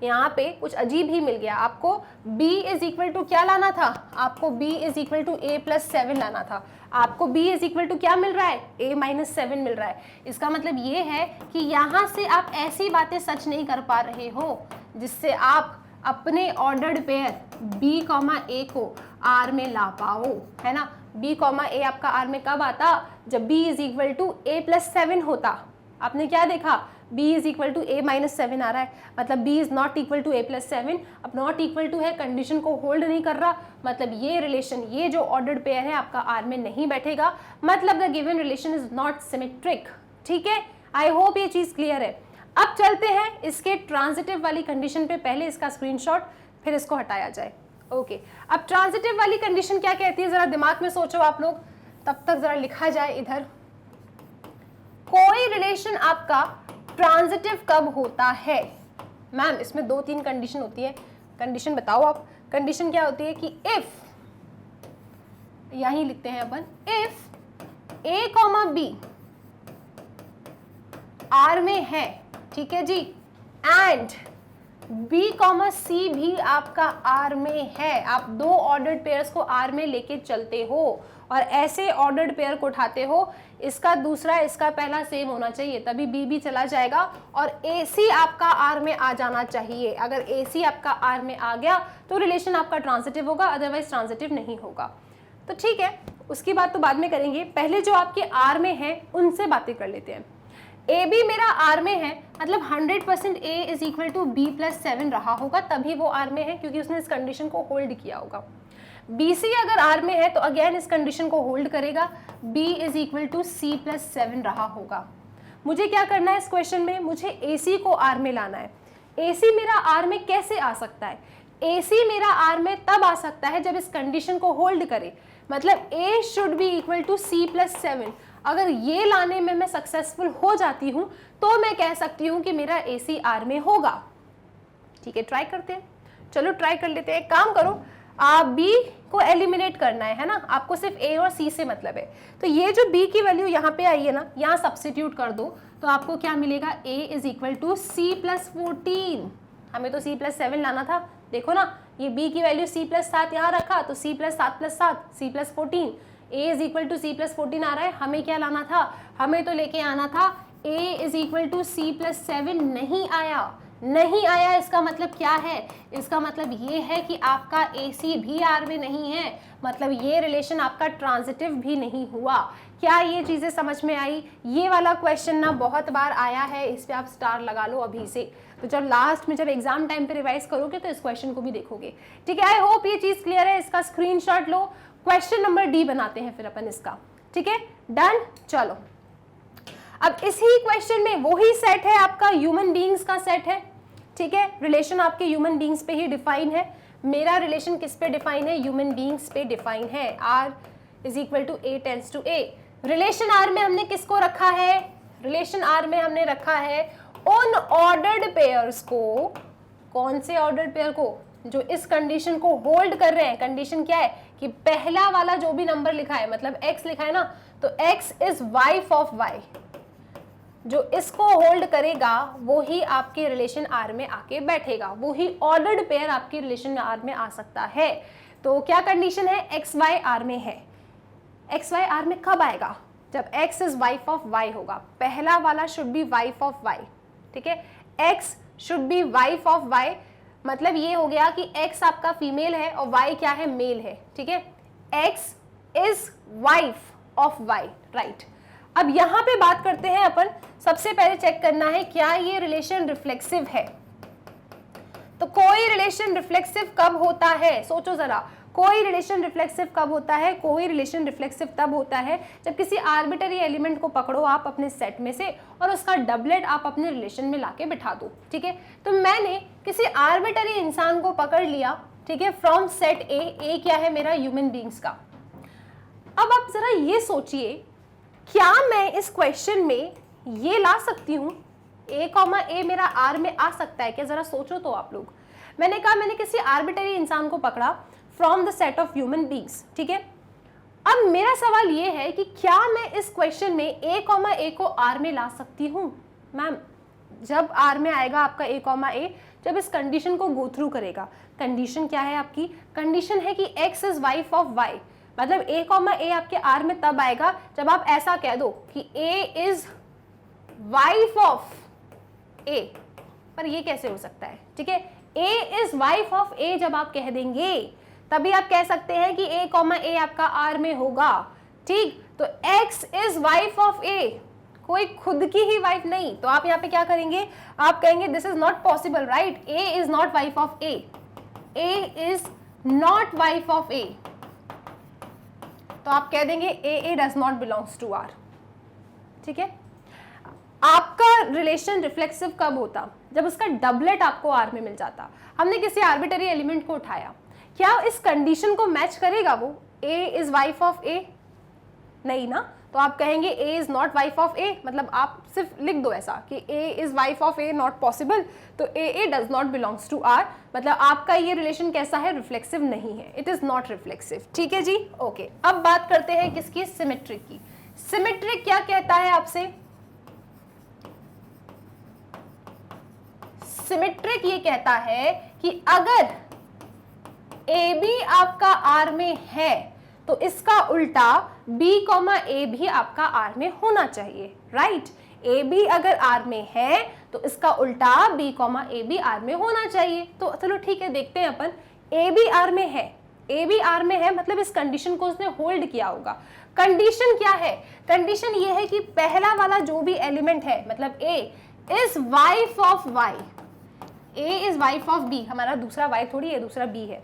यहाँ पे कुछ अजीब ही मिल गया। आपको b इज इक्वल टू क्या लाना था? आपको b is equal to a plus 7 लाना था। आपको b इज इक्वल टू क्या मिल रहा है? a माइनस 7 मिल रहा है। इसका मतलब ये है कि यहाँ से आप ऐसी बातें सच नहीं कर पा रहे हो जिससे आप अपने ऑर्डर्ड पेयर b, a को r में ला पाओ, है ना। b, a आपका r में कब आता? जब b is equal to a plus 7 होता। आपने क्या देखा? b is equal to a minus 7 आ रहा है, मतलब b is not equal to a plus 7। अब नॉट इक्वल टू है, कंडीशन को होल्ड नहीं कर रहा, मतलब ये रिलेशन, ये जो ऑर्डर्ड पेयर है आपका R में नहीं बैठेगा, मतलब the given relation is not symmetric. ठीक है, आई होप ये चीज क्लियर है। अब चलते हैं इसके ट्रांजिटिव वाली कंडीशन पे। पहले इसका स्क्रीनशॉट, फिर इसको हटाया जाए। ओके, अब ट्रांजिटिव वाली कंडीशन क्या कहती है, जरा दिमाग में सोचो आप लोग, तब तक जरा लिखा जाए इधर। कोई रिलेशन आपका ट्रांजिटिव कब होता है? मैम इसमें 2-3 कंडीशन होती है। कंडीशन बताओ आप। कंडीशन क्या होती है कि इफ, यहीं लिखते हैं अपन, इफ a, b R में है, ठीक है जी, एंड b, c भी आपका R में है। आप दो ऑर्डर्ड पेयर्स को R में लेके चलते हो और ऐसे ऑर्डर्ड पेयर को उठाते हो, इसका दूसरा इसका पहला सेम होना चाहिए, तभी b भी चला जाएगा और AC आपका R में आ जाना चाहिए। अगर AC आपका R में आ गया तो रिलेशन आपका ट्रांजिटिव होगा, अदरवाइज ट्रांजिटिव नहीं होगा। तो ठीक है, उसकी बात तो बाद में करेंगे, पहले जो आपके R में है उनसे बातें कर लेते हैं। AB मेरा R में है, मतलब 100% A is equal to B plus 7 रहा होगा, तभी वो R में है, क्योंकि उसने इस कंडीशन को होल्ड किया होगा। BC अगर R में है तो अगेन इस कंडीशन को होल्ड करेगा, B is equal to C plus 7 रहा होगा। मुझे क्या करना है इस क्वेश्चन में? मुझे AC को R में लाना है। AC मेरा R में कैसे आ सकता है? AC मेरा R में तब आ सकता है जब इस कंडीशन को होल्ड करे, मतलब A should be equal to C plus 7। अगर ये लाने में मैं सक्सेसफुल हो जाती हूँ तो मैं कह सकती हूँ कि मेरा AC R में होगा। ठीक है, ट्राई करते हैं। चलो ट्राई कर लेते हैं। एक काम करो, B को एलिमिनेट करना है ना, आपको सिर्फ A और C से मतलब है। तो ये जो B की वैल्यू यहाँ पे आई है ना, यहाँ सब्स्टिट्यूट कर दो तो आपको क्या मिलेगा? A is equal to C plus 14। हमें तो C प्लस 7 लाना था। देखो ना, ये B की वैल्यू C प्लस 7 यहाँ रखा तो C plus 7 plus 7 C plus 14, A is equal to C plus 14 आ रहा है। हमें क्या लाना था? हमें तो लेके आना था A is equal to C plus 7। नहीं आया, इसका मतलब क्या है? इसका मतलब ये है कि आपका AC भी R में नहीं है, मतलब ये रिलेशन आपका ट्रांजिटिव भी नहीं हुआ। क्या ये चीज़ें समझ में आई? ये वाला क्वेश्चन ना बहुत बार आया है, इस पे आप स्टार लगा लो अभी से, तो जब लास्ट में जब एग्जाम टाइम पे रिवाइज करोगे तो इस क्वेश्चन को भी देखोगे। ठीक है, आई होप ये चीज़ क्लियर है। इसका स्क्रीनशॉट लो। क्वेश्चन नंबर D बनाते हैं फिर अपन इसका। ठीक है, डन। चलो, अब इसी क्वेश्चन में वही सेट है आपका, ह्यूमन बीइंग्स का सेट है। ठीक है, रिलेशन आपके ह्यूमन बीइंग्स पे ही डिफाइन है। मेरा रिलेशन किस पे डिफाइन है? ह्यूमन बीइंग्स पे डिफाइन है। R is equal to A tends to A। Relation R में हमने किसको रखा है? रिलेशन R में हमने रखा है उन ऑर्डर्ड पेयर्स को। कौन से ऑर्डर्ड पेयर को? जो इस कंडीशन को होल्ड कर रहे हैं। कंडीशन क्या है कि पहला वाला जो भी नंबर लिखा है, मतलब x लिखा है ना, तो x is wife of y। जो इसको होल्ड करेगा वो ही आपके रिलेशन R में आके बैठेगा, वो ही ऑर्डर्ड पेयर आपके रिलेशन में R में आ सकता है। तो क्या कंडीशन है? एक्स वाई R में है। एक्स वाई R में कब आएगा? जब x is wife of y होगा। पहला वाला should be wife of y। ठीक है, x should B wife of y, मतलब ये हो गया कि x आपका फीमेल है और y क्या है? मेल है। ठीक है, x is wife of y, right. अब यहाँ पे बात करते हैं अपन, सबसे पहले चेक करना है क्या ये रिलेशन रिफ्लेक्सिव है। तो कोई रिलेशन रिफ्लेक्सिव कब होता है? सोचो जरा, कोई रिलेशन रिफ्लेक्सिव कब होता है? कोई रिलेशन रिफ्लेक्सिव तब होता है जब किसी आर्बिटरी एलिमेंट को पकड़ो आप अपने सेट में से और उसका डबलेट आप अपने रिलेशन में लाके बिठा दो, ठीक है। तो मैंने किसी आर्बिटरी इंसान को पकड़ लिया, ठीक है, फ्रॉम सेट ए क्या है मेरा? ह्यूमन बींग्स का। अब आप जरा ये सोचिए, क्या मैं इस क्वेश्चन में ये ला सकती हूँ a, मेरा आर में आ सकता है क्या? जरा सोचो तो आप लोग। मैंने कहा मैंने किसी आर्बिटरी इंसान को पकड़ा from the set of human beings, ठीक है। अब मेरा सवाल ये है कि क्या मैं इस क्वेश्चन में a, को आर में ला सकती हूँ? मैम, जब आर में आएगा आपका a, जब इस कंडीशन को गो थ्रू करेगा। कंडीशन क्या है आपकी? कंडीशन है कि x is wife of y, मतलब a, आपके आर में तब आएगा जब आप ऐसा कह दो कि a is wife of a। पर ये कैसे हो सकता है? ठीक है, a is wife of a जब आप कह देंगे तभी आप कह सकते हैं कि a, आपका आर में होगा, ठीक। तो x is wife of a, कोई खुद की ही वाइफ नहीं, तो आप यहाँ पे क्या करेंगे? आप कहेंगे this is not possible, right? a is not wife of a, a is not wife of a, तो आप कह देंगे a does not belongs to r, ठीक है। आपका रिलेशन रिफ्लेक्सिव कब होता? जब उसका डबलेट आपको आर में मिल जाता। हमने किसी आर्बिटरी एलिमेंट को उठाया, क्या इस कंडीशन को मैच करेगा वो? a is wife of a? नहीं ना, तो आप कहेंगे a is not wife of a, मतलब आप सिर्फ लिख दो ऐसा कि a is wife of a, not possible. तो a does not belongs to r, मतलब आपका ये रिलेशन कैसा है? रिफ्लेक्सिव नहीं है, इट इज नॉट रिफ्लेक्सिव, ठीक है जी, ओके। अब बात करते हैं किसकी? सिमेट्रिक की। सिमेट्रिक क्या कहता है आपसे? सिमेट्रिक ये कहता है कि अगर AB आपका R में है तो इसका उल्टा B, A भी आपका R में होना चाहिए, राइट? AB अगर R में है तो इसका उल्टा B, A भी R में होना चाहिए। तो चलो ठीक है, देखते हैं अपन। AB R में है, AB R में है मतलब इस कंडीशन को उसने होल्ड किया होगा। कंडीशन क्या है? कंडीशन ये है कि पहला वाला जो भी एलिमेंट है, मतलब A is wife of Y, A is wife of B, हमारा दूसरा Y थोड़ी है, दूसरा B है।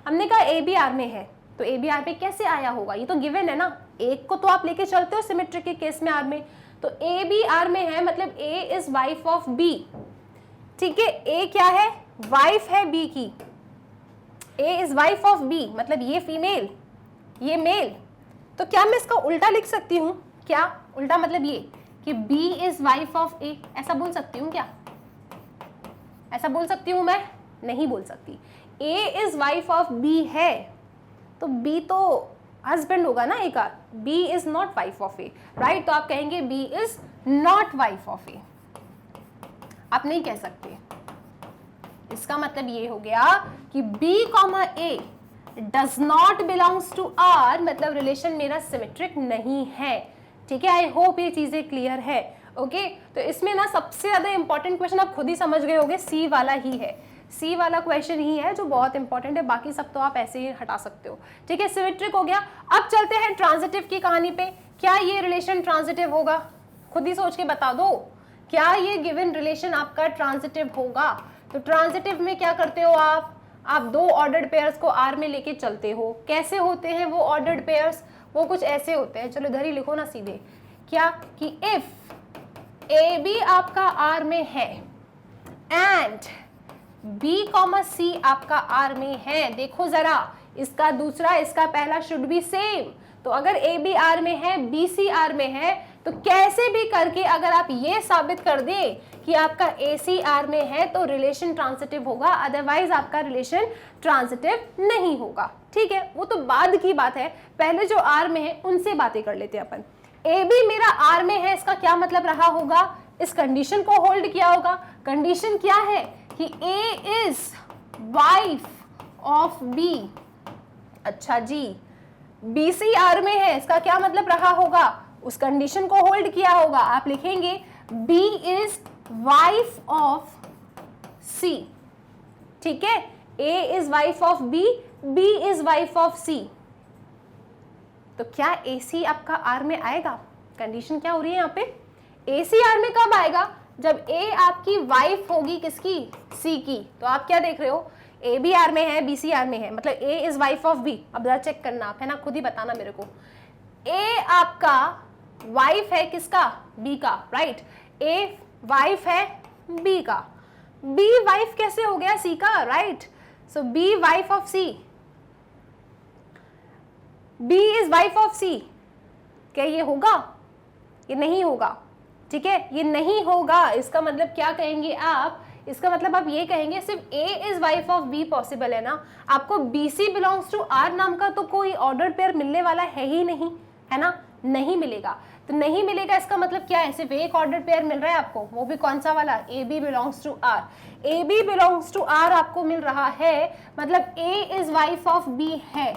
हमने कहा A भी R में है, तो A भी R में कैसे आया होगा? ये तो गिवन है ना, एक को तो आप लेके चलते हो सिमेट्रिक के केस में R में, तो A भी R में है मतलब A is wife of B, ठीक है। A क्या है? वाइफ है B की, A is wife of B, मतलब ये फीमेल, ये मेल। तो क्या मैं इसका उल्टा लिख सकती हूँ? क्या उल्टा? मतलब ये कि B is wife of A, ऐसा बोल सकती हूँ क्या? ऐसा बोल सकती हूँ मैं? नहीं बोल सकती। A is wife of B है तो B तो हस्बैंड होगा ना A का, B is not wife of A, right? तो आप कहेंगे B is not wife of A, आप नहीं कह सकते। इसका मतलब ये हो गया कि B, A does not belongs to R, मतलब रिलेशन मेरा सिमेट्रिक नहीं है, ठीक है। आई होप ये चीजें क्लियर है, ओके। तो इसमें ना सबसे ज्यादा इंपॉर्टेंट क्वेश्चन आप खुद ही समझ गए होंगे, सी वाला ही है, सी वाला क्वेश्चन ही है जो बहुत इंपॉर्टेंट है, बाकी सब तो आप ऐसे ही हटा सकते हो, ठीक है। सिमेट्रिक हो गया। अब चलते हैं ट्रांजिटिव की कहानी पे। क्या ये रिलेशन ट्रांजिटिव होगा? खुद ही सोच के बता दो, क्या ये गिवन रिलेशन आपका ट्रांजिटिव होगा? तो ट्रांजिटिव में क्या करते हो आप दो ऑर्डर्ड पेयर्स को आर में लेके चलते हो। कैसे होते हैं वो ऑर्डर्ड पेयर्स? वो कुछ ऐसे होते हैं, चलो इधर ही लिखो ना सीधे। क्या कि इफ ए बी आपका आर में है एंड B, C आपका R में है, देखो जरा, इसका दूसरा इसका पहला शुड बी सेम। तो अगर A B R में है, B C R में है, तो कैसे भी करके अगर आप ये साबित कर दें कि आपका A C R में है तो रिलेशन ट्रांजिटिव होगा, अदरवाइज आपका रिलेशन ट्रांजिटिव नहीं होगा, ठीक है। वो तो बाद की बात है, पहले जो R में है उनसे बातें कर लेते हैं अपन। A B मेरा R में है, इसका क्या मतलब रहा होगा? इस कंडीशन को होल्ड किया होगा। कंडीशन क्या है कि A is wife of B। अच्छा जी, B C R में है, इसका क्या मतलब रहा होगा? उस कंडीशन को होल्ड किया होगा। आप लिखेंगे B is wife of C, ठीक है। A is wife of B, B is wife of C। तो क्या AC आपका R में आएगा? कंडीशन क्या हो रही है यहाँ पे? AC R में कब आएगा? जब A आपकी वाइफ होगी किसकी? C की। तो आप क्या देख रहे हो? ए बी आर में है, बी सी आर में है, मतलब A is wife of B. अब जरा चेक करना आप, है ना, खुद ही बताना मेरे को। ए आपका वाइफ है किसका? बी का, राइट। ए वाइफ है बी का, बी वाइफ कैसे हो गया? सी का, right. So B wife of C, B is wife of C. क्या ये होगा? ये नहीं होगा, ठीक है, ये नहीं होगा। इसका मतलब क्या कहेंगे आप? इसका मतलब आप ये कहेंगे सिर्फ A is wife of B possible है ना। आपको B C belongs to R नाम का तो कोई ऑर्डर्ड पेयर मिलने वाला है ही नहीं, है ना, नहीं मिलेगा। तो नहीं मिलेगा इसका मतलब क्या है? सिर्फ एक ऑर्डर्ड पेयर मिल रहा है आपको, वो भी कौन सा वाला? A B belongs to R. A B belongs to R आपको मिल रहा है, मतलब A is wife of B है,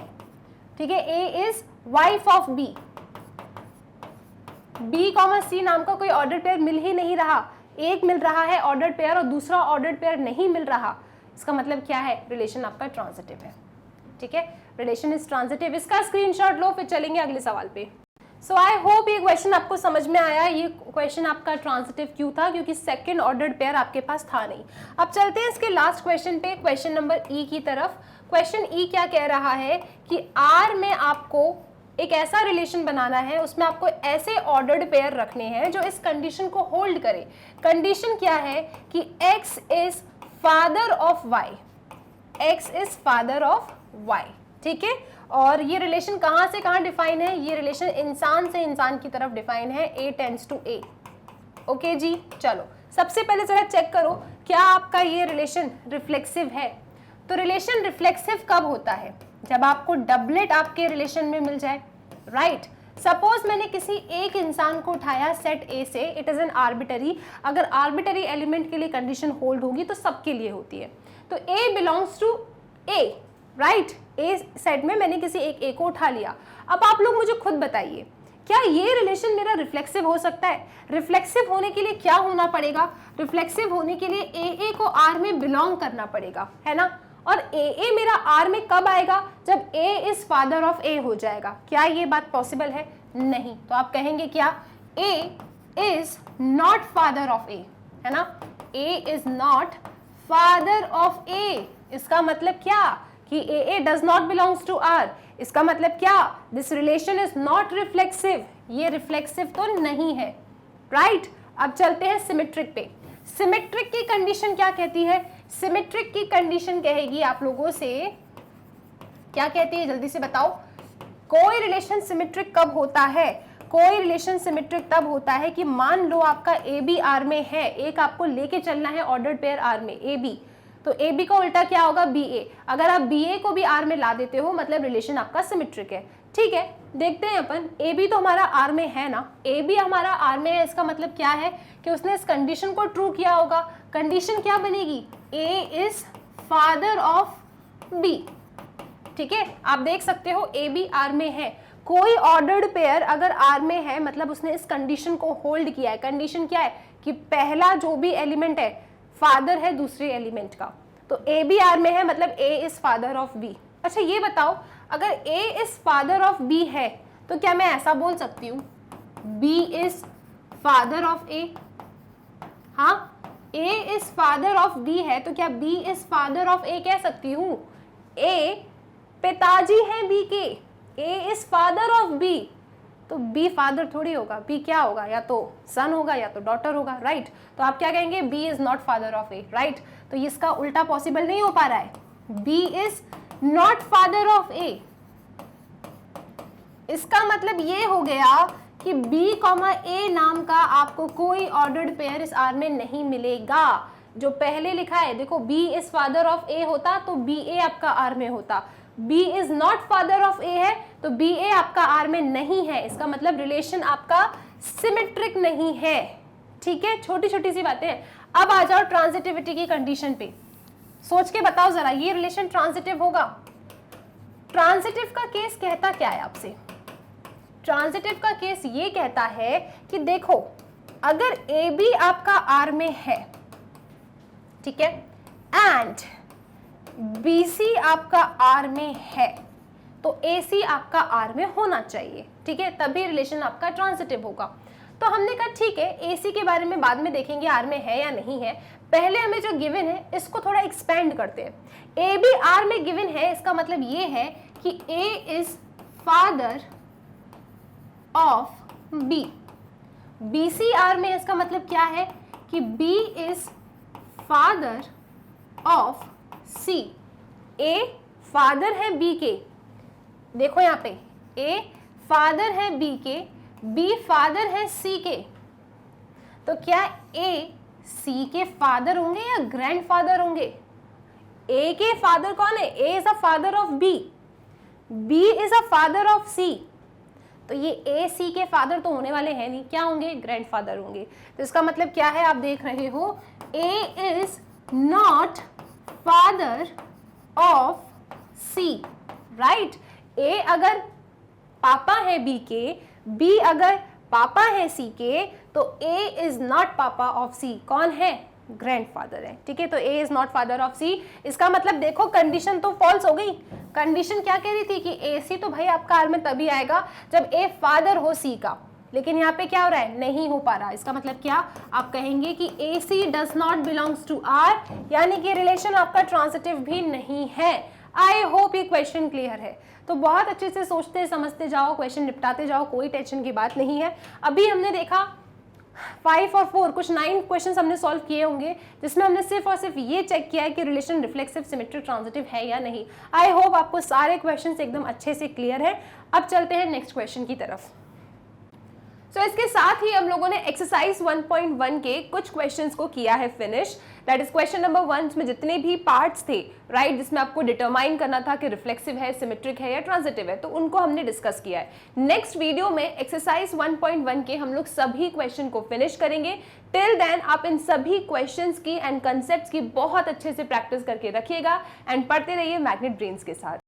ठीक है, A is wife of B. B comma C नाम का कोई ऑर्डर पेयर मिल ही नहीं रहा, एक मिल रहा है ऑर्डर पेयर और दूसरा ऑर्डर पेयर नहीं मिल रहा। इसका मतलब क्या है? रिलेशन आपका ट्रांजिटिव है, ठीक है, रिलेशन इज ट्रांजिटिव। इसका स्क्रीनशॉट लो, फिर चलेंगे अगले सवाल पे। सो आई होप ये क्वेश्चन आपको समझ में आया। ये क्वेश्चन आपका ट्रांजिटिव क्यों था? क्योंकि सेकंड ऑर्डर्ड पेयर आपके पास था नहीं। अब चलते हैं इसके लास्ट क्वेश्चन पे, क्वेश्चन नंबर ई की तरफ। क्वेश्चन ई क्या कह रहा है कि आर में आपको एक ऐसा रिलेशन बनाना है, उसमें आपको ऐसे ऑर्डर्ड पेयर रखने हैं जो इस कंडीशन को होल्ड करे। कंडीशन क्या है कि x is father of y, x is father of y, ठीक है। और ये रिलेशन कहां से कहां डिफाइन है? ये रिलेशन इंसान से इंसान की तरफ डिफाइन है, a tends to a। Okay जी, चलो सबसे पहले जरा चेक करो क्या आपका ये रिलेशन रिफ्लेक्सिव है। तो रिलेशन रिफ्लेक्सिव कब होता है? जब आपको डबलेट आपके रिलेशन में मिल जाए, राइट। सपोज मैंने किसी एक इंसान को उठाया सेट ए से, इट इज एन आर्बिटरी। अगर आर्बिटरी एलिमेंट के लिए कंडीशन होल्ड होगी तो सबके लिए होती है। तो A belongs to A, right, A set में मैंने किसी एक ए को उठा लिया। अब आप लोग मुझे खुद बताइए, क्या ये रिलेशन मेरा रिफ्लेक्सिव हो सकता है? रिफ्लेक्सिव होने के लिए क्या होना पड़ेगा? रिफ्लेक्सिव होने के लिए ए को आर में बिलोंग करना पड़ेगा, है ना। और ए मेरा आर में कब आएगा? जब ए इज फादर ऑफ ए हो जाएगा। क्या ये बात पॉसिबल है? नहीं। तो आप कहेंगे क्या? A is not father of A, है ना, A is not father of A. इसका मतलब क्या? कि A does not belongs to R. इसका मतलब क्या? This relation is not reflexive, ये रिफ्लेक्सिव तो नहीं है, राइट। अब चलते हैं सिमेट्रिक पे। सिमेट्रिक की कंडीशन क्या कहती है? सिमेट्रिक की कंडीशन कहेगी आप लोगों से, क्या कहती है जल्दी से बताओ। कोई रिलेशन सिमेट्रिक कब होता है? कोई रिलेशन सिमेट्रिक तब होता है कि मान लो आपका ए बी आर में है, एक आपको लेके चलना है ऑर्डर्ड पेयर आर में, ए बी, तो ए बी का उल्टा क्या होगा? बी ए। अगर आप बी ए को भी आर में ला देते हो मतलब रिलेशन आपका सिमेट्रिक है, ठीक है। देखते हैं अपन, ए बी तो हमारा आर में है ना, ए बी हमारा आर में है, इसका मतलब क्या है कि उसने इस कंडीशन को ट्रू किया होगा। कंडीशन क्या बनेगी? ए इज फादर ऑफ बी, ठीक है। आप देख सकते हो ए बी आर में है। कोई ऑर्डर्ड पेयर अगर आर में है मतलब उसने इस कंडीशन को होल्ड किया है। कंडीशन क्या है? कि पहला जो भी एलिमेंट है फादर है दूसरे एलिमेंट का। तो ए बी आर में है मतलब A is father of B. अच्छा ये बताओ, अगर ए इज फादर ऑफ बी है तो क्या मैं ऐसा बोल सकती हूँ बी इज फादर ऑफ ए? हाँ, ए इज फादर ऑफ बी है तो क्या बी इज फादर ऑफ ए कह सकती हूँ? ए पिताजी हैं बी के, ए इज फादर ऑफ बी, तो बी फादर थोड़ी होगा, बी क्या होगा? या तो सन होगा या तो डॉटर होगा, राइट। तो आप क्या कहेंगे? B is not father of A, right. तो इसका उल्टा पॉसिबल नहीं हो पा रहा है, B is not father of A. इसका मतलब ये हो गया कि बी कॉमा ए नाम का आपको कोई ऑर्डर्ड पेयर इस आर में नहीं मिलेगा। जो पहले लिखा है देखो, B is father of A होता तो बी ए आपका आर में होता, B is not father of A है तो बी ए आपका आर में नहीं है। इसका मतलब रिलेशन आपका सिमेट्रिक नहीं है, ठीक है। छोटी छोटी सी बातें हैं। अब आ जाओ ट्रांजिटिविटी की कंडीशन पे, सोच के बताओ जरा, ये रिलेशन ट्रांजिटिव होगा? ट्रांजिटिव का केस कहता क्या है आपसे? ट्रांजिटिव का केस ये कहता है कि देखो, अगर ए बी आपका आर में है, ठीक है, एंड बी सी आपका आर में है, तो ए सी आपका आर में होना चाहिए, ठीक है, तभी रिलेशन आपका ट्रांजिटिव होगा। तो हमने कहा ठीक है, एसी के बारे में बाद में देखेंगे आर में है या नहीं है, पहले हमें जो गिवन है इसको थोड़ा एक्सपेंड करते हैं। ए भी आर में गिवन है, इसका मतलब ये है कि A is father of B. B C R में इसका मतलब क्या है कि B is father of C. A father है बी के, देखो यहाँ पे ए फादर है बी के, बी फादर है सी के, तो क्या ए सी के फादर होंगे या ग्रैंडफादर होंगे? ए के फादर कौन है? A is a father of B, B is a father of C, तो ये ए सी के फादर तो होने वाले हैं नहीं, क्या होंगे? ग्रैंडफादर होंगे। तो इसका मतलब क्या है, आप देख रहे हो A is not father of C, right. A अगर पापा है बी के, बी अगर पापा है सी के, तो ए इज नॉट पापा ऑफ सी, कौन है? ग्रैंडफादर है, ठीक है। तो ए इज नॉट फादर ऑफ सी, इसका मतलब देखो कंडीशन तो फॉल्स हो गई। कंडीशन क्या कह रही थी कि ए सी तो भाई आपका आर में तभी आएगा जब ए फादर हो सी का, लेकिन यहाँ पे क्या हो रहा है? नहीं हो पा रहा। इसका मतलब क्या, आप कहेंगे कि A C does not belongs to R, यानी कि रिलेशन आपका ट्रांजिटिव भी नहीं है। आई होप ये क्वेश्चन क्लियर है। तो बहुत अच्छे से सोचते समझते जाओ, क्वेश्चन निपटाते जाओ, कोई टेंशन की बात नहीं है। अभी हमने देखा 5 और 4 कुछ 9 क्वेश्चंस हमने सॉल्व किए होंगे, जिसमें हमने सिर्फ और सिर्फ ये चेक किया है कि रिलेशन रिफ्लेक्सिव सिमेट्रिक ट्रांजिटिव है या नहीं। आई होप आपको सारे क्वेश्चंस एकदम अच्छे से क्लियर है। अब चलते हैं नेक्स्ट क्वेश्चन की तरफ। तो इसके साथ ही हम लोगों ने एक्सरसाइज 1.1 के कुछ क्वेश्चंस को किया है finish. That is question number 1 में जितने भी पार्ट्स थे, राइट, जिसमें आपको डिटरमाइन करना था कि रिफ्लेक्सिव है, सिमेट्रिक है या ट्रांजिटिव है, तो उनको हमने डिस्कस किया है। नेक्स्ट वीडियो में एक्सरसाइज 1.1 के हम लोग सभी क्वेश्चन को फिनिश करेंगे। टिल देन आप इन सभी क्वेश्चंस की एंड कंसेप्ट्स की बहुत अच्छे से प्रैक्टिस करके रखिएगा एंड पढ़ते रहिए मैग्नेट ब्रेन्स के साथ।